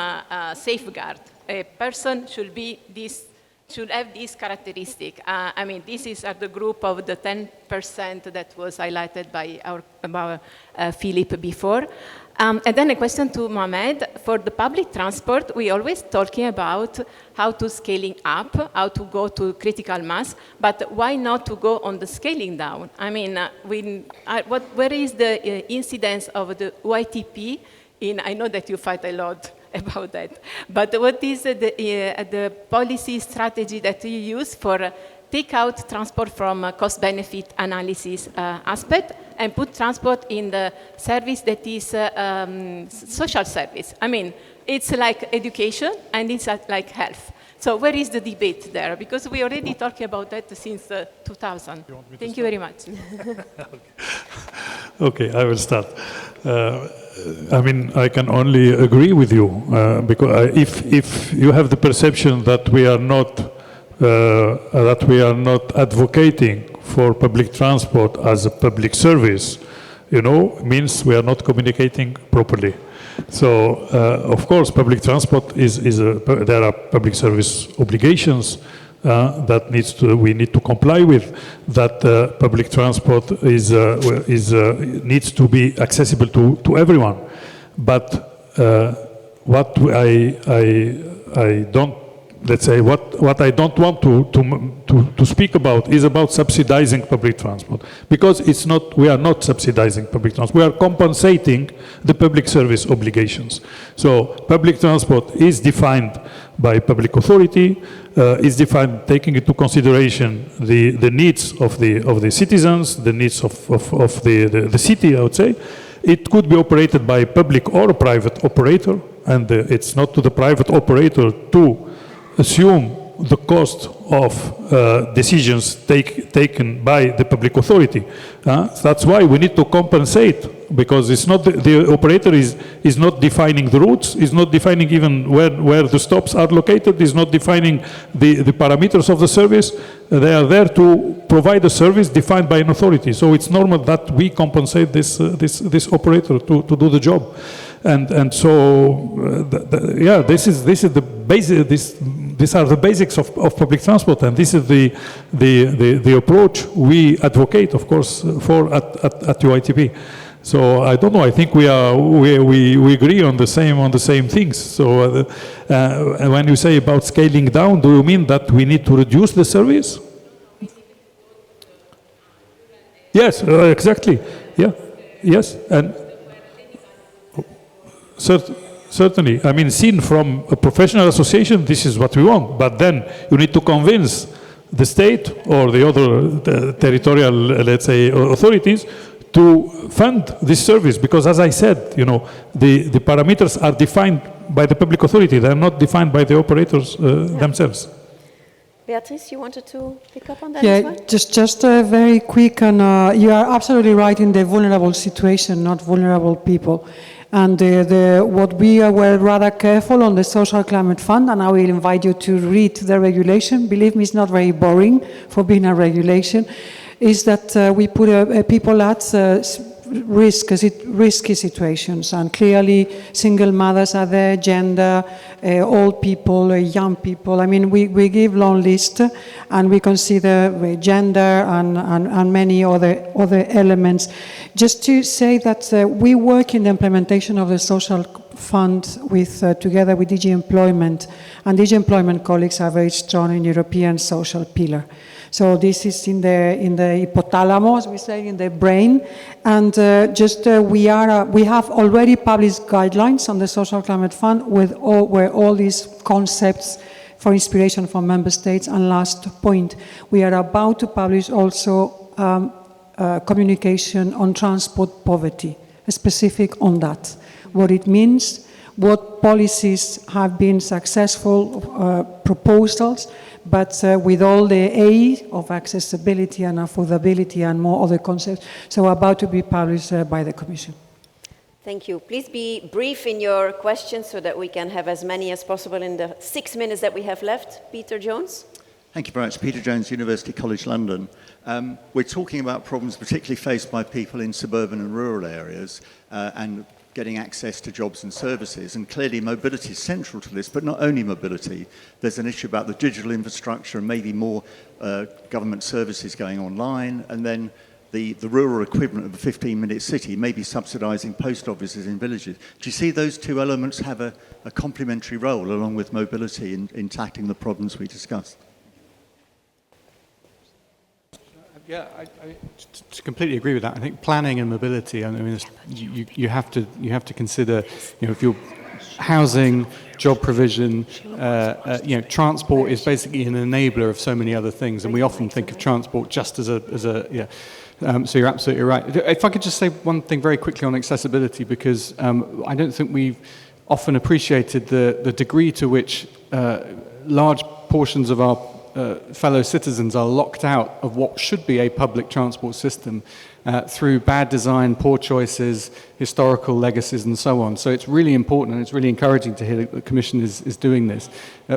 safeguard, a person should have this characteristic. I mean, this is at the group of the 10% that was highlighted by our Philip before. And then a question to Mohamed. For the public transport, we always talking about how to scaling up, how to go to critical mass, but why not to go on the scaling down? I mean, where is the incidence of the UITP I know that you fight a lot about that, but what is the policy strategy that you use for take out transport from cost-benefit analysis aspect and put transport in the service that is social service? I mean, it's like education and it's like health. So where is the debate there? Because we already talking about that since 2000. Thank you very much. Okay, I will start. I mean, I can only agree with you because if you have the perception that we are not advocating for public transport as a public service, means we are not communicating properly. So, of course, public transport there are public service obligations that we need to comply with. That public transport needs to be accessible to everyone. But what I don't let's say, what I don't want to speak about is about subsidizing public transport, because we are not subsidizing public transport. We are compensating the public service obligations. So public transport is defined by public authority, is defined taking into consideration the needs of the citizens, the needs of the city, I would say. It could be operated by a public or a private operator, and it's not to the private operator to assume the cost of decisions taken by the public authority. That's why we need to compensate, because it's not the operator is not defining the routes, is not defining even where the stops are located, is not defining the parameters of the service. They are there to provide a service defined by an authority. So it's normal that we compensate this operator to do the job. And so, this is the basic. These are the basics of public transport, and this is the approach we advocate, of course, for at UITP. So I don't know. I think we agree on the same things. So when you say about scaling down, do you mean that we need to reduce the service? Yes, exactly. Yeah, yes, and certainly. I mean, seen from a professional association, this is what we want. But then you need to convince the state or the other territorial, let's say, authorities to fund this service, because, as I said, the parameters are defined by the public authority. They are not defined by the operators themselves. Beatrice, you wanted to pick up on that as well? Just very quick, and you are absolutely right in the vulnerable situation, not vulnerable people. And what we were rather careful on the Social Climate Fund, and I will invite you to read the regulation. Believe me, it's not very boring for being a regulation. Is that we put people at risky situations, and clearly single mothers are there, gender, old people, young people. I mean, we give long list, and we consider gender and many other elements. Just to say that we work in the implementation of the social fund together with DG Employment, and DG Employment colleagues are very strong in European social pillar. So this is in the hypothalamus, we say, in the brain, and we have already published guidelines on the Social Climate Fund where all these concepts for inspiration from member states. And last point, we are about to publish also communication on transport poverty, specific on that, what it means, what policies have been successful proposals, but with all the A of accessibility and affordability and more other concepts, so about to be published by the Commission. Thank you. Please be brief in your questions so that we can have as many as possible in the 6 minutes that we have left. Peter Jones. Thank you very much. Peter Jones, University College London. We're talking about problems particularly faced by people in suburban and rural areas and getting access to jobs and services, and clearly mobility is central to this, but not only mobility. There's an issue about the digital infrastructure and maybe more government services going online, and then the rural equivalent of a 15-minute city, maybe subsidising post offices in villages. Do you see those two elements have a complementary role along with mobility in tackling the problems we discussed? Yeah, I completely agree with that. I think planning and mobility, I mean, you have to consider, if you're housing, job provision, transport is basically an enabler of so many other things, and we often think of transport just as a so you're absolutely right. If I could just say one thing very quickly on accessibility, because I don't think we've often appreciated the degree to which large portions of our fellow citizens are locked out of what should be a public transport system through bad design, poor choices, historical legacies, and so on. So it's really important, and it's really encouraging to hear that the Commission is doing this.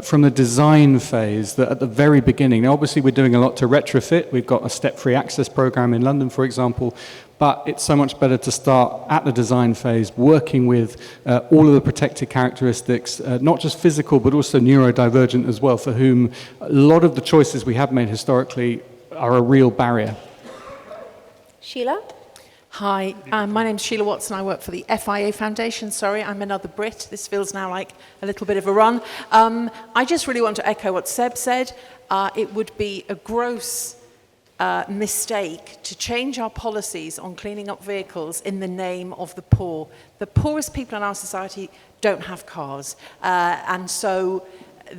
From the design phase, that at the very beginning, now obviously we're doing a lot to retrofit. We've got a step-free access program in London, for example, but it's so much better to start at the design phase, working with all of the protected characteristics, not just physical, but also neurodivergent as well, for whom a lot of the choices we have made historically are a real barrier. Sheila? Hi, my name's Sheila Watson. I work for the FIA Foundation. Sorry, I'm another Brit. This feels now like a little bit of a run. I just really want to echo what Seb said. It would be a gross mistake to change our policies on cleaning up vehicles in the name of the poor. The poorest people in our society don't have cars. And so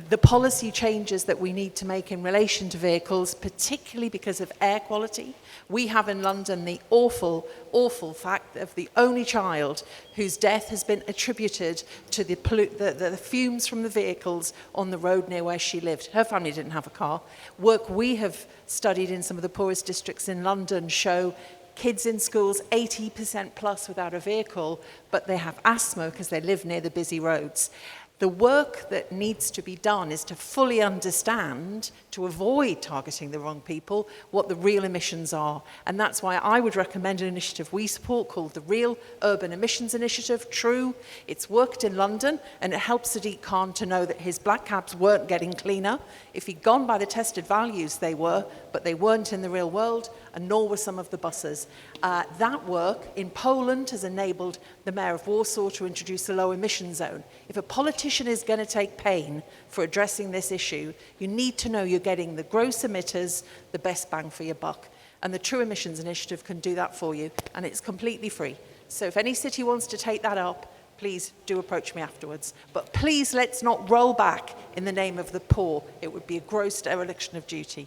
the policy changes that we need to make in relation to vehicles, particularly because of air quality. We have in London the awful, awful fact of the only child whose death has been attributed to the fumes from the vehicles on the road near where she lived. Her family didn't have a car. Work we have studied in some of the poorest districts in London show kids in schools 80% plus without a vehicle, but they have asthma because they live near the busy roads. The work that needs to be done is to fully understand, to avoid targeting the wrong people, what the real emissions are. And that's why I would recommend an initiative we support called the Real Urban Emissions Initiative, TRUE. It's worked in London, and it helps Sadiq Khan to know that his black cabs weren't getting cleaner. If he'd gone by the tested values, they were, but they weren't in the real world, and nor were some of the buses. That work in Poland has enabled the mayor of Warsaw to introduce a low emission zone. If a politician is going to take pain for addressing this issue, you need to know you're getting the gross emitters the best bang for your buck. And the True Emissions Initiative can do that for you, and it's completely free. So if any city wants to take that up, please do approach me afterwards. But please, let's not roll back in the name of the poor. It would be a gross dereliction of duty.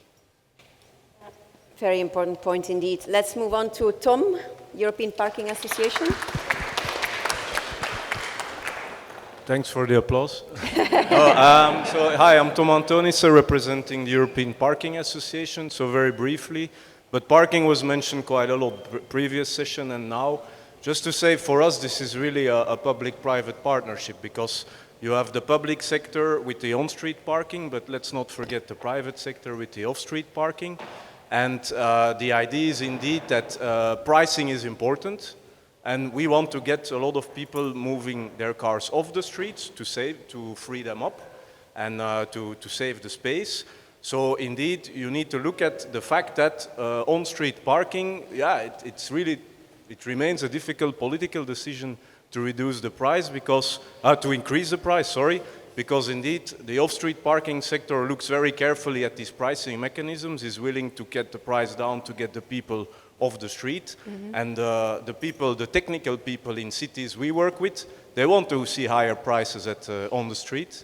Very important point indeed. Let's move on to Tom, European Parking Association. Thanks for the applause. Hi, I'm Tom Antonis, representing the European Parking Association. So very briefly, but parking was mentioned quite a lot previous session and now. Just to say, for us, this is really a public-private partnership because you have the public sector with the on-street parking, but let's not forget the private sector with the off-street parking. And the idea is indeed that pricing is important. And we want to get a lot of people moving their cars off the streets to free them up and to save the space. So indeed, you need to look at the fact that on-street parking, it remains a difficult political decision to reduce the price because, to increase the price, sorry, because indeed the off-street parking sector looks very carefully at these pricing mechanisms, is willing to get the price down to get the people off the street. Mm-hmm. And the technical people in cities we work with, they want to see higher prices on the street.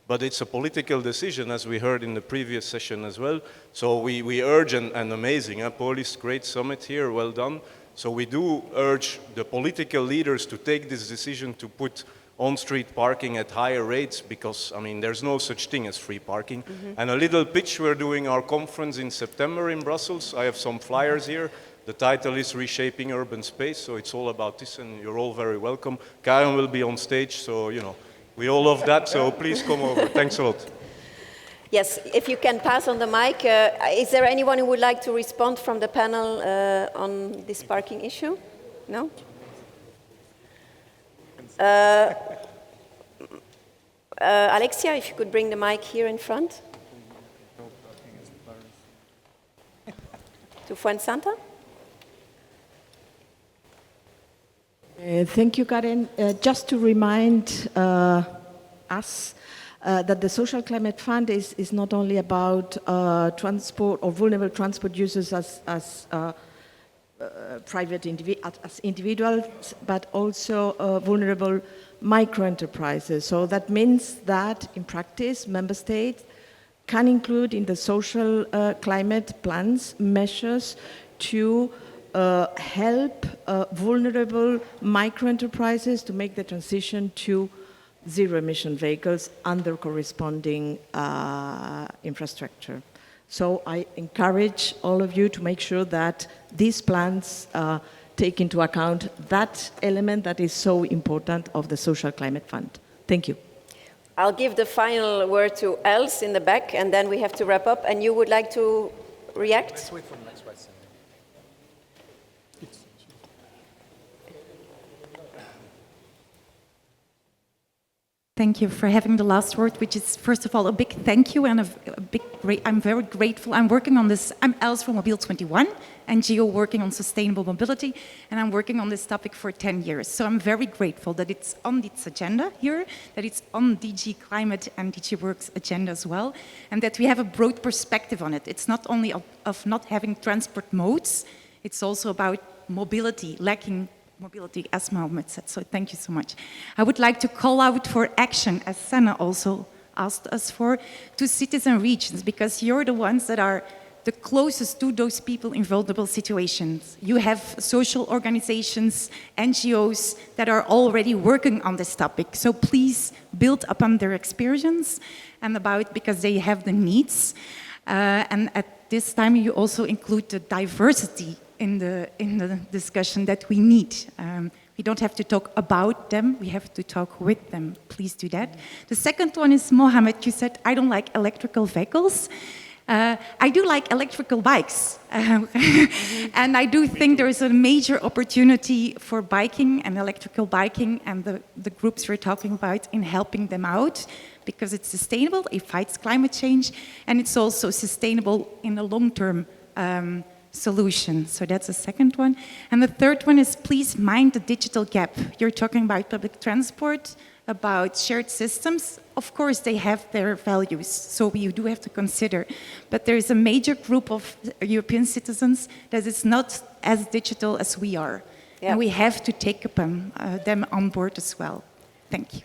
But it's a political decision, as we heard in the previous session as well. So we urge, and amazing, Polis, great summit here, well done. So we do urge the political leaders to take this decision to put on-street parking at higher rates because, I mean, there's no such thing as free parking. Mm-hmm. And a little pitch, we're doing our conference in September in Brussels. I have some flyers here. The title is Reshaping Urban Space, so it's all about this, and you're all very welcome. Karen will be on stage, so, you know, we all love that, so please come over. Thanks a lot. Yes, if you can pass on the mic. Is there anyone who would like to respond from the panel on this parking issue? No? Alexia, if you could bring the mic here in front. To Fuensanta. Thank you, Karen. Just to remind us that the Social Climate Fund is not only about transport or vulnerable transport users as individuals, but also vulnerable micro-enterprises. So that means that, in practice, member states can include in the social climate plans measures to help vulnerable micro-enterprises to make the transition to zero-emission vehicles under corresponding infrastructure. So I encourage all of you to make sure that these plans take into account that element that is so important of the Social Climate Fund. Thank you. I'll give the final word to Els in the back, and then we have to wrap up. And you would like to react? Let's wait for the next question. Thank you for having the last word, which is, first of all, a big thank you and I'm very grateful. I'm working on this. I'm Els from Mobiel 21, NGO working on sustainable mobility, and I'm working on this topic for 10 years. So I'm very grateful that it's on its agenda here, that it's on DG Climate and DG Works agenda as well, and that we have a broad perspective on it. It's not only of not having transport modes, it's also about mobility, lacking mobility, as Mohammed said, so thank you so much. I would like to call out for action, as Sana also asked us for, to cities and regions, because you're the ones that are the closest to those people in vulnerable situations. You have social organizations, NGOs that are already working on this topic, so please build upon their experience and because they have the needs. And at this time, you also include the diversity in the discussion that we need. We don't have to talk about them, we have to talk with them. Please do that. The second one is, Mohammed, you said, I don't like electrical vehicles. I do like electrical bikes. And I do think there is a major opportunity for biking and electrical biking and the groups we're talking about in helping them out, because it's sustainable, it fights climate change, and it's also sustainable in the long-term solution. So that's the second one. And the third one is, please mind the digital gap. You're talking about public transport, about shared systems. Of course, they have their values, so we do have to consider. But there is a major group of European citizens that is not as digital as we are. Yeah. And we have to take them on board as well. Thank you.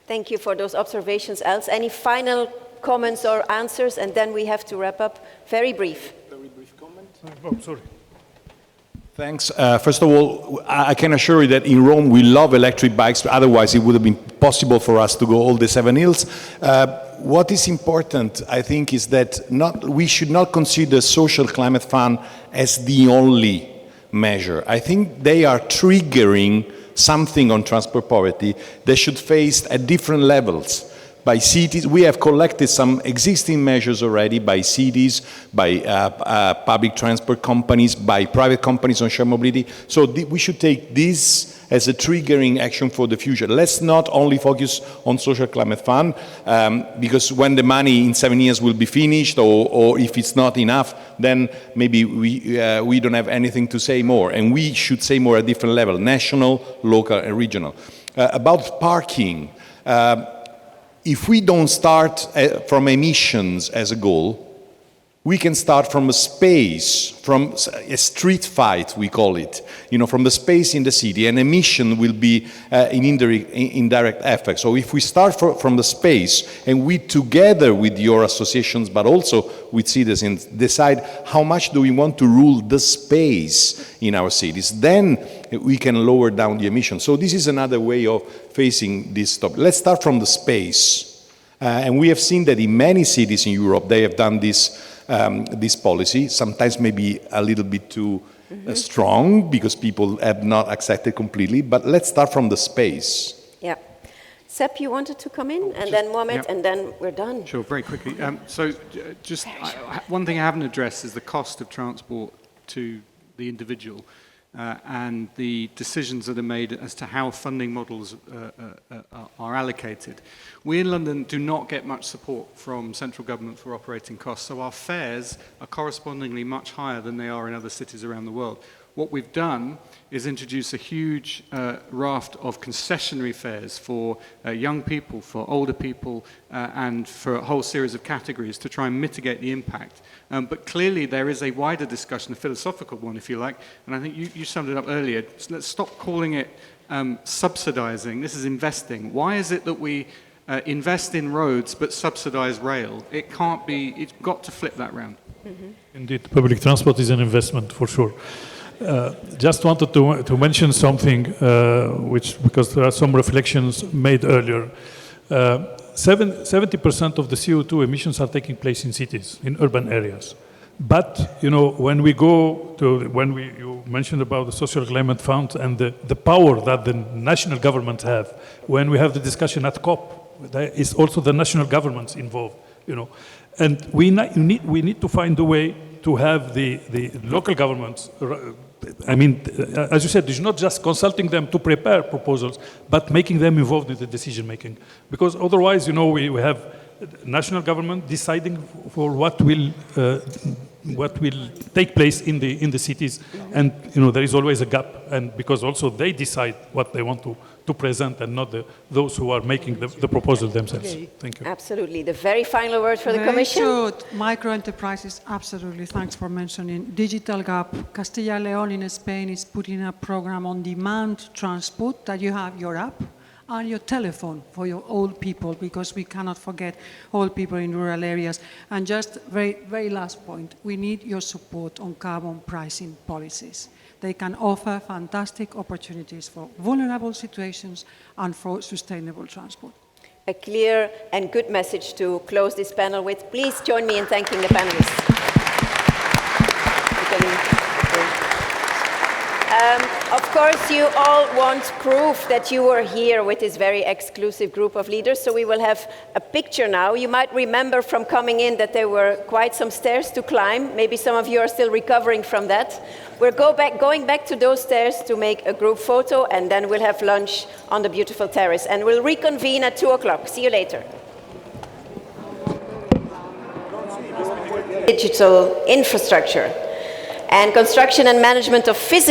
Thank you for those observations, Els. Any final comments or answers? And then we have to wrap up. Very brief. Oh, sorry. Thanks. First of all, I can assure you that in Rome we love electric bikes, otherwise it would have been possible for us to go all the 7 hills. What is important, I think, is that we should not consider social climate fund as the only measure. I think they are triggering something on transport poverty they should face at different levels. By cities, we have collected some existing measures already by cities, by public transport companies, by private companies on shared mobility. So we should take this as a triggering action for the future. Let's not only focus on social climate fund, because when the money in 7 years will be finished, or if it's not enough, then maybe we don't have anything to say more. And we should say more at different level, national, local, and regional. About parking, if we don't start from emissions as a goal, we can start from a space, from a street fight, we call it, from the space in the city, and emission will be an indirect effect. So if we start from the space, and we together with your associations, but also with citizens, decide how much do we want to rule the space in our cities, then we can lower down the emissions. So this is another way of facing this topic. Let's start from the space. And we have seen that in many cities in Europe, they have done this policy, sometimes maybe a little bit too strong, because people have not accepted completely, but let's start from the space. Yeah. Sepp, you wanted to come in, and then Mohammed, and then we're done. Sure, very quickly. One thing I haven't addressed is the cost of transport to the individual. And the decisions that are made as to how funding models are allocated. We in London do not get much support from central government for operating costs, so our fares are correspondingly much higher than they are in other cities around the world. What we've done is introduce a huge raft of concessionary fares for young people, for older people, and for a whole series of categories to try and mitigate the impact. But clearly there is a wider discussion, a philosophical one, if you like, and I think you summed it up earlier. So let's stop calling it subsidizing. This is investing. Why is it that we invest in roads but subsidize rail? It can't be, it's got to flip that round. Mm-hmm. Indeed, public transport is an investment for sure. Just wanted to mention something, because there are some reflections made earlier. 70% of the CO2 emissions are taking place in cities, in urban areas. But, when we go to, you mentioned about the social climate fund and the power that the national governments have, when we have the discussion at COP, there is also the national governments involved, And we need to find a way to have the local governments I mean, as you said, it's not just consulting them to prepare proposals, but making them involved in the decision making. Because otherwise, you know, we have national government deciding for what will take place in the cities, and you know there is always a gap, and because also they decide what they want to present, and not those who are making the proposal themselves. Okay. Thank you. Absolutely. The very final word for the Very Commission. short. Micro enterprises, absolutely. Thanks for mentioning. Digital gap. Castilla y León in Spain is putting a program on demand transport that you have your app and your telephone for your old people, because we cannot forget old people in rural areas. And just very last point, we need your support on carbon pricing policies. They can offer fantastic opportunities for vulnerable situations and for sustainable transport. A clear and good message to close this panel with. Please join me in thanking the panelists. Of course, you all want proof that you were here with this very exclusive group of leaders, so we will have a picture now. You might remember from coming in that there were quite some stairs to climb. Maybe some of you are still recovering from that. We're going back to those stairs to make a group photo, and then we'll have lunch on the beautiful terrace. And we'll reconvene at 2 o'clock. See you later. Digital infrastructure and construction and management of physical